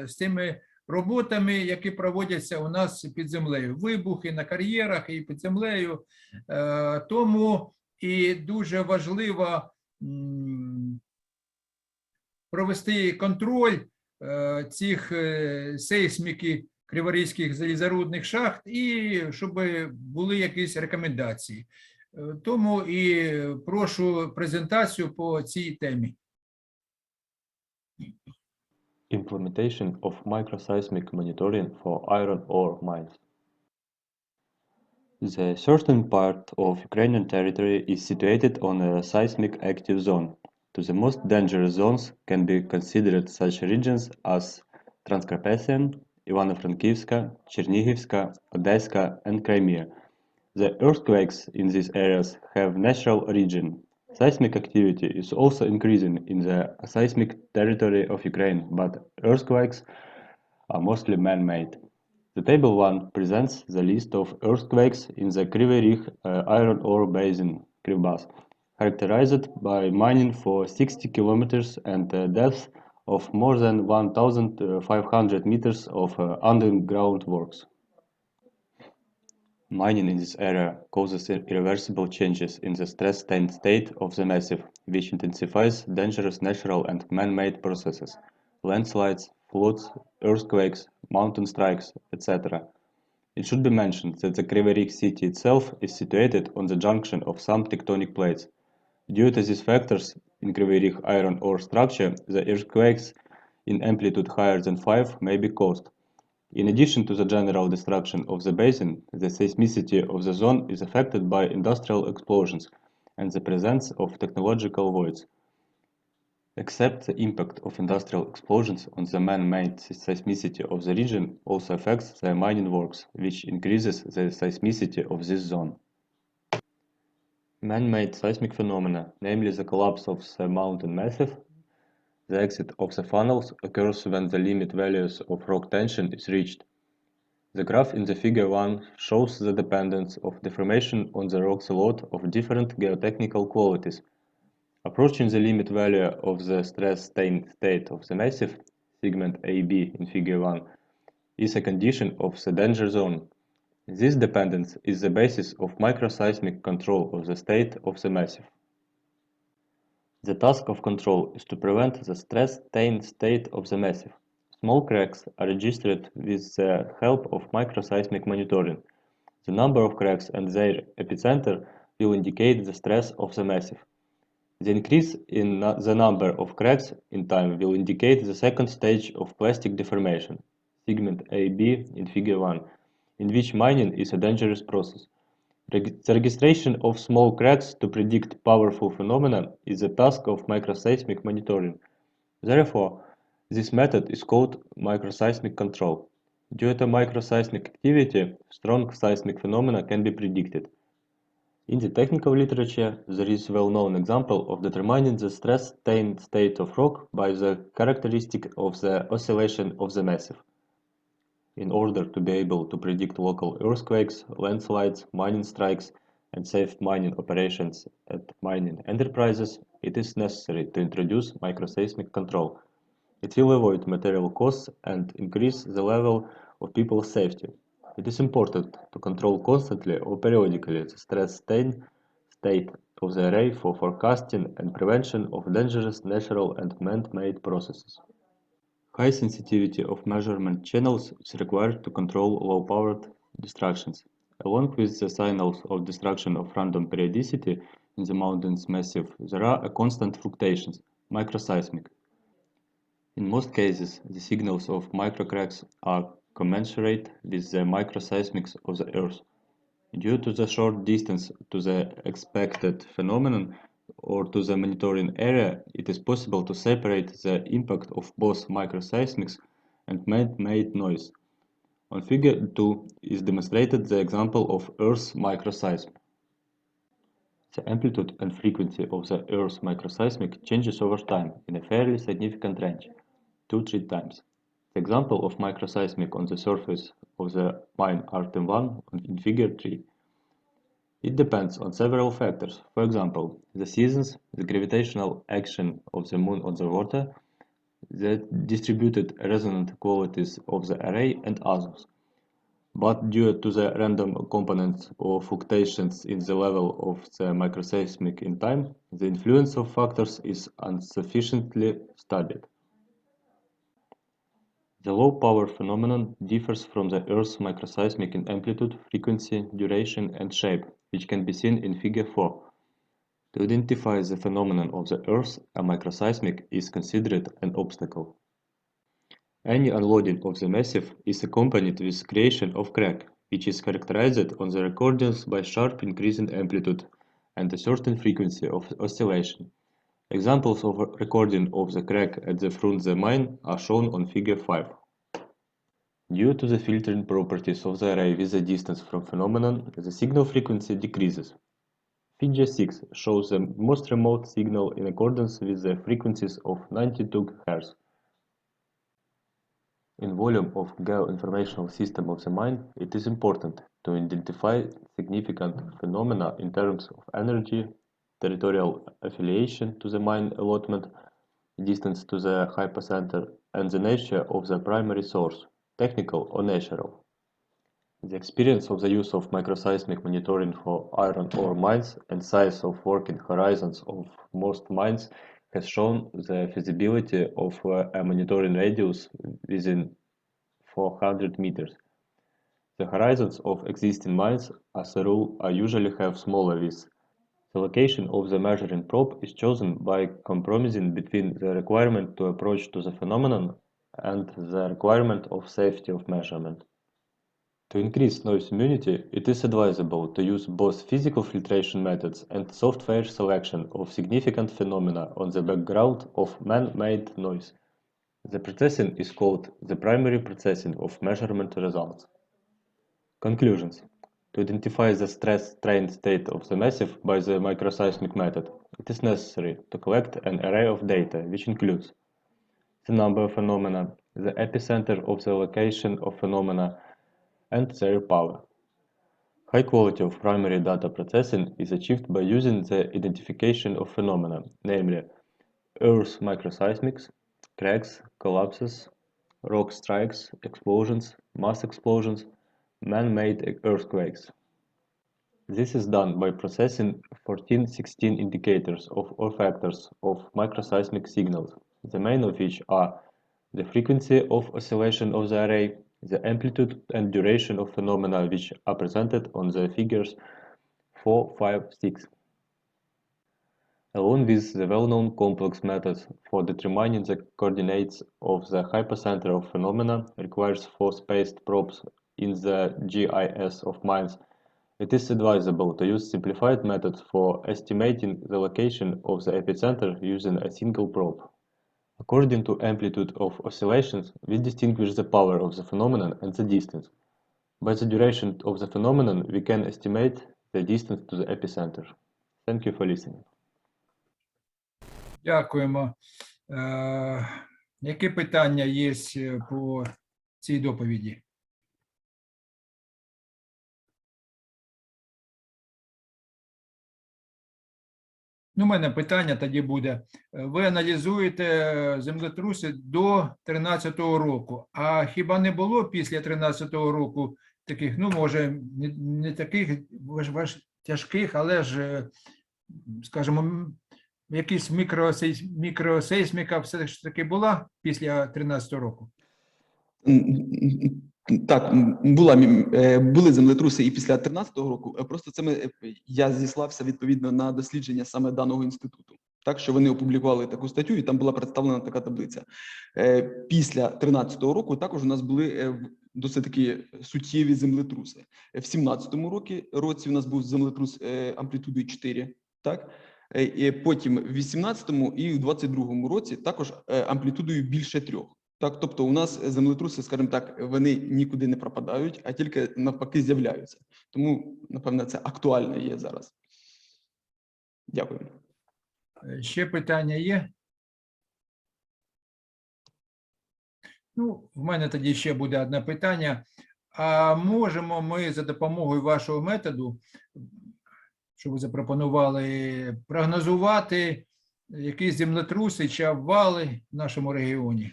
з тими роботами, які проводяться у нас під землею. Вибухи на кар'єрах і під землею. Тому і дуже важливо провести контроль цих сейсміки криворізьких залізорудних шахт і щоб були якісь рекомендації. Тому і прошу презентацію по цій темі. Implementation of microseismic monitoring for iron ore mines. The certain part of Ukrainian territory is situated on a seismic active zone. To the most dangerous zones can be considered such regions as Transcarpathian, Ivano-Frankivska, Chernigivska, Odessa, and Crimea. The earthquakes in these areas have natural origin. Seismic activity is also increasing in the seismic territory of Ukraine, but earthquakes are mostly man-made. The table 1 presents the list of earthquakes in the Kryvyi Rih iron ore basin, Kryvbas, characterized by mining for 60 kilometers and a depth of more than 1,500 meters of underground works. Mining in this area causes irreversible changes in the stress-strain state of the massif, which intensifies dangerous natural and man-made processes, landslides, floods, earthquakes, mountain strikes, etc. It should be mentioned that the Kryvyi Rih city itself is situated on the junction of some tectonic plates. Due to these factors, in Kryvyi Rih iron ore structure, the earthquakes in amplitude higher than 5 may be caused. In addition to the general destruction of the basin, the seismicity of the zone is affected by industrial explosions and the presence of technological voids. Except the impact of industrial explosions on the man-made seismicity of the region also affects the mining works, which increases the seismicity of this zone. Man-made seismic phenomena, namely the collapse of the mountain massif, the exit of the funnels occurs when the limit values of rock tension is reached. The graph in the figure 1 shows the dependence of deformation on the rock's load of different geotechnical qualities. Approaching the limit value of the stress-strain state of the massif, segment AB in figure 1, is a condition of the danger zone. This dependence is the basis of microseismic control of the state of the massif. The task of control is to prevent the stress-strain state of the massif. Small cracks are registered with the help of microseismic monitoring. The number of cracks and their epicenter will indicate the stress of the massif. The increase in the number of cracks in time will indicate the second stage of plastic deformation, segment AB in figure 1, in which mining is a dangerous process. The registration of small cracks to predict powerful phenomena is the task of microseismic monitoring. Therefore, this method is called microseismic control. Due to microseismic activity, strong seismic phenomena can be predicted. In the technical literature, there is a well-known example of determining the stress-strain state of rock by the characteristic of the oscillation of the massif. In order to be able to predict local earthquakes, landslides, mining strikes, and safe mining operations at mining enterprises, it is necessary to introduce microseismic control. It will avoid material costs and increase the level of people's safety. It is important to control constantly or periodically the stress-strain state of the array for forecasting and prevention of dangerous natural and man-made processes. High sensitivity of measurement channels is required to control low-powered distractions. Along with the signals of destruction of random periodicity in the mountain's massif, there are constant fluctuations, microseismic. In most cases, the signals of microcracks are commensurate with the microseismics of the Earth. Due to the short distance to the expected phenomenon or to the monitoring area, it is possible to separate the impact of both microseismics and man-made noise. On figure 2 is demonstrated the example of Earth's microseism. The amplitude and frequency of the Earth's microseismic changes over time in a fairly significant range, 2-3 times. The example of microseismic on the surface of the mine Artem-1 in figure 3. It depends on several factors, for example, the seasons, the gravitational action of the moon on the water, the distributed resonant qualities of the array, and others. But due to the random components or fluctuations in the level of the microseismic in time, the influence of factors is insufficiently studied. The low power phenomenon differs from the Earth's microseismic in amplitude, frequency, duration, and shape, which can be seen in figure 4. To identify the phenomenon of the Earth, a microseismic is considered an obstacle. Any unloading of the massive is accompanied with creation of crack, which is characterized on the recordings by sharp increase in amplitude and a certain frequency of oscillation. Examples of recording of the crack at the front of the mine are shown on figure 5. Due to the filtering properties of the array with the distance from phenomenon, the signal frequency decreases. Figure 6 shows the most remote signal in accordance with the frequencies of 92 Hz. In volume of geoinformational system of the mine, it is important to identify significant phenomena in terms of energy, territorial affiliation to the mine allotment, distance to the hypocenter, and the nature of the primary source, technical or natural. The experience of the use of microseismic monitoring for iron ore mines and size of working horizons of most mines has shown the feasibility of a monitoring radius within 400 meters. The horizons of existing mines, as a rule, usually have smaller widths. The location of the measuring probe is chosen by compromising between the requirement to approach to the phenomenon and the requirement of safety of measurement. To increase noise immunity, it is advisable to use both physical filtration methods and software selection of significant phenomena on the background of man-made noise. The processing is called the primary processing of measurement results. Conclusions. To identify the stress-strain state of the massive by the microseismic method, it is necessary to collect an array of data which includes the number of phenomena, the epicenter of the location of phenomena, and their power. High quality of primary data processing is achieved by using the identification of phenomena, namely Earth microseismics, cracks, collapses, rock strikes, explosions, mass explosions, man-made earthquakes. This is done by processing 14-16 indicators of or factors of microseismic signals, the main of which are the frequency of oscillation of the array, the amplitude and duration of phenomena which are presented on the figures 4, 5, 6. Along with the well-known complex methods for determining the coordinates of the hypocenter of phenomena requires 4 spaced probes in the GIS of mines, it is advisable to use simplified methods for estimating the location of the epicenter using a single probe. According to amplitude of oscillations, we distinguish the power of the phenomenon and the distance. By the duration of the phenomenon, we can estimate the distance to the epicenter. Thank you for listening. Дякуємо. Які питання є по цій доповіді? У мене питання тоді буде. Ви аналізуєте землетруси до 13-го року. А хіба не було після 13-го року таких, ну, може, не таких тяжких, але ж, скажімо, якісь мікросейсміка все ж таки була після 13-го року? Так, були землетруси і після 13-го року, просто я зіслався відповідно на дослідження саме даного інституту. Так що вони опублікували таку статтю, і там була представлена така таблиця. Після 13-го року також у нас були досить такі суттєві землетруси. В 17-му році у нас був землетрус амплітудою 4, так? І потім в 18-му і в 22-му році також амплітудою більше 3. Так, тобто у нас землетруси, скажімо так, вони нікуди не пропадають, а тільки навпаки з'являються. Тому, напевно, це актуально є зараз. Дякую. Ще питання є? Ну, в мене тоді ще буде одне питання. А можемо ми за допомогою вашого методу, що ви запропонували, прогнозувати якісь землетруси чи обвали в нашому регіоні?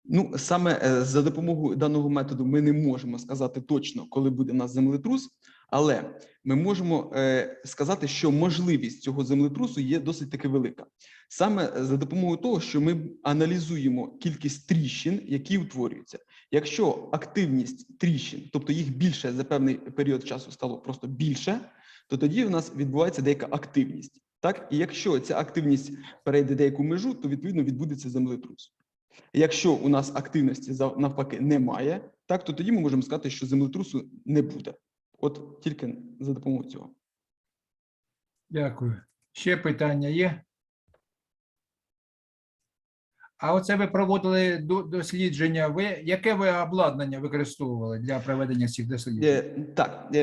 Ну, саме за допомогою даного методу ми не можемо сказати точно, коли буде у нас землетрус, але ми можемо сказати, що можливість цього землетрусу є досить таки велика. Саме за допомогою того, що ми аналізуємо кількість тріщин, які утворюються. Якщо активність тріщин, тобто їх більше за певний період часу стало просто більше, то тоді у нас відбувається деяка активність. Так? І якщо ця активність перейде деяку межу, то відповідно відбудеться землетрус. Якщо у нас активності навпаки немає, так, то тоді ми можемо сказати, що землетрусу не буде. От тільки за допомогою цього. Дякую. Ще питання є? А оце ви проводили дослідження. Яке ви обладнання використовували для проведення цих досліджень? Так,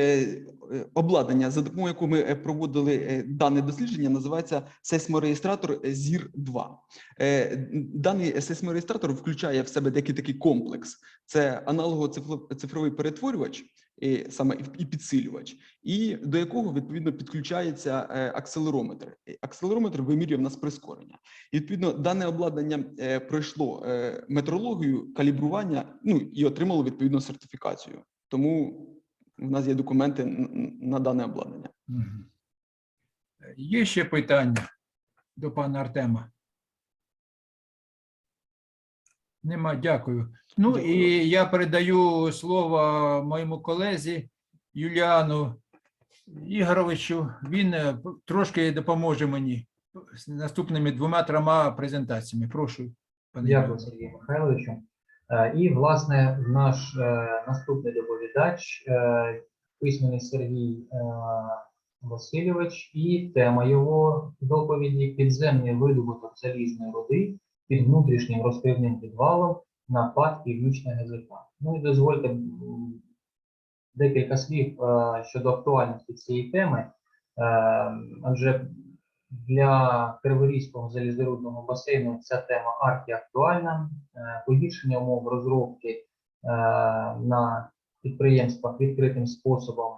обладнання, за допомогою якого ми проводили дане дослідження, називається сейсмореєстратор ЗІР-2. Даний сейсмореєстратор включає в себе деякий такий комплекс. Це аналогово-цифровий перетворювач, саме і підсилювач, і до якого, відповідно, підключається акселерометр. Акселерометр вимірює в нас прискорення. І, відповідно, дане обладнання пройшло метрологію, калібрування, ну, і отримало, відповідно, сертифікацію. Тому в нас є документи на дане обладнання. Є ще питання до пана Артема? Нема, дякую. Ну і я передаю слово моєму колезі Юліану Ігоровичу. Він трошки допоможе мені з наступними 2-3 презентаціями. Прошу, пане Дякую, Сергію Михайловичу. І, власне, наш наступний доповідач, письменний Сергій Васильович, і тема його доповіді – підземний видобуток залізної руди під внутрішнім розкривним підвалом на ПАТ Північна ГЗК. Ну і дозвольте декілька слів щодо актуальності цієї теми, адже для Криворізького залізорудного басейну ця тема архіактуальна. Погіршення умов розробки на підприємствах відкритим способом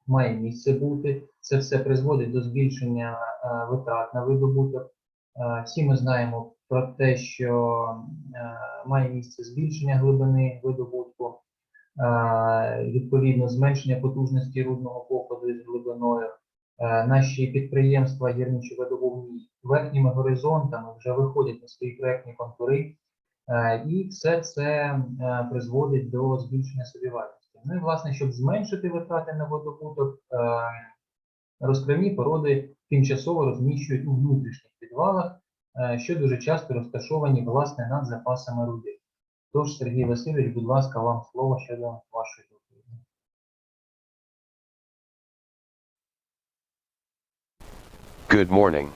має місце бути. Це все призводить до збільшення витрат на видобуток. Всі ми знаємо про те, що має місце збільшення глибини видобутку, відповідно зменшення потужності рудного покладу із глибиною. Наші підприємства гірничо-видобувні верхніми горизонтами вже виходять на свої проєктні контури, і все це призводить до збільшення собівартості. Ну і, власне, щоб зменшити витрати на видобуток, розкривні породи тимчасово розміщують у внутрішніх підвалах, що дуже часто розташовані, власне, над запасами руди. Тож, Сергій Васильович, будь ласка, вам слово щодо вашої доповіді. Good morning.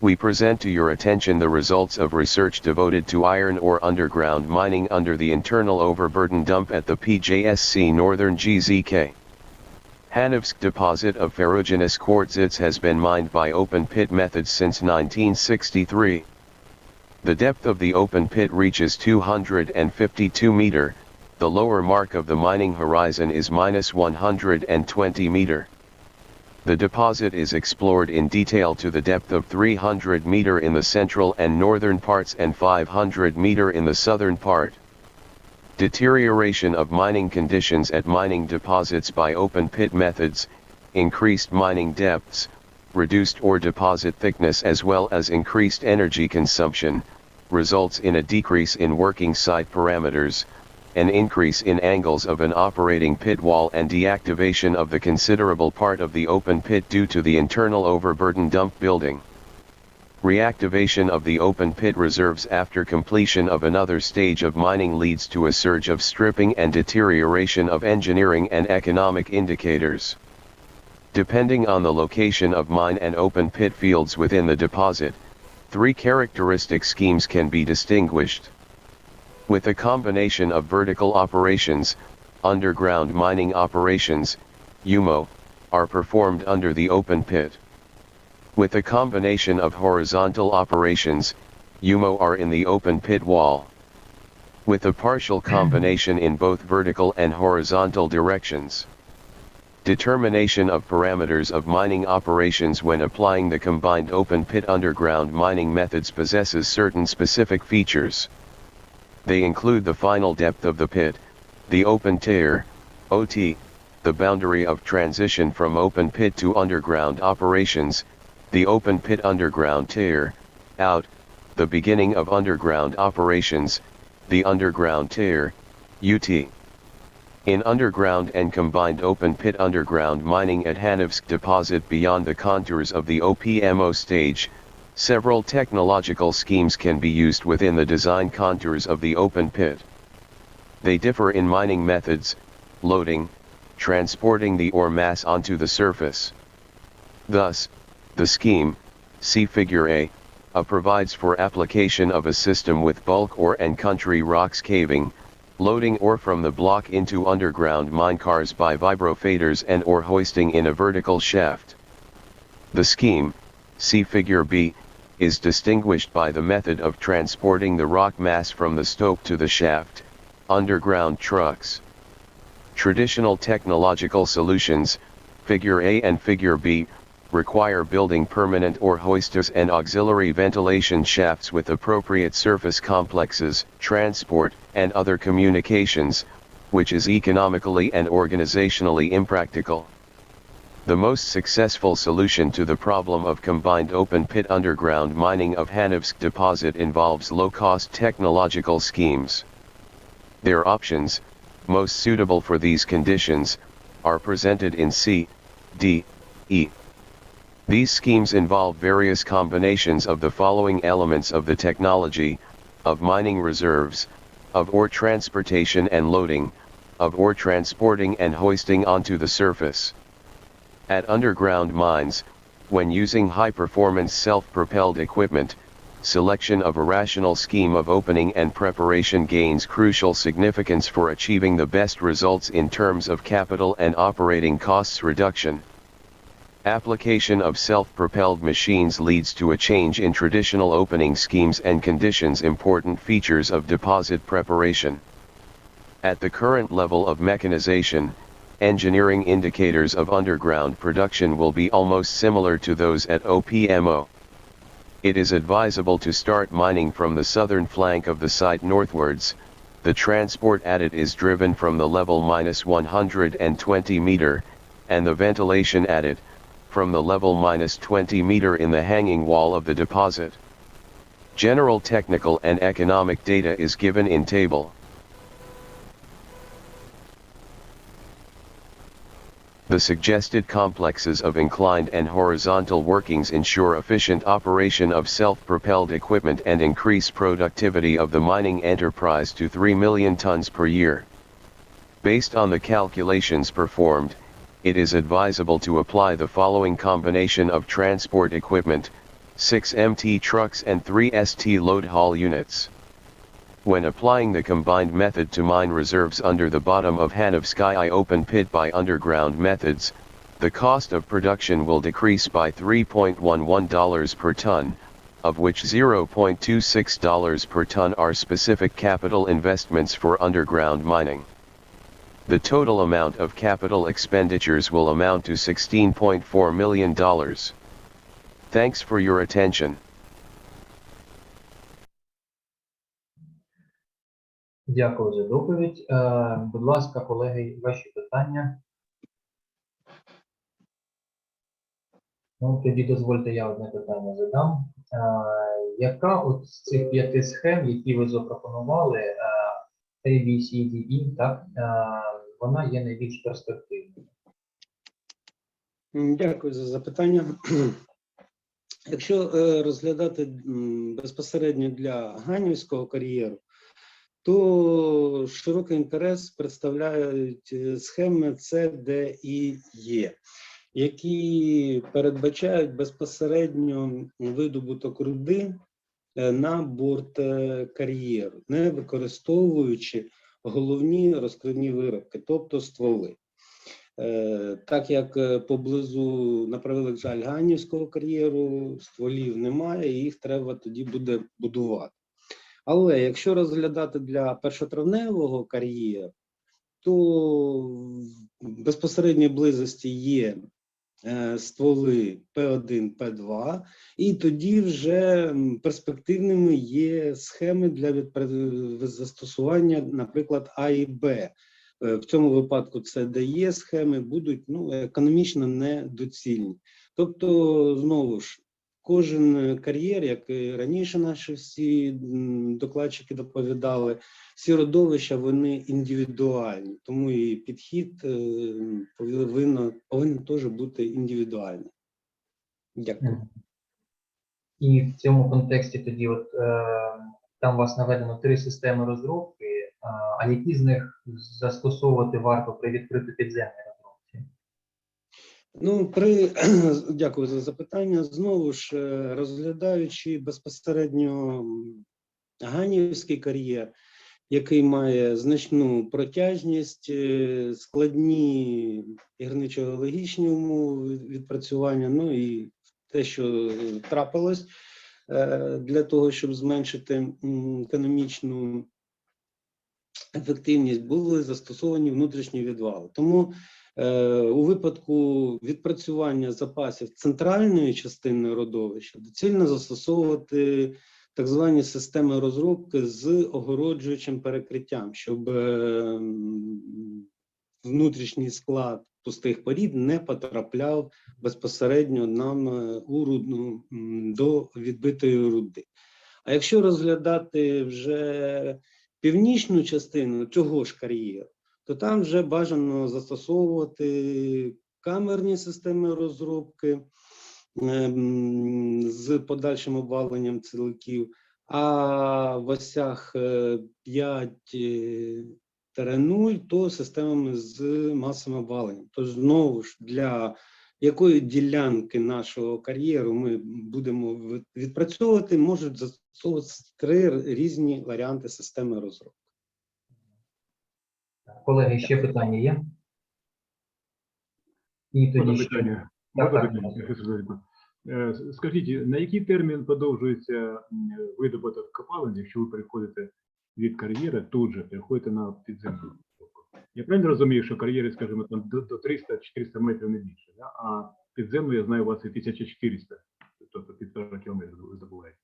We present to your attention the results of research devoted to iron ore underground mining under the internal overburden dump at the PJSC Northern GZK. Hanovsk deposit of ferruginous quartzites has been mined by open pit methods since 1963. The depth of the open pit reaches 252 meter, the lower mark of the mining horizon is -120 meter. The deposit is explored in detail to the depth of 300 meter in the central and northern parts and 500 meter in the southern part. Deterioration of mining conditions at mining deposits by open pit methods, increased mining depths, reduced ore deposit thickness as well as increased energy consumption, results in a decrease in working site parameters, an increase in angles of an operating pit wall and deactivation of the considerable part of the open pit due to the internal overburden dump building. Reactivation of the open pit reserves after completion of another stage of mining leads to a surge of stripping and deterioration of engineering and economic indicators. Depending on the location of mine and open pit fields within the deposit, 3 characteristic schemes can be distinguished. With a combination of vertical operations, underground mining operations, UMO, are performed under the open pit. With a combination of horizontal operations, UMO are in the open pit wall. With a partial combination in both vertical and horizontal directions. Determination of parameters of mining operations when applying the combined open pit underground mining methods possesses certain specific features. They include the final depth of the pit, the open tier, OT, the boundary of transition from open pit to underground operations, the open pit underground tier, out, the beginning of underground operations, the underground tier, UT. In underground and combined open pit underground mining at Hanovsk deposit beyond the contours of the OPMO stage, several technological schemes can be used within the design contours of the open pit. They differ in mining methods, loading, transporting the ore mass onto the surface. Thus, the scheme, see Figure A, provides for application of a system with bulk ore and country rocks caving, loading ore from the block into underground minecars by vibrofaders and ore hoisting in a vertical shaft. The scheme, see Figure B, is distinguished by the method of transporting the rock mass from the stope to the shaft, underground trucks. Traditional technological solutions, Figure A and Figure B, require building permanent ore hoisters and auxiliary ventilation shafts with appropriate surface complexes, transport, and other communications, which is economically and organizationally impractical. The most successful solution to the problem of combined open-pit underground mining of Hanovsk deposit involves low-cost technological schemes. Their options, most suitable for these conditions, are presented in C, D, E. These schemes involve various combinations of the following elements of the technology, of mining reserves, of ore transportation and loading, of ore transporting and hoisting onto the surface. At underground mines, when using high-performance self-propelled equipment, selection of a rational scheme of opening and preparation gains crucial significance for achieving the best results in terms of capital and operating costs reduction. Application of self-propelled machines leads to a change in traditional opening schemes and conditions important features of deposit preparation. At the current level of mechanization, engineering indicators of underground production will be almost similar to those at OPMO. It is advisable to start mining from the southern flank of the site northwards. The transport adit is driven from the level -120 meter, and the ventilation adit, from the level -20 meter in the hanging wall of the deposit. General technical and economic data is given in table. The suggested complexes of inclined and horizontal workings ensure efficient operation of self-propelled equipment and increase productivity of the mining enterprise to 3 million tons per year. Based on the calculations performed, it is advisable to apply the following combination of transport equipment, 6 MT trucks and 3 ST load haul units. When applying the combined method to mine reserves under the bottom of Hanovsky open pit by underground methods, the cost of production will decrease by $3.11 per ton, of which $0.26 per ton are specific capital investments for underground mining. The total amount of capital expenditures will amount to $16.4 million. Thanks for your attention. Дякую за доповідь. Будь ласка, колеги, ваші питання. Ну, тоді дозвольте, я одне питання задам. Яка от з цих 5 схем, які ви запропонували, A, B, C, D, E, так, вона є найбільш перспективною? Дякую за запитання. Якщо розглядати безпосередньо для ганівського кар'єру, то широкий інтерес представляють схеми С, Д і Е, які передбачають безпосередньо видобуток руди на борт кар'єру, не використовуючи головні розкривні виробки, тобто стволи. Так як поблизу, на превеликий жаль, ганівського кар'єру стволів немає, і їх треба тоді буде будувати. Але якщо розглядати для першотравневого кар'єру, то в безпосередній близості є стволи П1, П2, і тоді вже перспективними є схеми для застосування, наприклад, А і Б. В цьому випадку це ДЕ схеми будуть економічно недоцільні. Тобто, знову ж, кожен кар'єр, як і раніше наші всі докладчики доповідали, всі родовища, вони індивідуальні, тому і підхід повинен теж бути індивідуальний. Дякую. І в цьому контексті тоді, там у вас наведено 3 системи розробки, а які з них застосовувати варто при відкритій підземній розробці? Дякую за запитання. Знову ж, розглядаючи безпосередньо ганівський кар'єр, який має значну протяжність, складні гірничо-геологічні умови відпрацювання, і те, що трапилось для того, щоб зменшити економічну ефективність, були застосовані внутрішні відвали. Тому у випадку відпрацювання запасів центральної частини родовища доцільно застосовувати так звані системи розробки з огороджуючим перекриттям, щоб внутрішній склад пустих порід не потрапляв безпосередньо нам у рудну, до відбитої руди. А якщо розглядати вже північну частину цього ж кар'єру, то там вже бажано застосовувати камерні системи розробки з подальшим обваленням ціликів, а в осях 5-0 то системами з масовим обваленням. Тож знову ж, для якої ділянки нашого кар'єру ми будемо відпрацьовувати, можуть застосовувати 3 різні варіанти системи розробки. Колеги, ще питання є? І тоді питання. Скажіть, на який термін подовжується видобуток копалин, якщо ви переходите від кар'єри, тут же переходите на підземну? Я правильно розумію, що кар'єри, скажімо, там до 300-400 метрів не більше, да? А підземну, я знаю, у вас і 1400, тобто 1,5 кілометрів здобуваєте.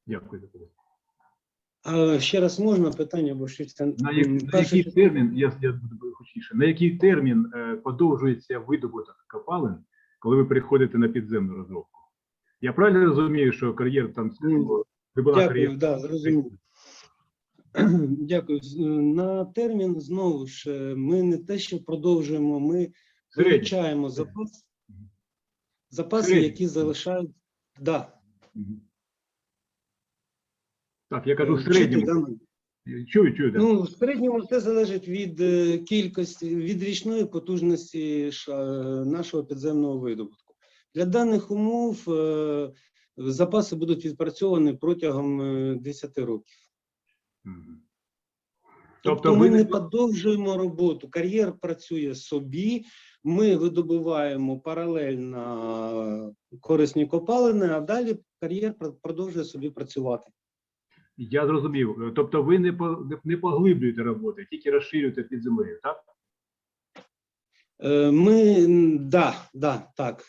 Дякую за це. Ще раз можна питання, бо щось там... На який термін, я буду хочіше, на який термін подовжується видобуток копалин, коли ви переходите на підземну розробку? Я правильно розумію, що кар'єр там... Дякую, да, зрозуміло. Дякую. На термін, знову ж, ми не те, що продовжуємо, ми вивчаємо запаси, які залишають... Да. Так, я кажу в середньому. Чую, да. В середньому це залежить від кількості, від річної потужності нашого підземного видобутку. Для даних умов запаси будуть відпрацьовані протягом 10 років. Тобто ми не подовжуємо роботу, кар'єр працює собі, ми видобуваємо паралельно корисні копалини, а далі кар'єр продовжує собі працювати. Я зрозумів. Тобто ви не поглиблюєте роботи, тільки розширюєте під землею, так? Так.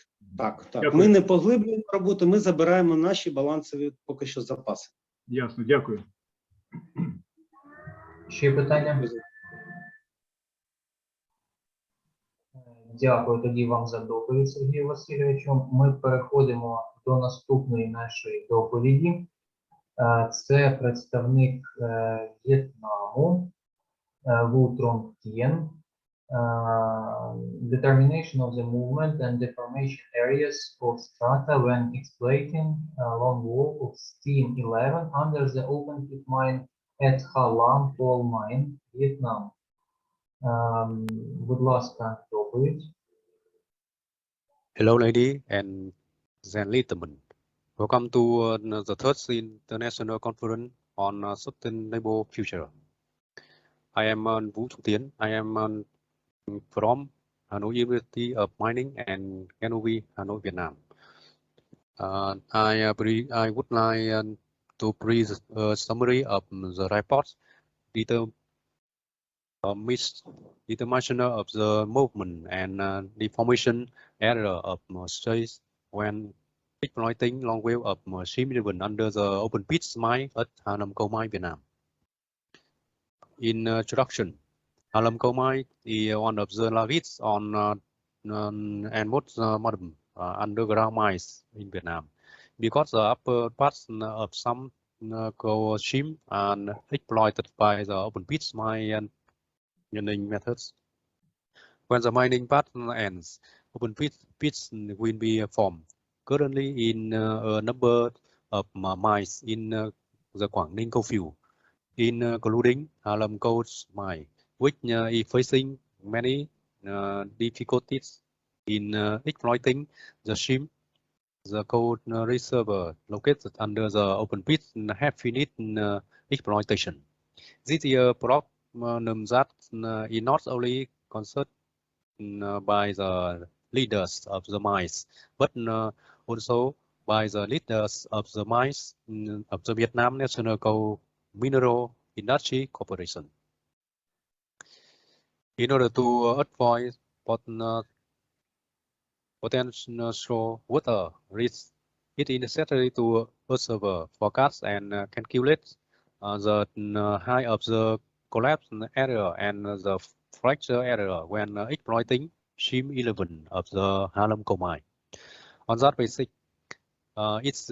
Ми не поглиблюємо роботу, ми забираємо наші балансові поки що запаси. Ясно, дякую. Ще питання? Дякую тоді вам за доповідь, Сергію Васильовичу. Ми переходимо до наступної нашої доповіді. Це представник В'єтнаму Ву Трон Т'єн. determination of the movement and deformation areas of strata when exploiting a long wall of steam 11 under the open pit mine at Ha Lam coal mine, Vietnam. Будь ласка, доповідь. Hello, ladies and gentlemen. Welcome to the third International Conference on Sustainable Future. I am Vũ Trọng Tiến. I am from Hanoi University of Mining and Technology, Hanoi, Vietnam. I would like to present a summary of the report determination of the movement and deformation area of space when exploiting long wave of steam under the open pit mine at Hà Lam Coal Mine, Vietnam. In introduction, Hà Lam Coal Mine is one of the largest and most modern underground mines in Vietnam because the upper parts of some coal seam are exploited by the open pit mine mining methods. When the mining part ends, open pits will be formed. Currently, in a number of mines in the Quảng Ninh coal field, including Hà Lam Coal Mine, which is facing many difficulties in exploiting the seam. The coal reservoir located under the open pit have finished exploitation. This is a problem that is not only concerned by the leaders of the mines, but also by the leaders of the mines of the Vietnam National Coal Mineral Industry Corporation. In order to avoid potential water risk, it is necessary to observe, forecast, and calculate the height of the collapse area and the fracture area when exploiting seam 11 of the Hà Lam Coal Mine. On that basis, it's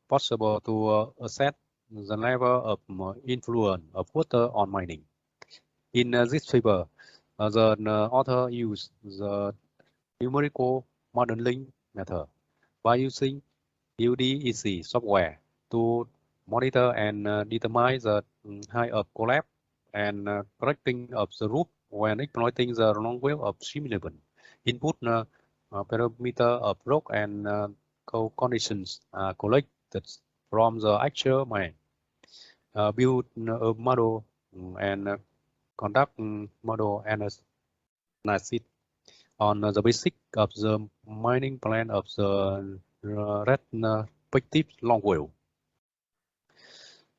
possible to assess the level of influence of water on mining. In this paper, the author used the numerical modeling method by using UDEC software to monitor and determine the height of collapse and correcting of the roof when exploiting the long wave of seam 11. Input parameter of rock and coal conditions are collected from the actual mine. Build a model and conduct model analysis on the basis of the mining plan of the respective long wave.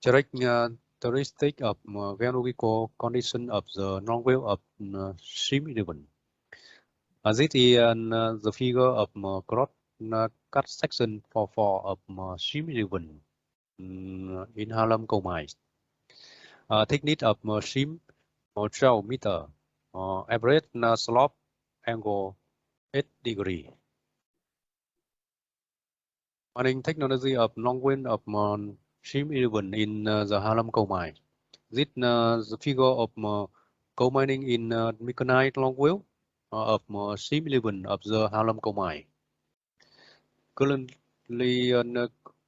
Characteristic of geological condition of the long wave of seam 11. This is the figure of cross cut section for of seam 11 in Hà Lam Coal Mine. Thickness of seam 12 meter, average slope angle 8 degree. Mining technology of long wave of seam 11 in the Hà Lam Coal Mine. This the figure of coal mining in mechanized long wave of seam 11 of the Hà Lam Coal Mine. Currently,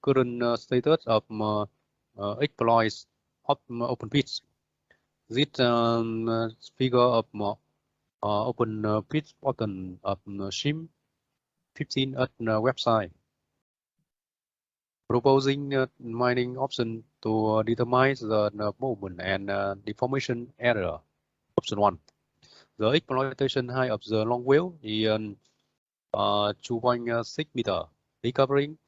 current status of exploits of open pits. This figure of open pit bottom of seam 15 at website. Proposing mining option to determine the movement and deformation area. Option 1. The exploitation height of the long wave is 2.6 meter, recovering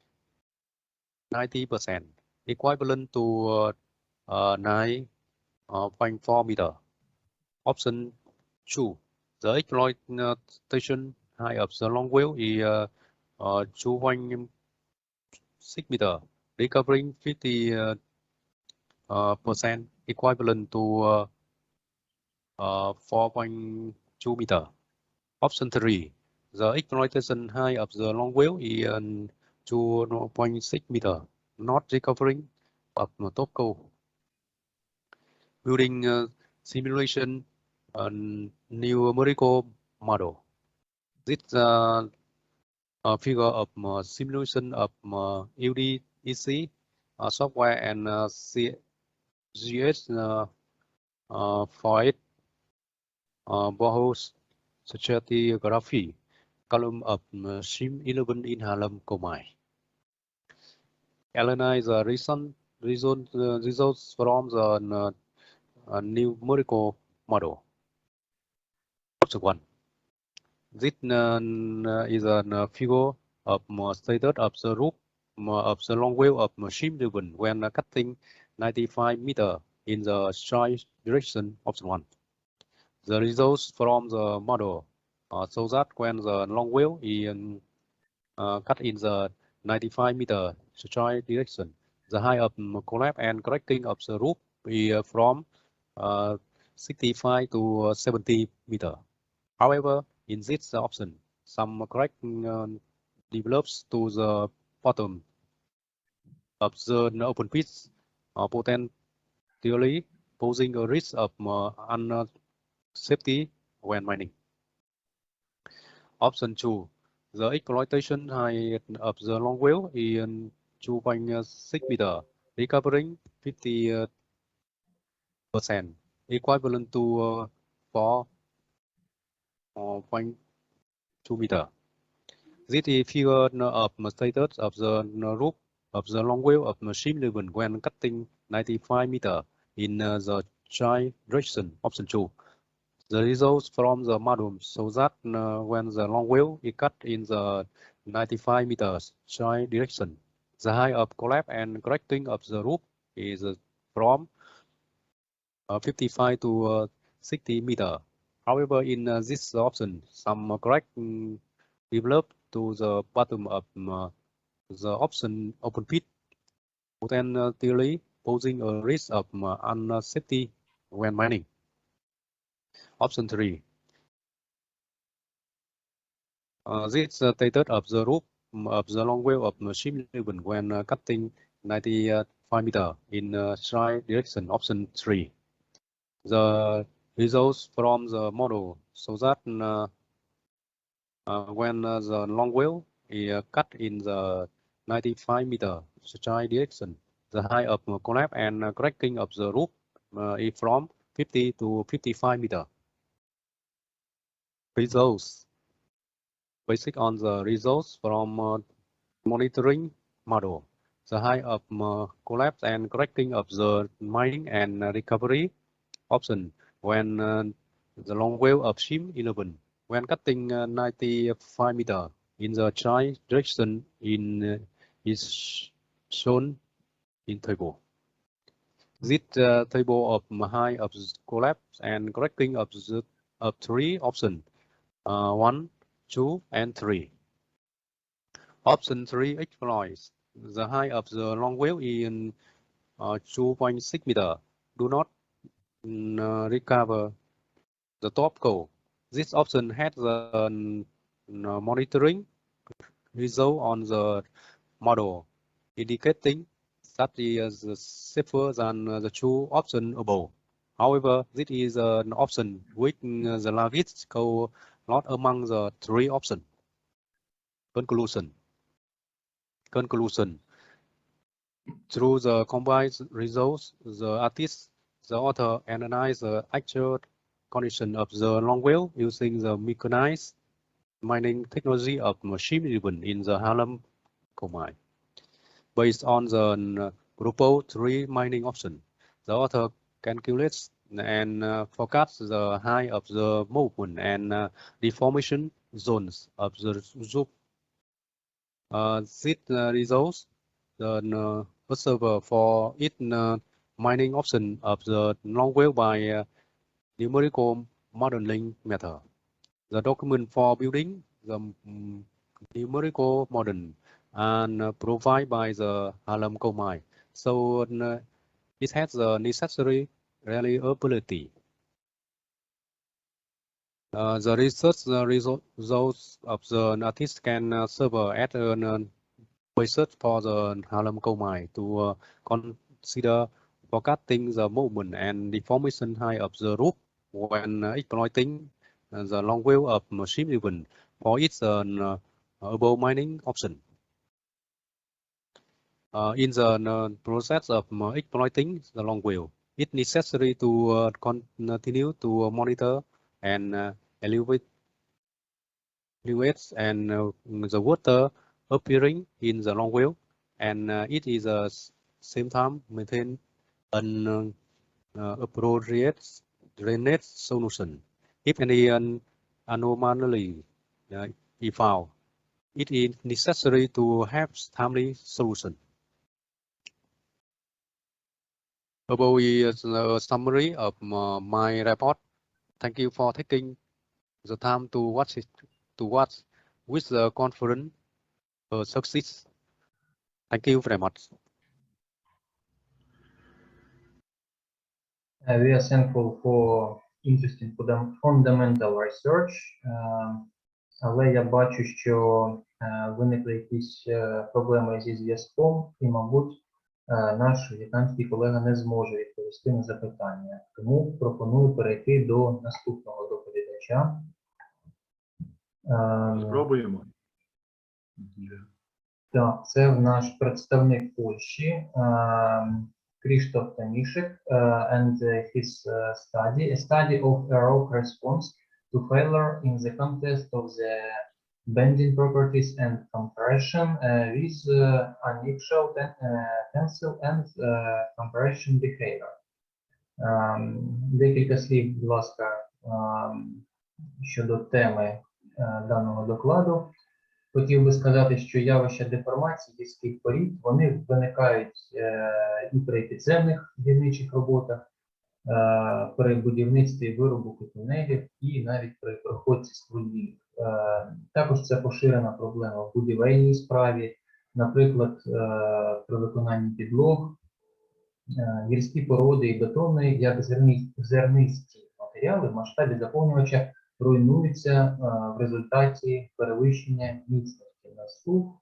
90%, equivalent to 9.4 meter. Option 2. The exploitation height of the long wave is 2.6 meter, recovering 50% equivalent to 4.2 meter. Option 3. The exploitation height of the long wave is 2.6 meter, not recovering of top coal. Building simulation a numerical model. This a figure of simulation of UDEC software and CGS for it. Borehole stratigraphy column of SIM 11 in Hallam Komai. Analyze the results from the numerical model. Option 1. This is a figure of status of the roof of the long wheel of SIM 11 when cutting 95 meters in the strike direction. Option 1. The results from the model show that when the long wheel is cut in the 95 meter strike direction, the height of collapse and correcting of the roof is from 65 to 70 meter. However, in this option, some correcting develops to the bottom of the open pit, potentially posing a risk of unsafety when mining. Option 2. The exploitation height of the long wheel is 2.6 meters, recovering 50%, equivalent to 4.2 meters. This is figure of status of the roof of the long wheel of SIM 11 when cutting 95 meters in the strike direction. Option 2. The results from the model show that when the long wheel is cut in the 95 meters strike direction, the height of collapse and correcting of the roof is from 55 to 60 meters. However, in this option, some correcting develop to the bottom of the option open pit, potentially posing a risk of unsafety when mining. Option 3. This status of the roof of the long wheel of SIM 11 when cutting 95 meters in strike direction. Option 3. The results from the model show that when the long wheel is cut in the 95 meter strike direction, the height of collapse and correcting of the roof is from 50 to 55 meters. Results. Based on the results from monitoring model, the height of collapse and correcting of the mining and recovery option when the long wheel of SIM 11 when cutting 95 meters in the strike direction is shown in table. This table of height of collapse and correcting of three options 1, 2, and 3. Option 3 exploits the height of the long wheel in 2.6 meters. Do not recover the top coal. This option has the monitoring result on the model, indicating that it is safer than the two options above. However, this is an option with the largest coal not among the three options. Conclusion. Through the combined results, the author analyzed the actual condition of the long wheel using the mechanized mining technology of SIM 11 in the Hallam Komai. Based on the proposed three mining options, the author calculates and forecasts the height of the movement and deformation zones of the roof. This results the observer for each mining option of the long wheel by numerical modeling method. The document for building the numerical model and provided by the Hallam Komai, so it has the necessary reliability. The research results of the artist can serve as a basis for the Hallam Komai to consider forecasting the movement and deformation height of the roof when exploiting the long wave of machine driven for its above mining option. In the process of exploiting the long wave, it's necessary to continue to monitor and evaluate and the water appearing in the long wave, and it is at the same time maintain an appropriate drainage solution. If any anomaly is found, it is necessary to have timely solution. Above is a summary of my report. Thank you for taking the time to watch it. To watch with the conference success. Thank you very much. We are thankful for interesting fundamental research, але я бачу, що виникли якісь проблеми зі зв'язком, і, мабуть, наш в'єтнамський колега не зможе відповісти на запитання. Тому пропоную перейти до наступного доповідача. Спробуємо. Так, це наш представник Польщі, Krzysztof Tomishek, and his study, a study of a rock response to failure in the context of the bending properties and compression with unusual tensile and compression behavior. Декілька слів, будь ласка, щодо теми даного докладу. Хотів би сказати, що явища деформації гірських порід, вони виникають і при підземних гірничих роботах, при будівництві виробу тунелів і навіть при проходці стволів. Також це поширена проблема в будівельній справі, наприклад, при виконанні підлог, гірські породи і бетони, як зернисті матеріали в масштабі заповнювача руйнуються в результаті перевищення міцності наступ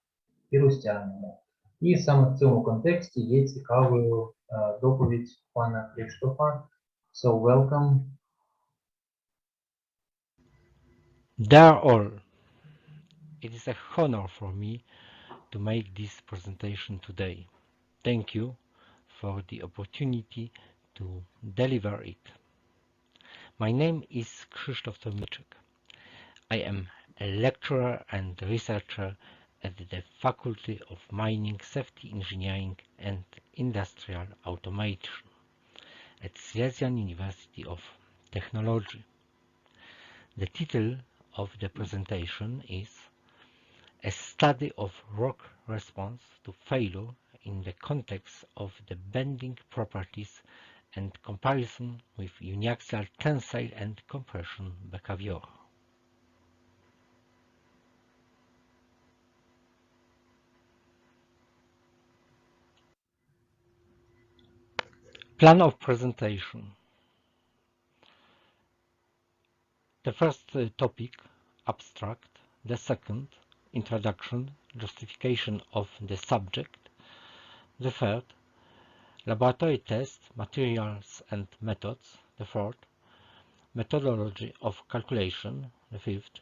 і розтягнення. І саме в цьому контексті є цікавою доповідь пана Крzysztofa. So welcome. Dear all, it is a honor for me to make this presentation today. Thank you for the opportunity to deliver it. My name is Krzysztof Tomishek. I am a lecturer and researcher at the Faculty of Mining, Safety Engineering and Industrial Automation at Silesian University of Technology. The title of the presentation is A Study of Rock Response to Failure in the Context of the Bending Properties and Comparison with Uniaxial Tensile and Compression Behavior. Plan of presentation. The first topic, abstract. The second, introduction, justification of the subject. The third, laboratory tests, materials and methods. The fourth, methodology of calculation. The fifth,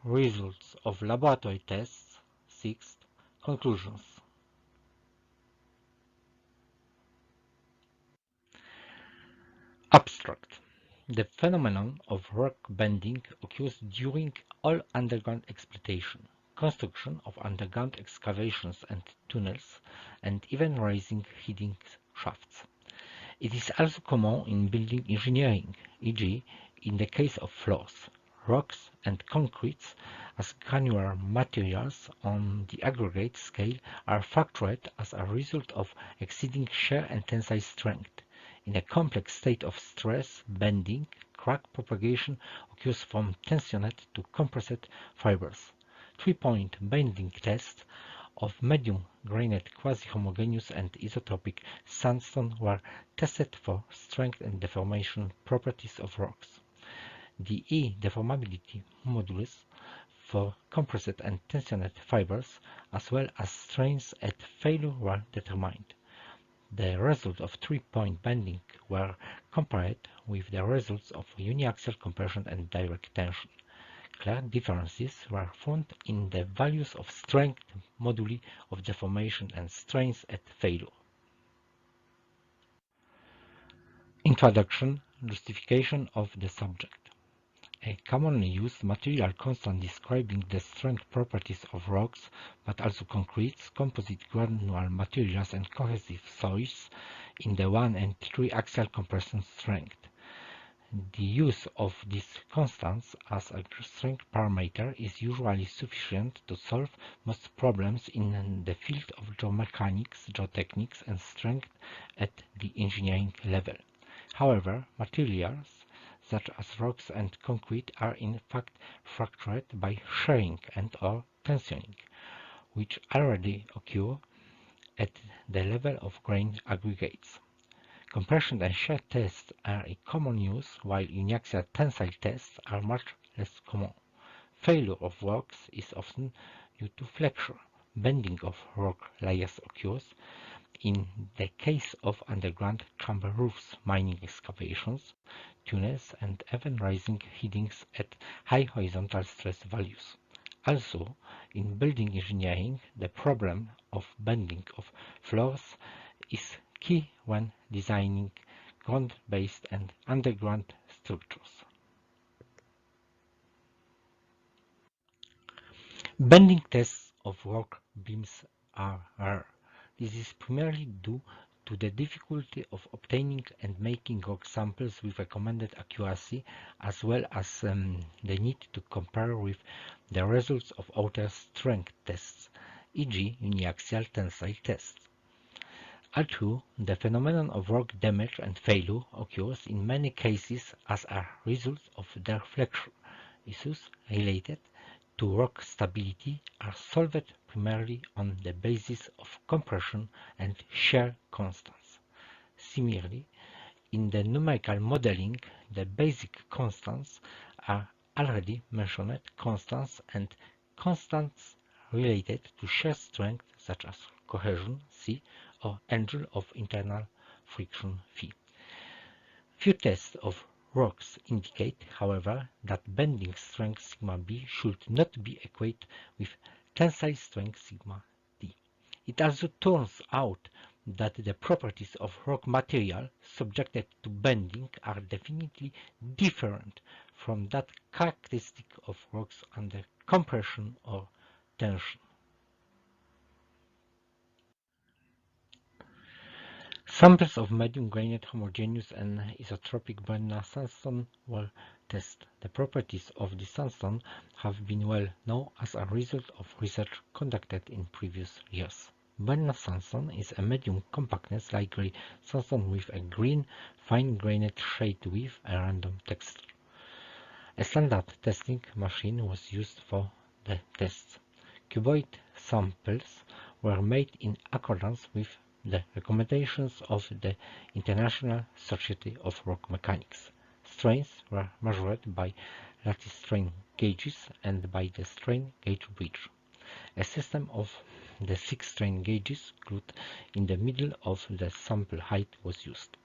results of laboratory tests. Sixth, conclusions. Abstract. The phenomenon of rock bending occurs during all underground exploitation, construction of underground excavations and tunnels, and even raising heating shafts. It is also common in building engineering, e.g. in the case of floors, rocks and concretes, as granular materials on the aggregate scale are fractured as a result of exceeding shear and tensile strength. In a complex state of stress, bending, crack propagation occurs from tensionate to compressed fibers. 3-point bending tests of medium-grained quasi-homogeneous and isotropic sandstone were tested for strength and deformation properties of rocks. The E-deformability modulus for compressed and tensionate fibers, as well as strains at failure, were determined. The results of 3-point bending were compared with the results of uniaxial compression and direct tension. Clear differences were found in the values of strength moduli of deformation and strains at failure. Introduction, justification of the subject. A commonly used material constant describing the strength properties of rocks, but also concretes, composite granular materials and cohesive soils in the 1 and 3 axial compression strength. The use of these constants as a strength parameter is usually sufficient to solve most problems in the field of geomechanics, geotechnics, and strength at the engineering level. However, materials such as rocks and concrete are in fact fractured by shearing and or tensioning, which already occur at the level of grain aggregates. Compression and shear tests are in common use, while uniaxial tensile tests are much less common. Failure of rocks is often due to flexure. Bending of rock layers occurs in the case of underground chamber roofs, mining excavations, tunnels, and even rising headings at high horizontal stress values. Also, in building engineering, the problem of bending of floors is key when designing ground-based and underground structures. Bending tests of rock beams are rare. This is primarily due to the difficulty of obtaining and making rock samples with recommended accuracy, as well as the need to compare with the results of outer strength tests, e.g. uniaxial tensile tests. Although the phenomenon of rock damage and failure occurs in many cases as a result of their flexure, issues related to rock stability are solved primarily on the basis of compression and shear constants. Similarly, in the numerical modeling, the basic constants are already mentioned constants and constants related to shear strength such as cohesion C or angle of internal friction phi. Few tests of rocks indicate, however, that bending strength sigma b should not be equated with tensile strength sigma t. It also turns out that the properties of rock material subjected to bending are definitely different from that characteristic of rocks under compression or tension. Samples of medium-grained homogeneous and isotropic Brenner sandstone were tested. The properties of this sandstone have been well known as a result of research conducted in previous years. Brenner sandstone is a medium compactness light gray sandstone with a green, fine-grained shade with a random texture. A standard testing machine was used for the tests. Cuboid samples were made in accordance with the recommendations of the International Society of Rock Mechanics. Strains were measured by lattice strain gauges and by the strain gauge bridge. A system of the 6 strain gauges glued in the middle of the sample height was used.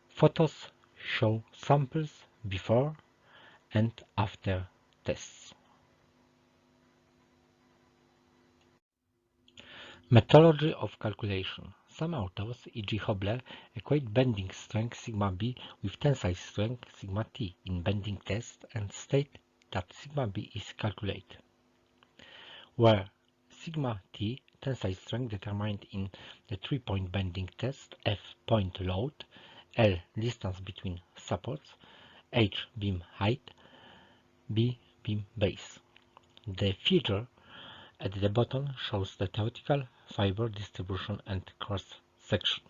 Photos show samples before and after tests. Methodology of calculation. Some authors, e.g. Hobler, equate bending strength sigma b with tensile strength sigma t in bending tests and state that sigma b is calculated, where sigma t, tensile strength determined in the 3-point bending test, F point load, L distance between supports, H beam height, B beam base. The figure at the bottom shows the theoretical fiber distribution and cross-section.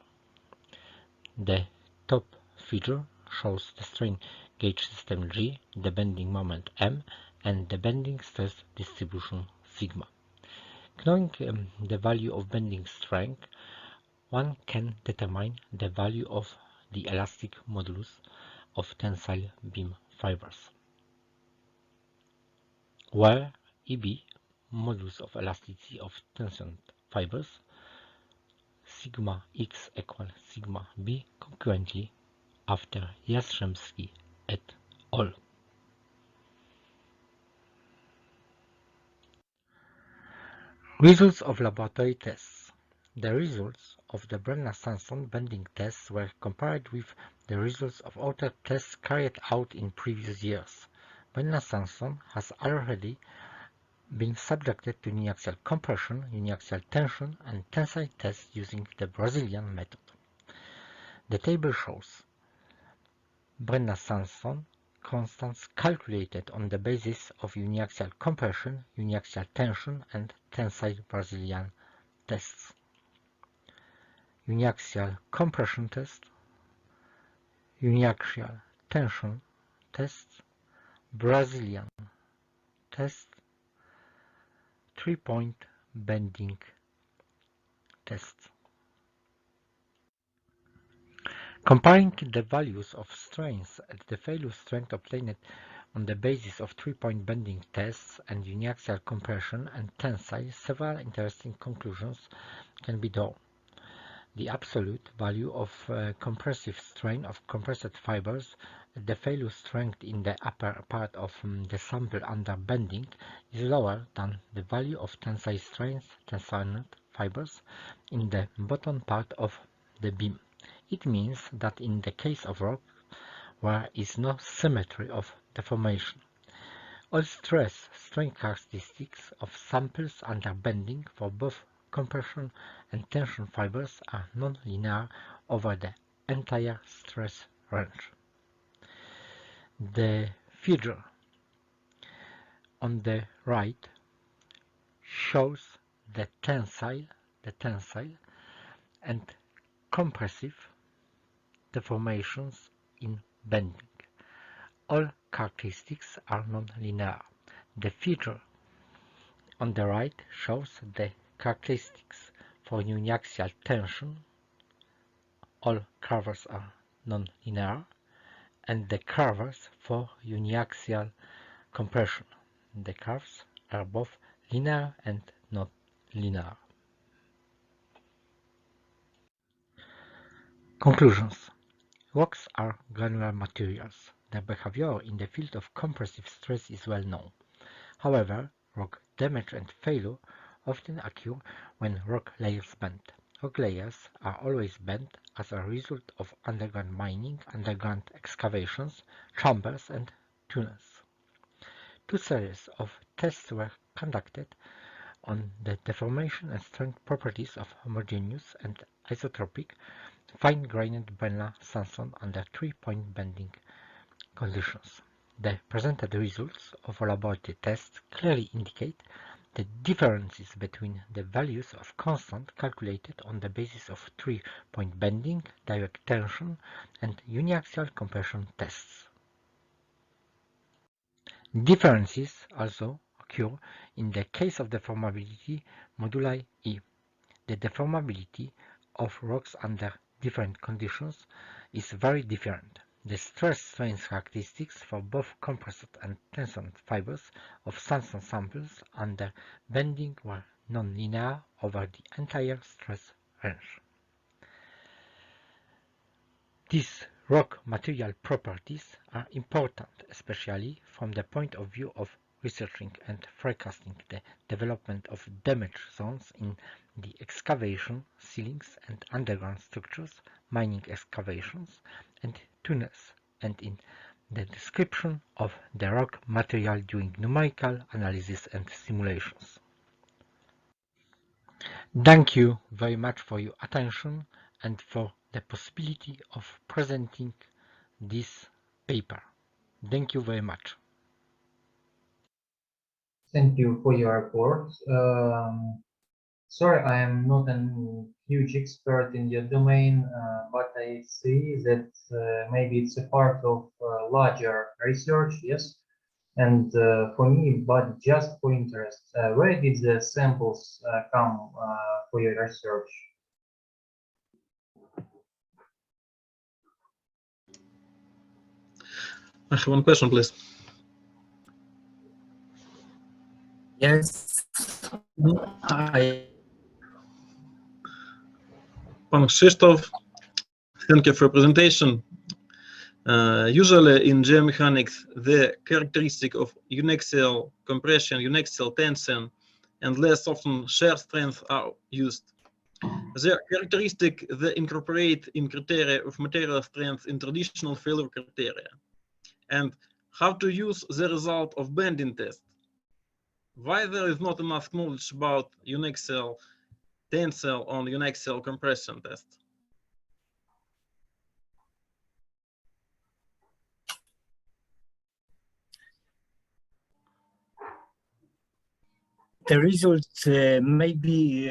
The top figure shows the strain gauge system G, the bending moment M, and the bending stress distribution sigma. Knowing the value of bending strength, one can determine the value of the elastic modulus of tensile beam fibers, where EB, modulus of elasticity of tension fibers, sigma x equals sigma b concurrently after Jastrzębski et al. Results of laboratory tests. The results of the Brenner-Sanson bending tests were compared with the results of other tests carried out in previous years. Brenner-Sanson has already been subjected to uniaxial compression, uniaxial tension, and tensile tests using the Brazilian method. The table shows Brenner-Sanson constants calculated on the basis of uniaxial compression, uniaxial tension, and tensile Brazilian tests. Uniaxial compression test, uniaxial tension test, Brazilian test, 3-point bending test. Comparing the values of strains at the failure strength obtained on the basis of 3-point bending tests and uniaxial compression and tensile, several interesting conclusions can be drawn. The absolute value of compressive strain of compressed fibers at the failure strength in the upper part of the sample under bending is lower than the value of tensile strains, tensile fibers, in the bottom part of the beam. It means that in the case of rock, there is no symmetry of deformation. All stress-strain characteristics of samples under bending for both compression and tension fibers are non-linear over the entire stress range. The figure on the right shows the tensile and compressive deformations in bending. All characteristics are non-linear. The figure on the right shows the characteristics for uniaxial tension. All curves are non-linear, and the curves for uniaxial compression. The curves are both linear and not linear. Conclusions. Rocks are granular materials. Their behavior in the field of compressive stress is well known. However, rock damage and failure often occur when rock layers bend. Rock layers are always bent as a result of underground mining, underground excavations, chambers, and tunnels. 2 series of tests were conducted on the deformation and strength properties of homogeneous and isotropic fine-grained Brenner-Sanson under 3-point bending conditions. The presented results of laboratory tests clearly indicate the differences between the values of constant calculated on the basis of 3-point bending, direct tension, and uniaxial compression tests. Differences also occur in the case of deformability moduli E. The deformability of rocks under different conditions is very different. The stress-strain characteristics for both compressed and tensile fibers of Sanson samples under bending were non-linear over the entire stress range. These rock material properties are important, especially from the point of view of researching and forecasting the development of damage zones in the excavation, ceilings and underground structures, mining excavations and tunnels, and in the description of the rock material during numerical analysis and simulations. Thank you very much for your attention and for the possibility of presenting this paper. Thank you very much. Thank you for your report. Sorry, I am not a huge expert in your domain, but I see that maybe it's a part of larger research, yes? And for me, but just for interest, where did the samples come for your research? I have one question, please. Yes. Pan Krzysztof, thank you for your presentation. Usually in geomechanics, the characteristic of uniaxial compression, uniaxial tension, and less often shear strength are used. The characteristic they incorporate in criteria of material strength in traditional failure criteria. And how to use the result of bending test. Why there is not enough knowledge about uniaxial tensile on uniaxial compression test? The results may be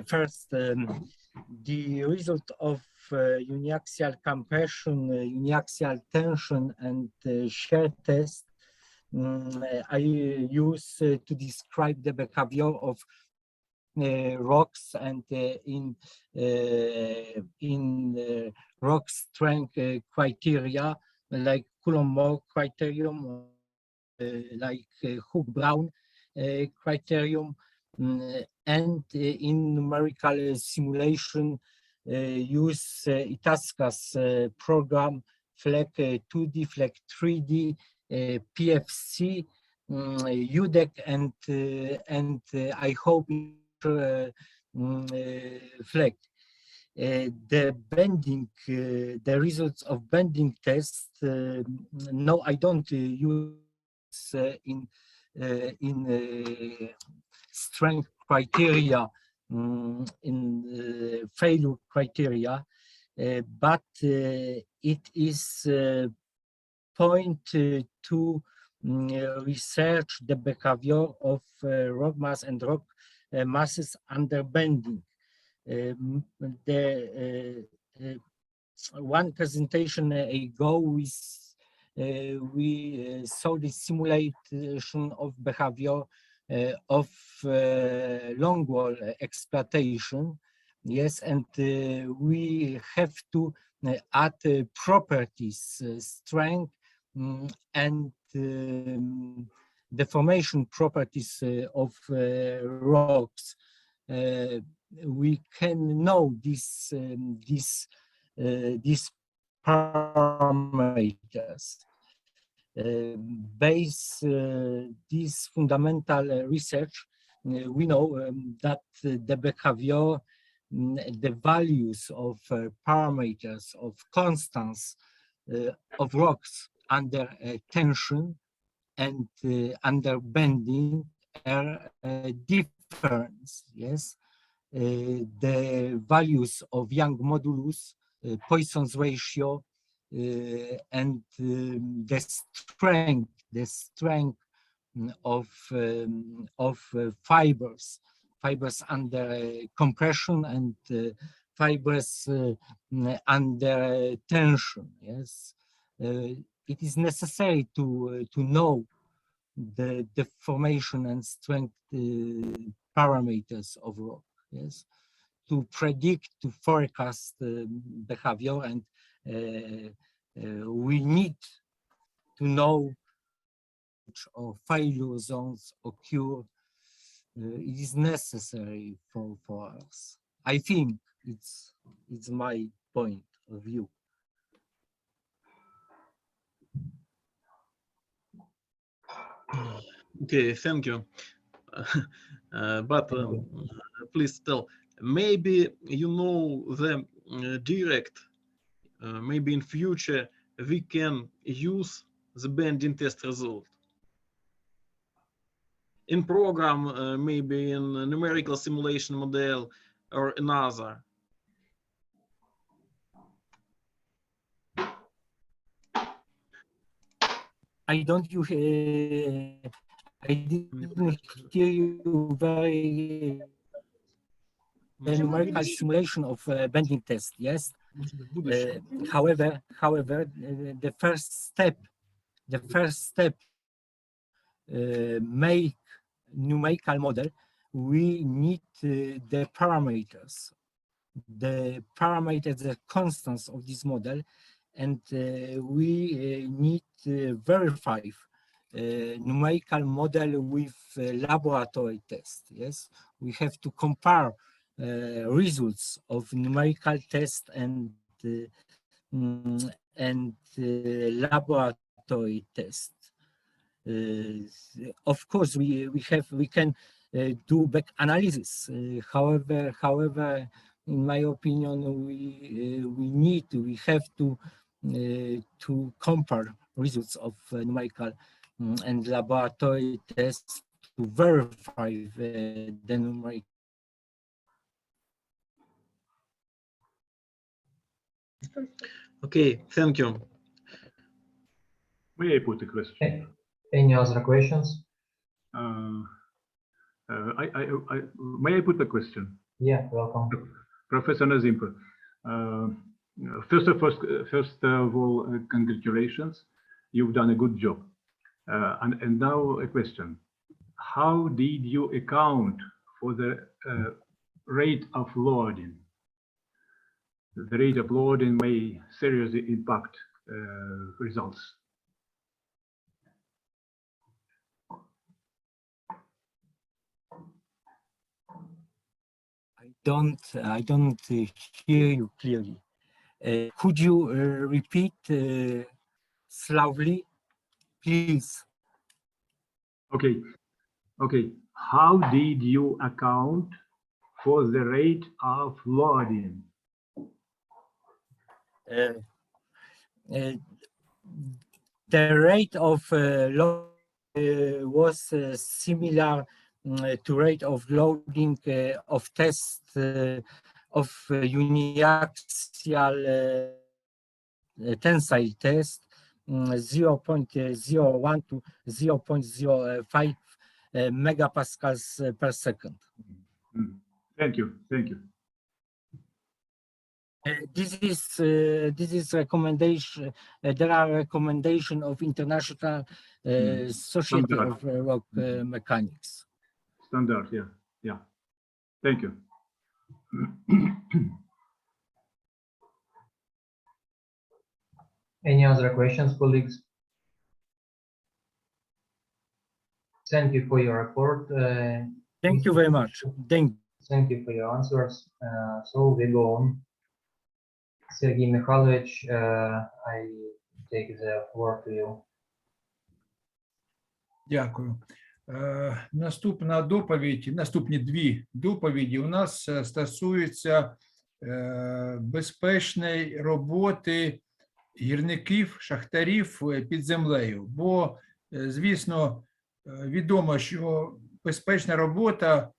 first the result of uniaxial compression, uniaxial tension, and shear test I use to describe the behavior of rocks and in rock strength criteria like Coulomb criterion, like Hook-Brown criterion, and in numerical simulation use Itasca's program FLEC 2D, FLEC 3D, PFC, UDEC, and I hope FLEC. The bending, the results of bending test, no, I don't use in strength criteria, in failure criteria, but it is point to research the behavior of rock mass and rock masses under bending. One presentation ago we saw the simulation of behavior of longwall exploitation, yes, and we have to add properties, strength, and deformation properties of rocks. We can know these parameters. Based this fundamental research, we know that the behavior, the values of parameters of constants of rocks under tension and under bending are different. Yes, the values of Young modulus, Poisson's ratio, and the strength of fibers under compression and fibers under tension. Yes, it is necessary to know the deformation and strength parameters of rock. Yes, to predict, to forecast behavior, and we need to know which failure zones occur. It is necessary for us. I think it's my point of view. Okay, thank you. But please tell, maybe you know the direct, maybe in future we can use the bending test result in program, maybe in a numerical simulation model or another. I didn't hear you very numerical simulation of bending test. Yes. However, the first step make numerical model. We need the parameters, the constants of this model, and we need to verify numerical model with laboratory test. Yes, we have to compare results of numerical test and laboratory test. Of course, we can do back analysis. However, in my opinion, we have to compare results of numerical and laboratory tests to verify the numerical. Okay, thank you. May I put a question? Any other questions? May I put a question? Yeah, welcome. Professor Nazimko, first of all, congratulations. You've done a good job. And now a question. How did you account for the rate of loading? The rate of loading may seriously impact results. I don't hear you clearly. Could you repeat slowly, please? Okay. How did you account for the rate of loading? The rate of load was similar to rate of loading of test of uniaxial tensile test 0.01 to 0.05 megapascals per second. Thank you. This is recommendation. There are recommendations of International Society of Rock Mechanics. Standard, yeah. Thank you. Any other questions, colleagues? Thank you for your report. Thank you very much. Thank you for your answers. So we go on. Sergey Mikhailovich, I take the floor to you. Дякую. Наступні дві доповіді у нас стосуються безпечної роботи гірників, шахтарів під землею. Бо, звісно, відомо, що безпечна робота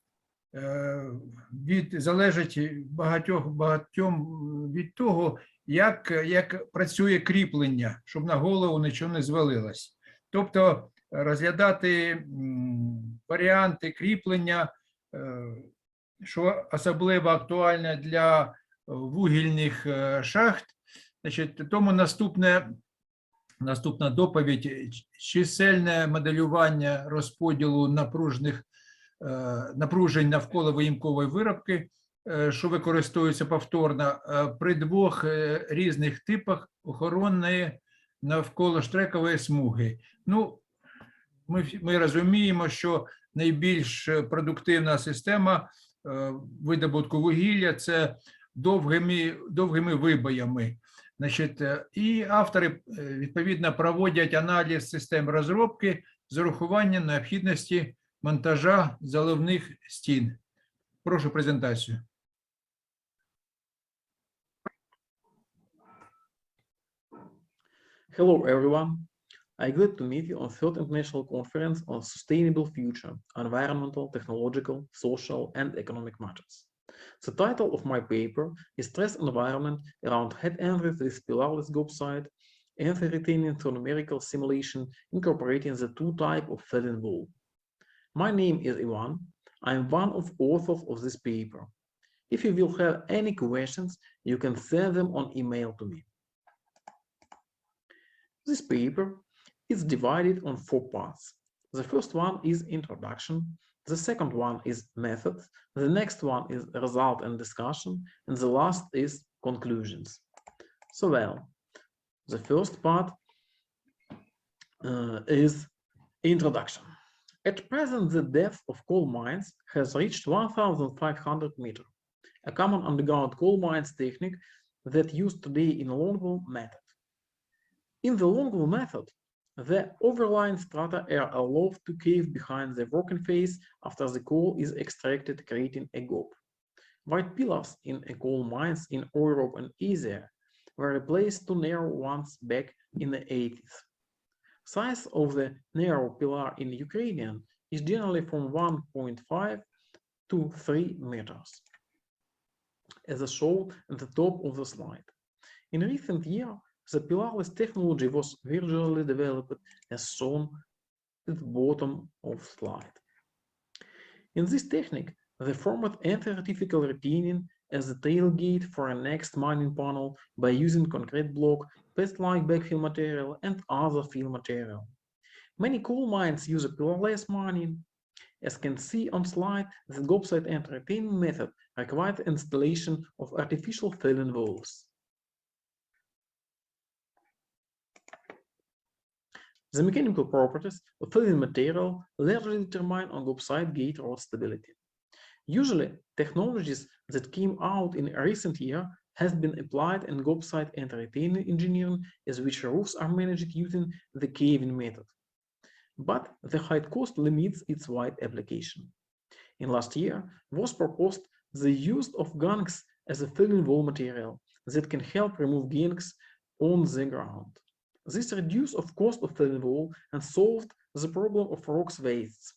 залежить багатьом від того, як працює кріплення, щоб на голову нічого не звалилось. Тобто розглядати варіанти кріплення, що особливо актуальне для вугільних шахт. Значить, тому наступна доповідь – чисельне моделювання розподілу напружень навколо виїмкової виробки, що використовується повторно при двох різних типах охоронної навколоштрекової смуги. Ну, ми розуміємо, що найбільш продуктивна система видобутку вугілля – це довгими вибоями. Значить, і автори, відповідно, проводять аналіз систем розробки з урахуванням необхідності монтажа заливних стін. Прошу презентацію. Hello, everyone. I'm glad to meet you on third international conference on sustainable future, environmental, technological, social, and economic matters. The title of my paper is Stress Environment around Head Entries with Pillarless Gobside, Entry Retaining through Numerical Simulation incorporating the two types of flattened wall. My name is Ivan. I am one of authors of this paper. If you will have any questions, you can send them on email to me. This paper is divided on 4 parts. The first one is introduction, the second one is methods, the next one is result and discussion, and the last is conclusions. So well, the first part is introduction. At present, the depth of coal mines has reached 1,500 meters. a common underground coal mines technique that used today in the longwall method. In the longwall method, the overlying strata are allowed to cave behind the working face after the coal is extracted, creating a gap. Wide pillars in coal mines in Europe and Asia were replaced to narrow ones back in the 80s. Size of the narrow pillar in Ukrainian is generally from 1.5 to 3 meters, as shown at the top of the slide. In recent years, the pillarless technology was virtually developed, as shown at the bottom of the slide. In this technique, the format enters artificial retaining as the tailgate for a next mining panel by using concrete block, paste-like backfill material, and other fill material. Many coal mines use a pillarless mining. As can see on slide, the gobside and retaining method requires installation of artificial filling walls. The mechanical properties of filling material largely determine on gobside gate rod stability. Usually, technologies that came out in a recent year have been applied in gobside and retaining engineering, as which roofs are managed using the caving method. But the high cost limits its wide application. In last year, was proposed the use of gangs as a filling wall material that can help remove gangs on the ground. This reduced the cost of filling wall and solved the problem of rocks wastes.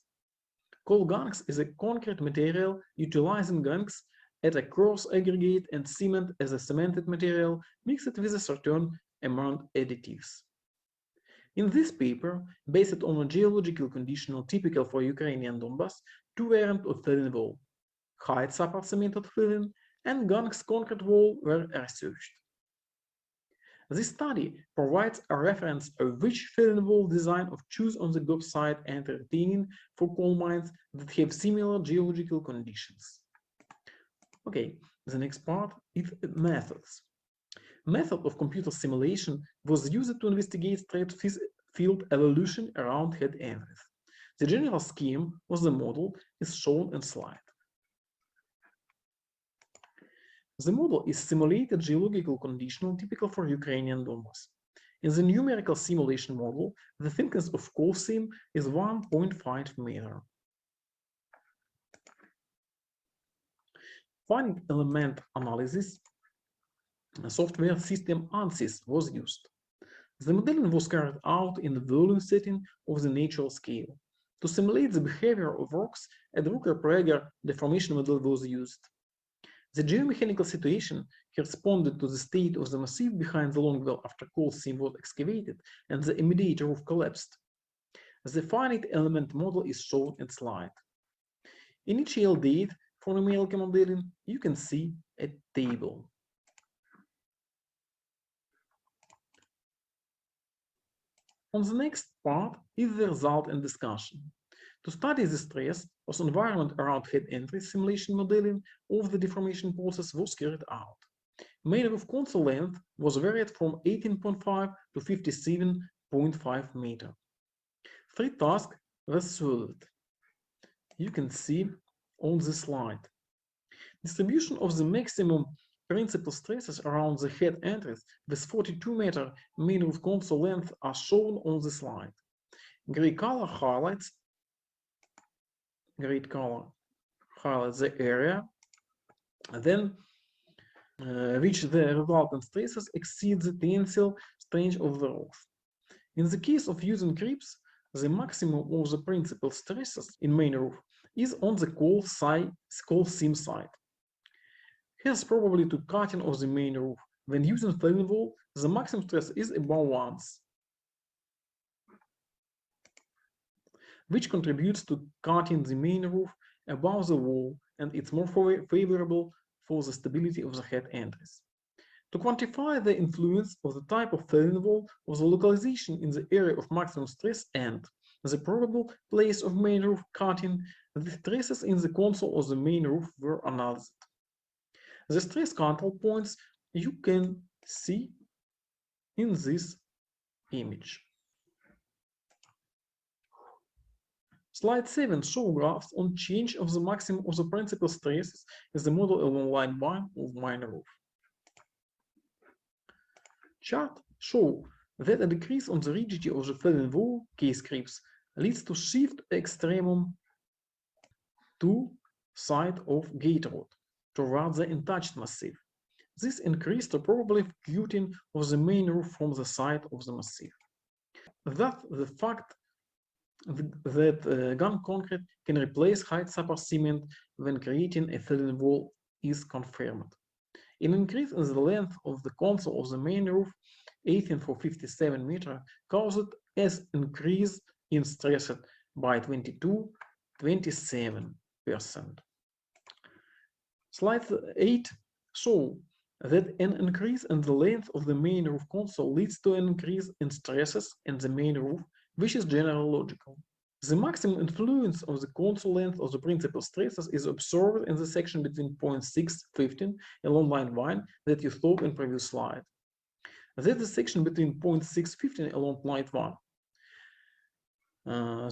Coal gangs is a concrete material utilizing gangs at a cross aggregate and cement as a cemented material mixed with a certain amount additives. In this paper, based on a geological condition typical for Ukrainian Donbass, two variants of filling wall, Hrytsai cemented filling and gangs concrete wall were researched. This study provides a reference of which filling wall design of choose on the gobside and retaining for coal mines that have similar geological conditions. Okay, the next part is methods. Method of computer simulation was used to investigate straight field evolution around head entries. The general scheme of the model is shown in slide. The model is simulated geological condition typical for Ukrainian Donbass. In the numerical simulation model, the thickness of coal seam is 1.5 meter. Finite element analysis software system ANSYS was used. The modeling was carried out in the volume setting of the natural scale. To simulate the behavior of rocks, a Drucker-Prager deformation model was used. The geomechanical situation corresponded to the state of the massif behind the longwall after coal seam was excavated and the immediate roof collapsed. The finite element model is shown in slide. Initial date for numerical modeling, you can see a table. On the next part is the result and discussion. To study the stress of the environment around head entry, simulation modeling of the deformation process was carried out. Main roof console length was varied from 18.5 to 57.5 meters. 3 tasks were solved. You can see on the slide. Distribution of the maximum principal stresses around the head entries with 42-meter main roof console length are shown on the slide. Gray color highlights the area, then which the resultant stresses exceed the tensile strength of the roof. In the case of using creeps, the maximum of the principal stresses in main roof is on the coal seam side. Hence, probably to cutting of the main roof. When using filling wall, the maximum stress is above once, which contributes to cutting the main roof above the wall, and it's more favorable for the stability of the head entries. To quantify the influence of the type of filling wall of the localization in the area of maximum stress and the probable place of main roof cutting, the stresses in the console of the main roof were analyzed. The stress control points you can see in this image. Slide 7 shows graphs on change of the maximum of the principal stresses as the model along line 1 of mine roof. Chart show that a decrease on the rigidity of the filling wall case creeps leads to shift extremum to side of gate road towards the untouched massive. This increased the probability of cutting of the main roof from the side of the massive. Thus, the fact that gun concrete can replace Hrytsai cement when creating a filling wall is confirmed. An increase in the length of the console of the main roof, 18 for 57 meters, caused as increase in stress by 27%. Slide 8 shows that an increase in the length of the main roof console leads to an increase in stresses in the main roof, which is generally logical. The maximum influence of the console length of the principal stresses is observed in the section between 0.615 along line 1 that you saw in previous slide. That is the section between 0.615 along line 1.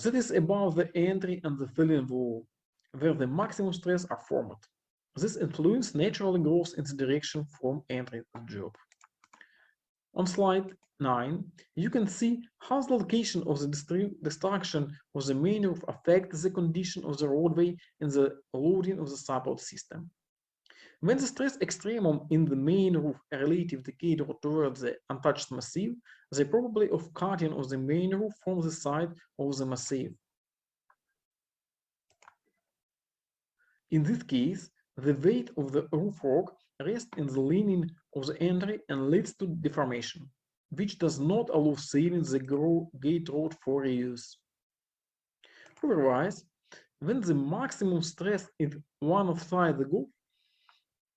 That is above the entry and the filling wall, where the maximum stress are formed. This influence naturally goes in the direction from entry to job. On slide 9, you can see how the location of the destruction of the main roof affects the condition of the roadway and the loading of the support system. When the stress extremum in the main roof relative to gate road towards the untouched massive, the probability of cutting of the main roof from the side of the massive. In this case, the weight of the roof rock rests in the lining of the entry and leads to deformation, which does not allow saving the gate road for reuse. Otherwise, when the maximum stress is one of side the group,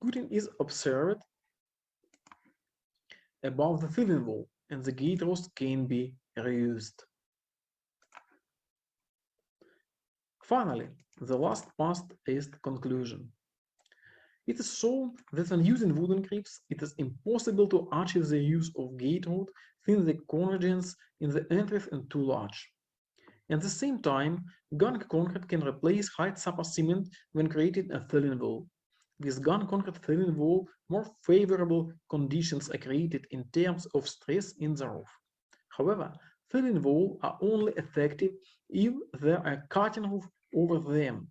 cutting is observed above the filling wall, and the gate rods can be reused. Finally, the last part is the conclusion. It is shown that when using wooden creeps, it is impossible to achieve the use of gate road since the convergence in the entries is too large. At the same time, gun concrete can replace Hrytsai cement when creating a filling wall. With gun concrete filling wall, more favorable conditions are created in terms of stress in the roof. However, filling wall are only effective if there are cutting roof over them.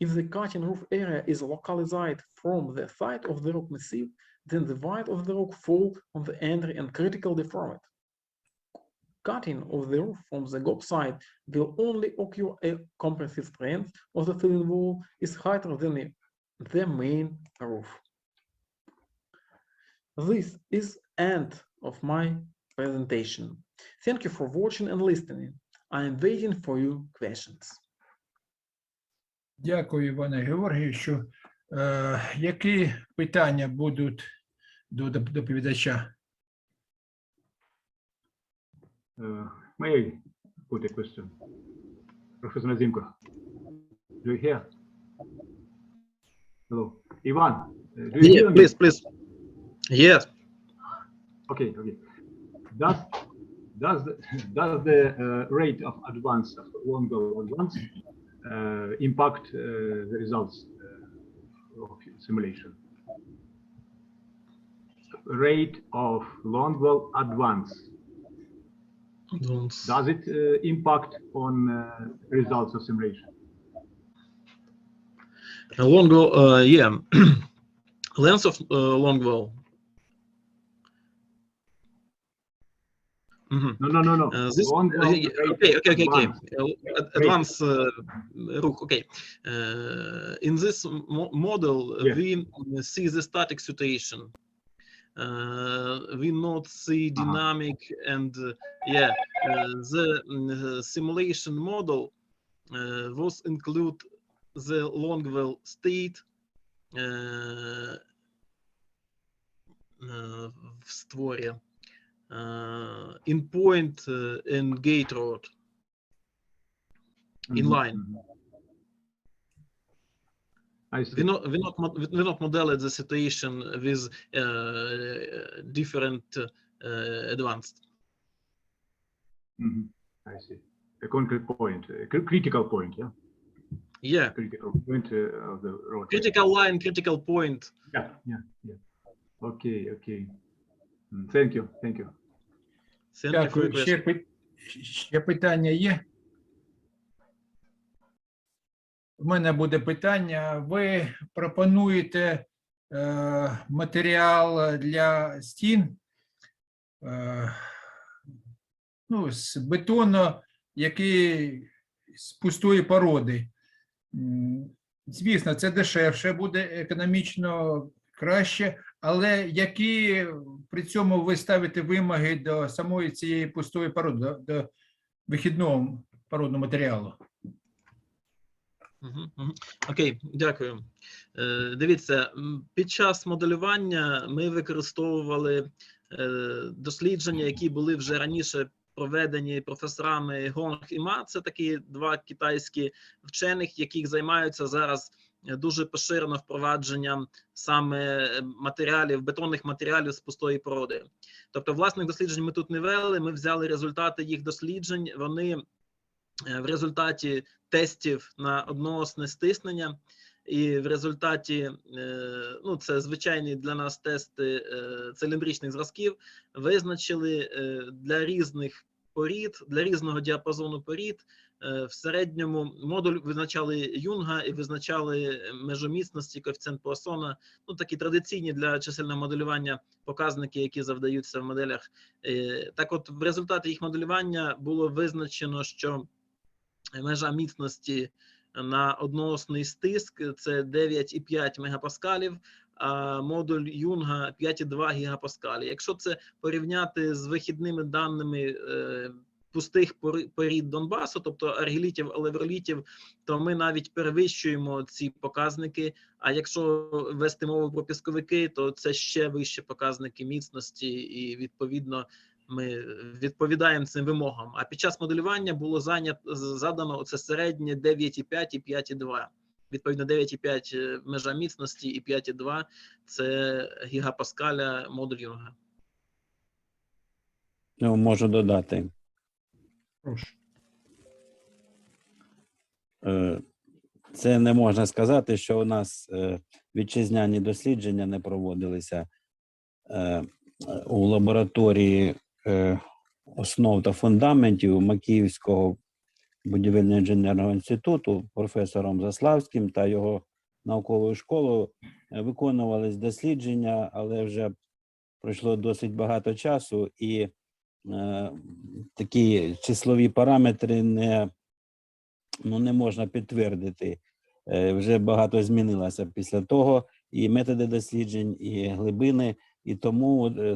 If the cutting roof area is localized from the side of the rock massive, then the weight of the rock fall on the entry and critical deform it. Cutting of the roof from the gob side will only occur if compressive strength of the filling wall is higher than the main roof. This is end of my presentation. Thank you for watching and listening. I am waiting for your questions. Дякую, Іване Георгійовичу. Які питання будуть до доповідача? May I put a question? Professor Nazimko, do you hear? Hello, Ivan. Do you hear me? Please. Yes. Okay. Does the rate of advance of longer advance impact the results of simulation? Rate of Longwell advance. Does it impact on results of simulation? Longwell, yeah. Length of Longwell. No. Okay. Advance Ruch. Okay. In this model, we see the static situation. We not see dynamic and the simulation model was include the Longwell state в створе. In point in gate road in line. I see. We not model the situation with different advanced. I see. a concrete point, critical point, yeah? Yeah. Critical point of the road. Critical line, critical point. Yeah. Okay. Thank you. Thank you for Дякую. your question. Ще питання є? У мене буде питання. Ви пропонуєте матеріал для стін з бетону, який з пустої породи. Звісно, це дешевше, буде економічно краще, але які при цьому ви ставите вимоги до самої цієї пустої породи, до вихідного породного матеріалу? Окей, дякую. Дивіться, під час моделювання ми використовували дослідження, які були вже раніше проведені професорами Гонг і Ма. Це такі два китайські вчених, яких займаються зараз дуже поширено впровадженням саме матеріалів, бетонних матеріалів з пустої породи. Тобто власних досліджень ми тут не вели, ми взяли результати їх досліджень, вони в результаті тестів на одноосне стиснення і в результаті, це звичайні для нас тести циліндричних зразків, визначили для різних порід, для різного діапазону порід, в середньому модуль визначали Юнга і визначали межу міцності, коефіцієнт Пуассона, такі традиційні для чисельного моделювання показники, які завдаються в моделях. Так от, в результаті їх моделювання було визначено, що межа міцності на одноосний стиск – це 9,5 мегапаскалів, а модуль Юнга 5,2 гігапаскалі. Якщо це порівняти з вихідними даними пустих порід Донбасу, тобто аргілітів, алевролітів, то ми навіть перевищуємо ці показники, а якщо вести мову про пісковики, то це ще вищі показники міцності і, відповідно, ми відповідаємо цим вимогам. А під час моделювання було задано оце середнє 9,5 і 5,2. Відповідно, 9,5 межа міцності і 5,2 – це гігапаскаля модуль Юнга. Можу додати. Прошу. Це не можна сказати, що у нас вітчизняні дослідження не проводилися у лабораторії основ та фундаментів Макіївського будівельно-інженерного інституту професором Заславським та його науковою школою виконувались дослідження, але вже пройшло досить багато часу, і такі числові параметри не можна підтвердити. Вже багато змінилося після того, і методи досліджень, і глибини, і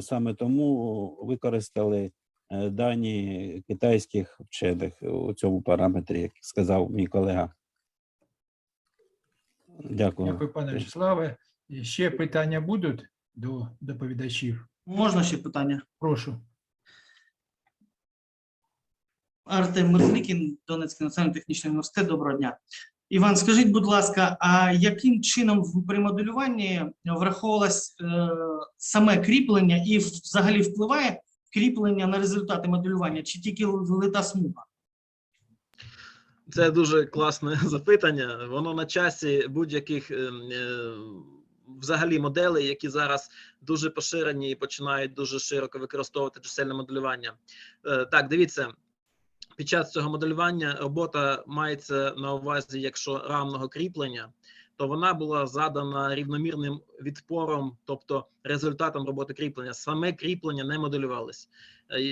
саме тому використали дані китайських вчених у цьому параметрі, як сказав мій колега. Дякую. Дякую, пане Вячеславе. Ще питання будуть до доповідачів? Можна ще питання? Прошу. Артем Мерзлікін, Донецький національний технічний університет. Доброго дня. Іван, скажіть, будь ласка, а яким чином при моделюванні враховувалось саме кріплення і взагалі впливає кріплення на результати моделювання, чи тільки лита смуга? Це дуже класне запитання. Воно на часі будь-яких взагалі моделей, які зараз дуже поширені і починають дуже широко використовувати чисельне моделювання. Так, дивіться. Під час цього моделювання робота мається на увазі, якщо рамного кріплення, то вона була задана рівномірним відпором, тобто результатом роботи кріплення. Саме кріплення не моделювалось.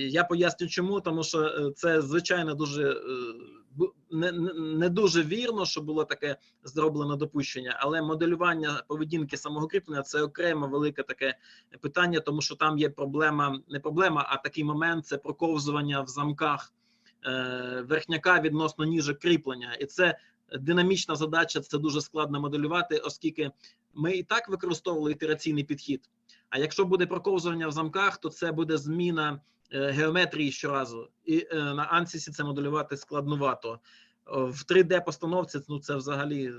Я поясню чому, тому що це, звичайно, не дуже вірно, що було таке зроблено допущення, але моделювання поведінки самого кріплення – це окремо велике таке питання, тому що там є не проблема, а такий момент – це проковзування в замках верхняка відносно ніжок кріплення. І це динамічна задача, це дуже складно моделювати, оскільки ми і так використовували ітераційний підхід. А якщо буде проковзування в замках, то це буде зміна геометрії щоразу. І на ансісі це моделювати складновато. В 3D-постановці це взагалі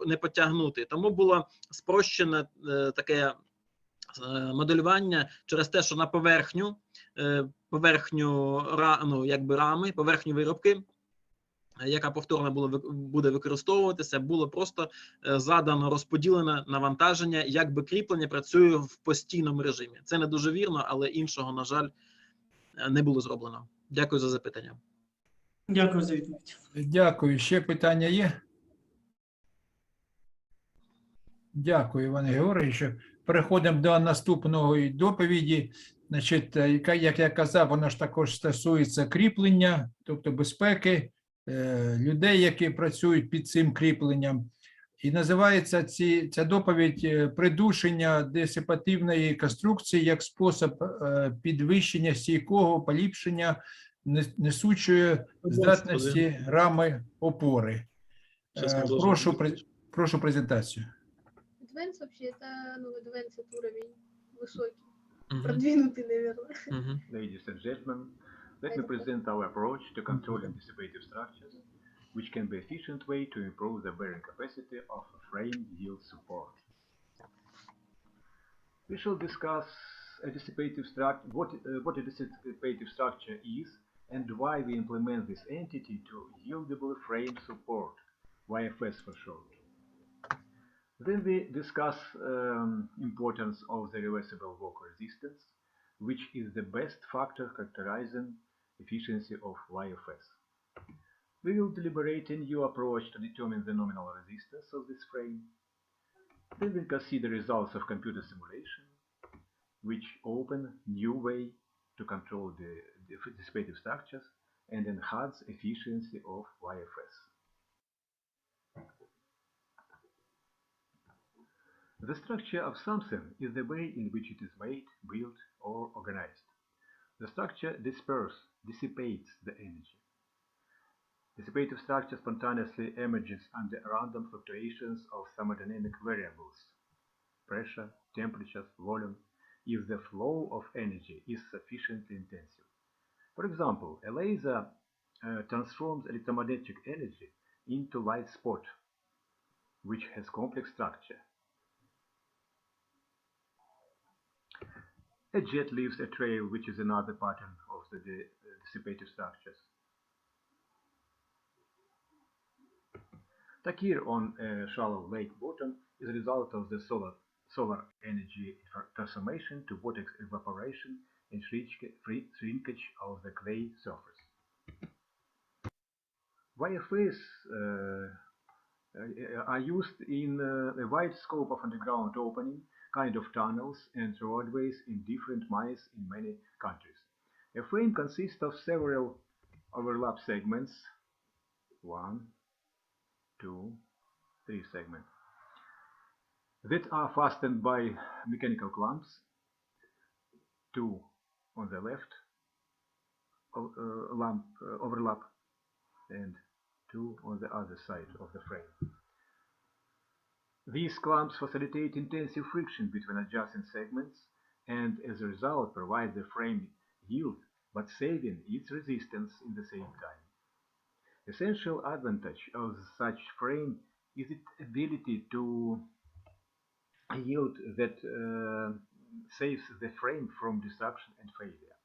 не потягнути. Тому було спрощене таке моделювання через те, що на поверхню поверхню рами, поверхню виробки, яка повторно буде використовуватися, було просто задано розподілене навантаження, якби кріплення працює в постійному режимі. Це не дуже вірно, але іншого, на жаль, не було зроблено. Дякую за запитання. Дякую за відповідь. Дякую. Ще питання є? Дякую, Іване Георгійовичу. Переходимо до наступної доповіді. Значить, як я казав, воно ж також стосується кріплення, тобто безпеки людей, які працюють під цим кріпленням. І називається ця доповідь «Придушення дисипативної конструкції як спосіб підвищення стійкого поліпшення несучої здатності рами опори». Прошу презентацию. Advanced вообще это, advanced уровень высокий, продвинутый, наверное. Ladies and gentlemen, let me present our approach to controlling dissipative structures, which can be an efficient way to improve the bearing capacity of a frame yield support. We shall discuss what a dissipative structure is and why we implement this entity to yieldable frame support, YFS for short. Then we discuss importance of the reversible walk resistance, which is the best factor characterizing efficiency of YFS. We will deliberate a new approach to determine the nominal resistance of this frame. Then we consider results of computer simulation, which open new way to control the dissipative structures and enhance efficiency of YFS. The structure of something is the way in which it is made, built, or organized. The structure dissipates the energy. Dissipative structure spontaneously emerges under random fluctuations of thermodynamic variables, pressure, temperatures, volume, if the flow of energy is sufficiently intensive. For example, a laser transforms electromagnetic energy into light spot, which has complex structure. A jet leaves a trail, which is another pattern of the dissipative structures. Takir on a shallow lake bottom is a result of the solar energy transformation to vortex evaporation and shrinkage of the clay surface. YFS are used in a wide scope of underground opening, kind of tunnels and roadways in different mines in many countries. A frame consists of several overlap segments, 1, 2, 3 segments, that are fastened by mechanical clamps, 2 on the left overlap and 2 on the other side of the frame. These clamps facilitate intensive friction between adjacent segments and as a result provide the frame yield but saving its resistance in the same time. Essential advantage of such frame is its ability to yield that saves the frame from destruction and failure.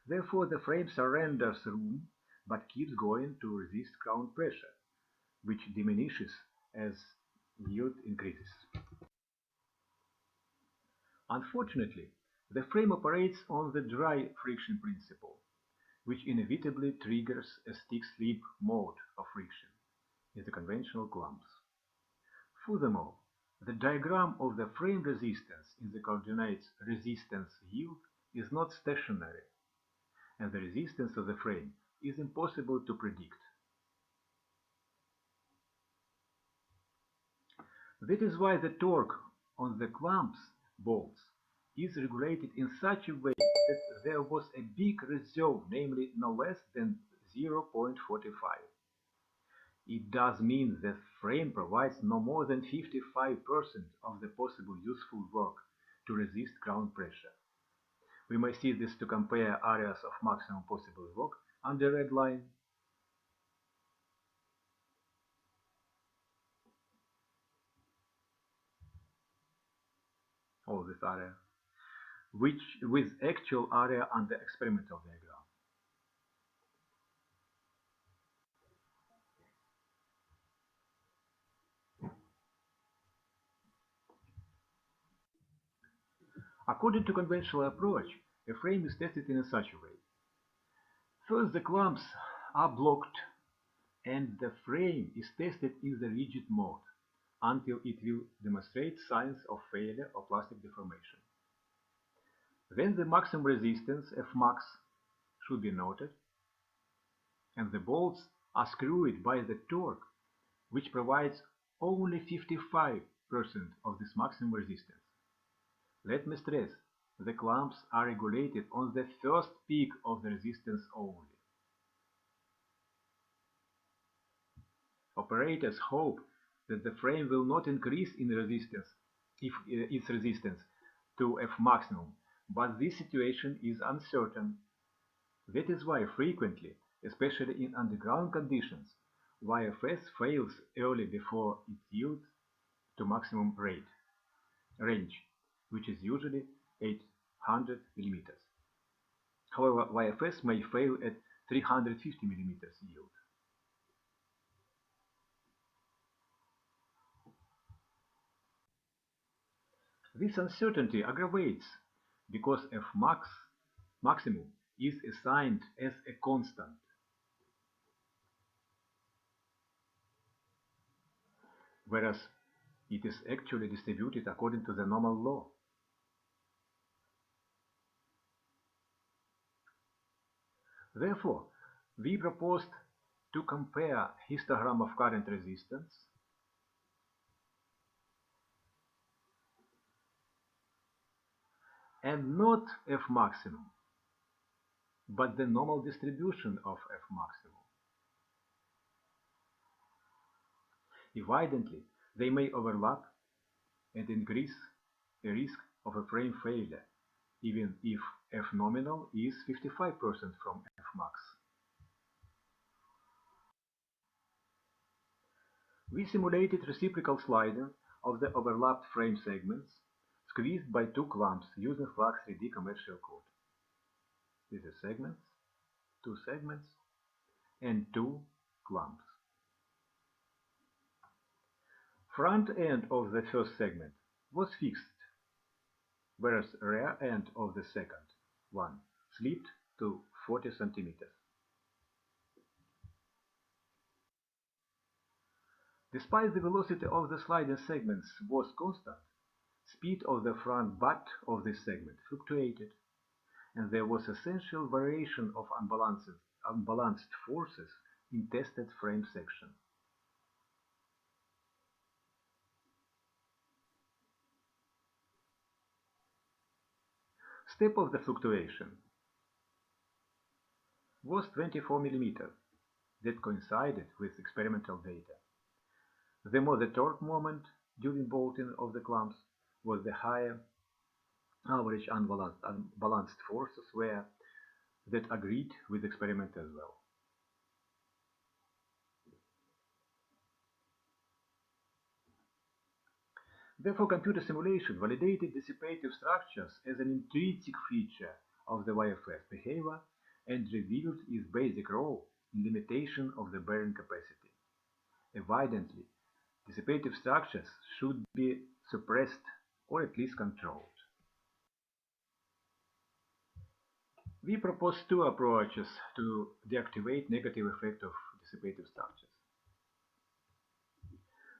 Therefore, the frame surrenders room but keeps going to resist ground pressure, which diminishes as yield increases. Unfortunately, the frame operates on the dry friction principle, which inevitably triggers a stick-slip mode of friction in the conventional clamps. Furthermore, the diagram of the frame resistance in the coordinates resistance yield is not stationary, and the resistance of the frame is impossible to predict. That is why the torque on the clamps bolts is regulated in such a way that there was a big reserve, namely no less than 0.45. It does mean that frame provides no more than 55% of the possible useful work to resist ground pressure. We may see this to compare areas of maximum possible work under red line all this area with actual area under experimental diagram. According to conventional approach, a frame is tested in such a way. First, the clamps are blocked and the frame is tested in the rigid mode until it will demonstrate signs of failure or plastic deformation. Then the maximum resistance, Fmax, should be noted, and the bolts are screwed by the torque, which provides only 55% of this maximum resistance. Let me stress, the clamps are regulated on the first peak of the resistance only. Operators hope that the frame will not increase in resistance its resistance to F maximum, but this situation is uncertain. That is why frequently, especially in underground conditions, YFS fails early before it yields to maximum range, which is usually 800 millimeters. However, YFS may fail at 350 millimeters yield. This uncertainty aggravates because Fmax maximum is assigned as a constant. Whereas it is actually distributed according to the normal law. Therefore, we proposed to compare histogram of current resistance and not F maximum, but the normal distribution of F maximum. Evidently, they may overlap and increase the risk of a frame failure, even if F nominal is 55% from F max. We simulated reciprocal sliding of the overlapped frame segments squeezed by two clamps using Flux 3D commercial code. These are segments, two segments, and two clamps. Front end of the first segment was fixed, whereas rear end of the second one slipped to 40 centimeters. Despite the velocity of the sliding segments was constant, speed of the front butt of this segment fluctuated, and there was essential variation of unbalanced forces in tested frame section. Step of the fluctuation was 24 millimeters, that coincided with experimental data. The more the torque moment during bolting of the clamps was, the higher average unbalanced forces were that agreed with experiment as well. Therefore, computer simulation validated dissipative structures as an intrinsic feature of the YFS behavior and revealed its basic role in limitation of the bearing capacity. Evidently, dissipative structures should be suppressed or at least controlled. We propose two approaches to deactivate negative effect of dissipative structures.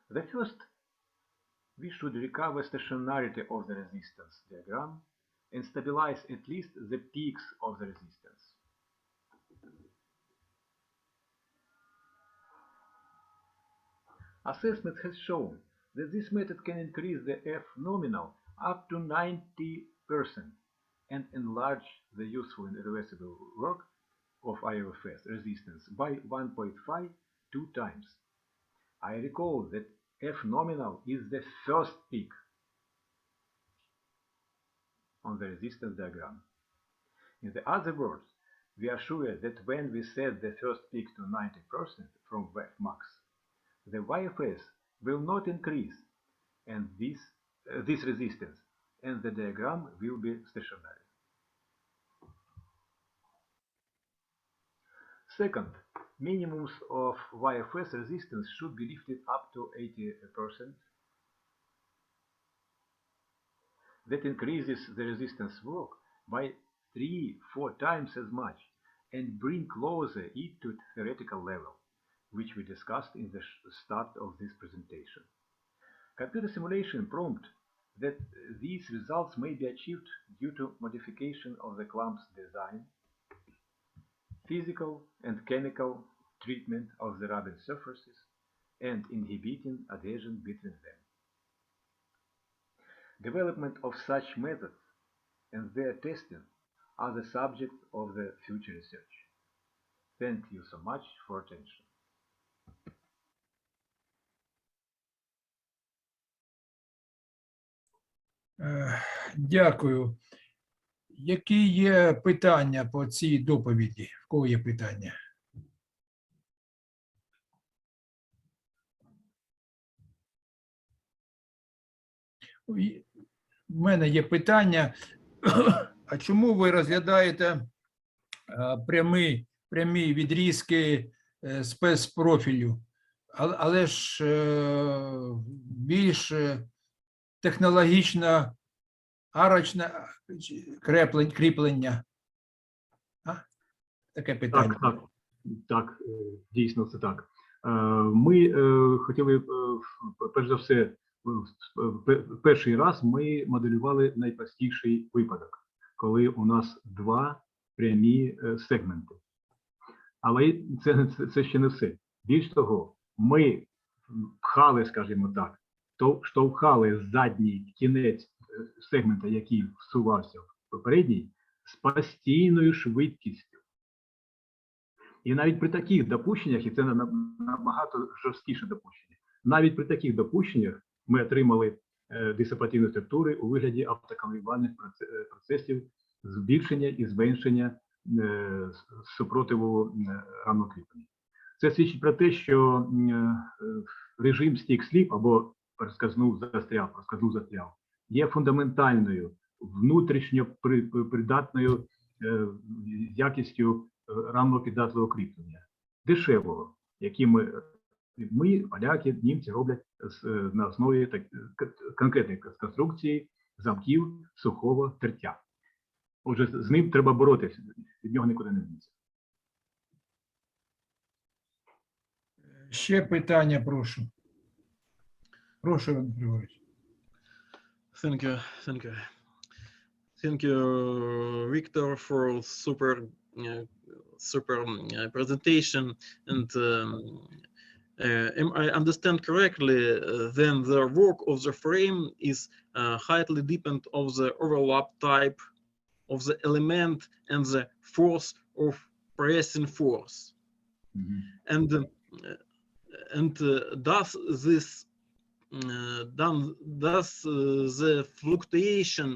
The first, we should recover stationarity of the resistance diagram and stabilize at least the peaks of the resistance. Assessment has shown that this method can increase the F nominal up to 90% and enlarge the useful and irreversible work of IFS resistance by 1.52 times. I recall that F nominal is the first peak on the resistance diagram. In the other words, we are sure that when we set the first peak to 90% from F max, the YFS will not increase and this resistance, and the diagram will be stationary. Second, minimums of YFS resistance should be lifted up to 80%. That increases the resistance work by 3-4 times as much and bring closer it to theoretical level, which we discussed in the start of this presentation. Computer simulation proved that these results may be achieved due to modification of the clump's design, physical and chemical treatment of the rubbing surfaces, and inhibiting adhesion between them. Development of such methods and their testing are the subject of the future research. Thank you so much for attention. Дякую. Які є питання по цій доповіді? В кого є питання? У мене є питання. А чому ви розглядаєте прямі відрізки спецпрофілю? Але ж більш технологічно арочне кріплення? Таке питання. Так, дійсно це так. Ми хотіли, перш за все, перший раз ми моделювали найпростіший випадок, коли у нас два прямі сегменти. Але це ще не все. Більш того, ми пхали, скажімо так, штовхали задній кінець сегмента, який всувався в попередній, з постійною швидкістю. І навіть при таких допущеннях, і це набагато жорсткіше допущення, навіть при таких допущеннях ми отримали дисипативні структури у вигляді автоколивальних процесів збільшення і зменшення супротиву рамного кріплення. Це свідчить про те, що режим stick-slip або проскользнув-застряв є фундаментальною, внутрішньо придатною якістю рамного піддатливого кріплення, дешевого, яким ми, поляки, німці роблять на основі конкретної конструкції замків сухого тертя. Отже, з ним треба боротися, від нього нікуди не дінеться. Ще питання, прошу. Прошу, Іван Григорович. Thank you, Victor, for super presentation. And I understand correctly, then the work of the frame is highly dependent of the overlap type of the element and the force of pressing force. Mm-hmm. And does this the fluctuation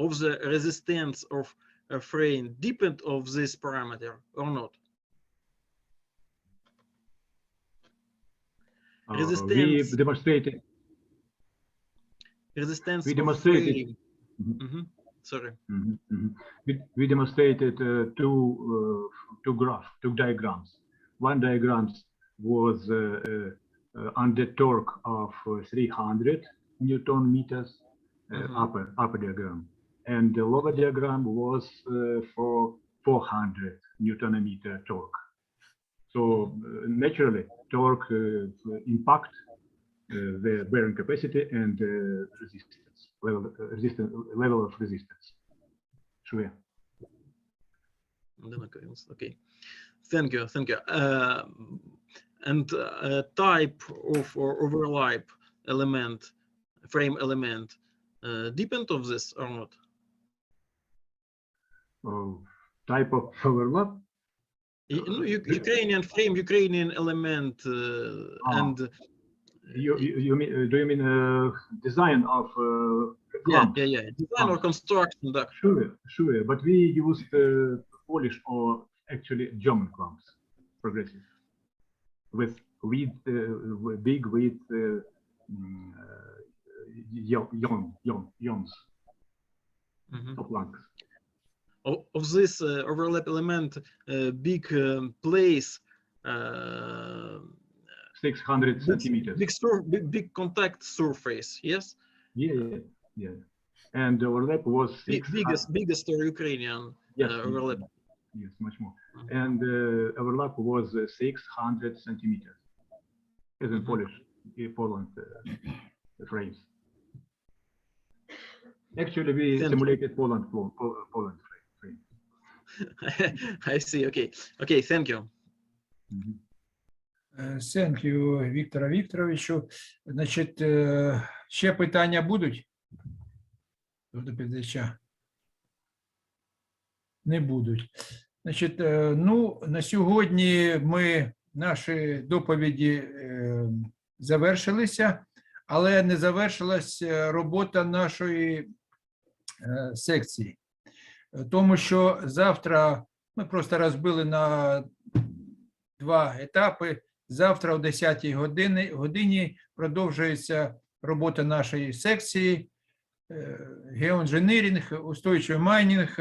of the resistance of a frame depend of this parameter or not? Resistance. We demonstrated. Resistance. We demonstrated. Mm-hmm. Sorry. Mm-hmm. Mm-hmm. We demonstrated two diagrams. One diagram was under torque of 300 Newton meters, upper diagram, and the lower diagram was for 400 Newton meter torque. So naturally, torque impact the bearing capacity and resistance level of resistance. Sure. Okay. Thank you. And type of overlap element, frame element, depend of this or not? Type of overlap? Ukrainian frame, Ukrainian element, and you mean? Do you mean design of? Yeah. Design or construction. Sure. But we used Polish or actually German clamps, progressive, with big width ions, top lungs. Of this overlap element, big place, 600 centimeters. Big contact surface, yes? Yeah. And the overlap was biggest Ukrainian overlap. Yes, much more. And the overlap was 600 centimeters, as in Poland frames. Actually, we simulated Poland frame. I see. Okay. Thank you. Thank you, Віктору Вікторовичу. Значить, ще питання будуть до доповідача? Не будуть. Значить, ну, на сьогодні наші доповіді завершилися, але не завершилась робота нашої секції. Тому що завтра ми просто розбили на 2 етапи. Завтра о 10 годині продовжується робота нашої секції геоінженеринг, устойчивий майнінг.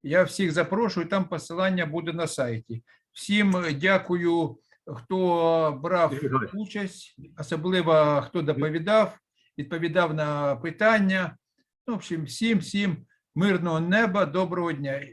Я всіх запрошую, там посилання буде на сайті. Всім дякую, хто брав участь, особливо хто доповідав, відповідав на питання. В общем, всім мирного неба, доброго дня.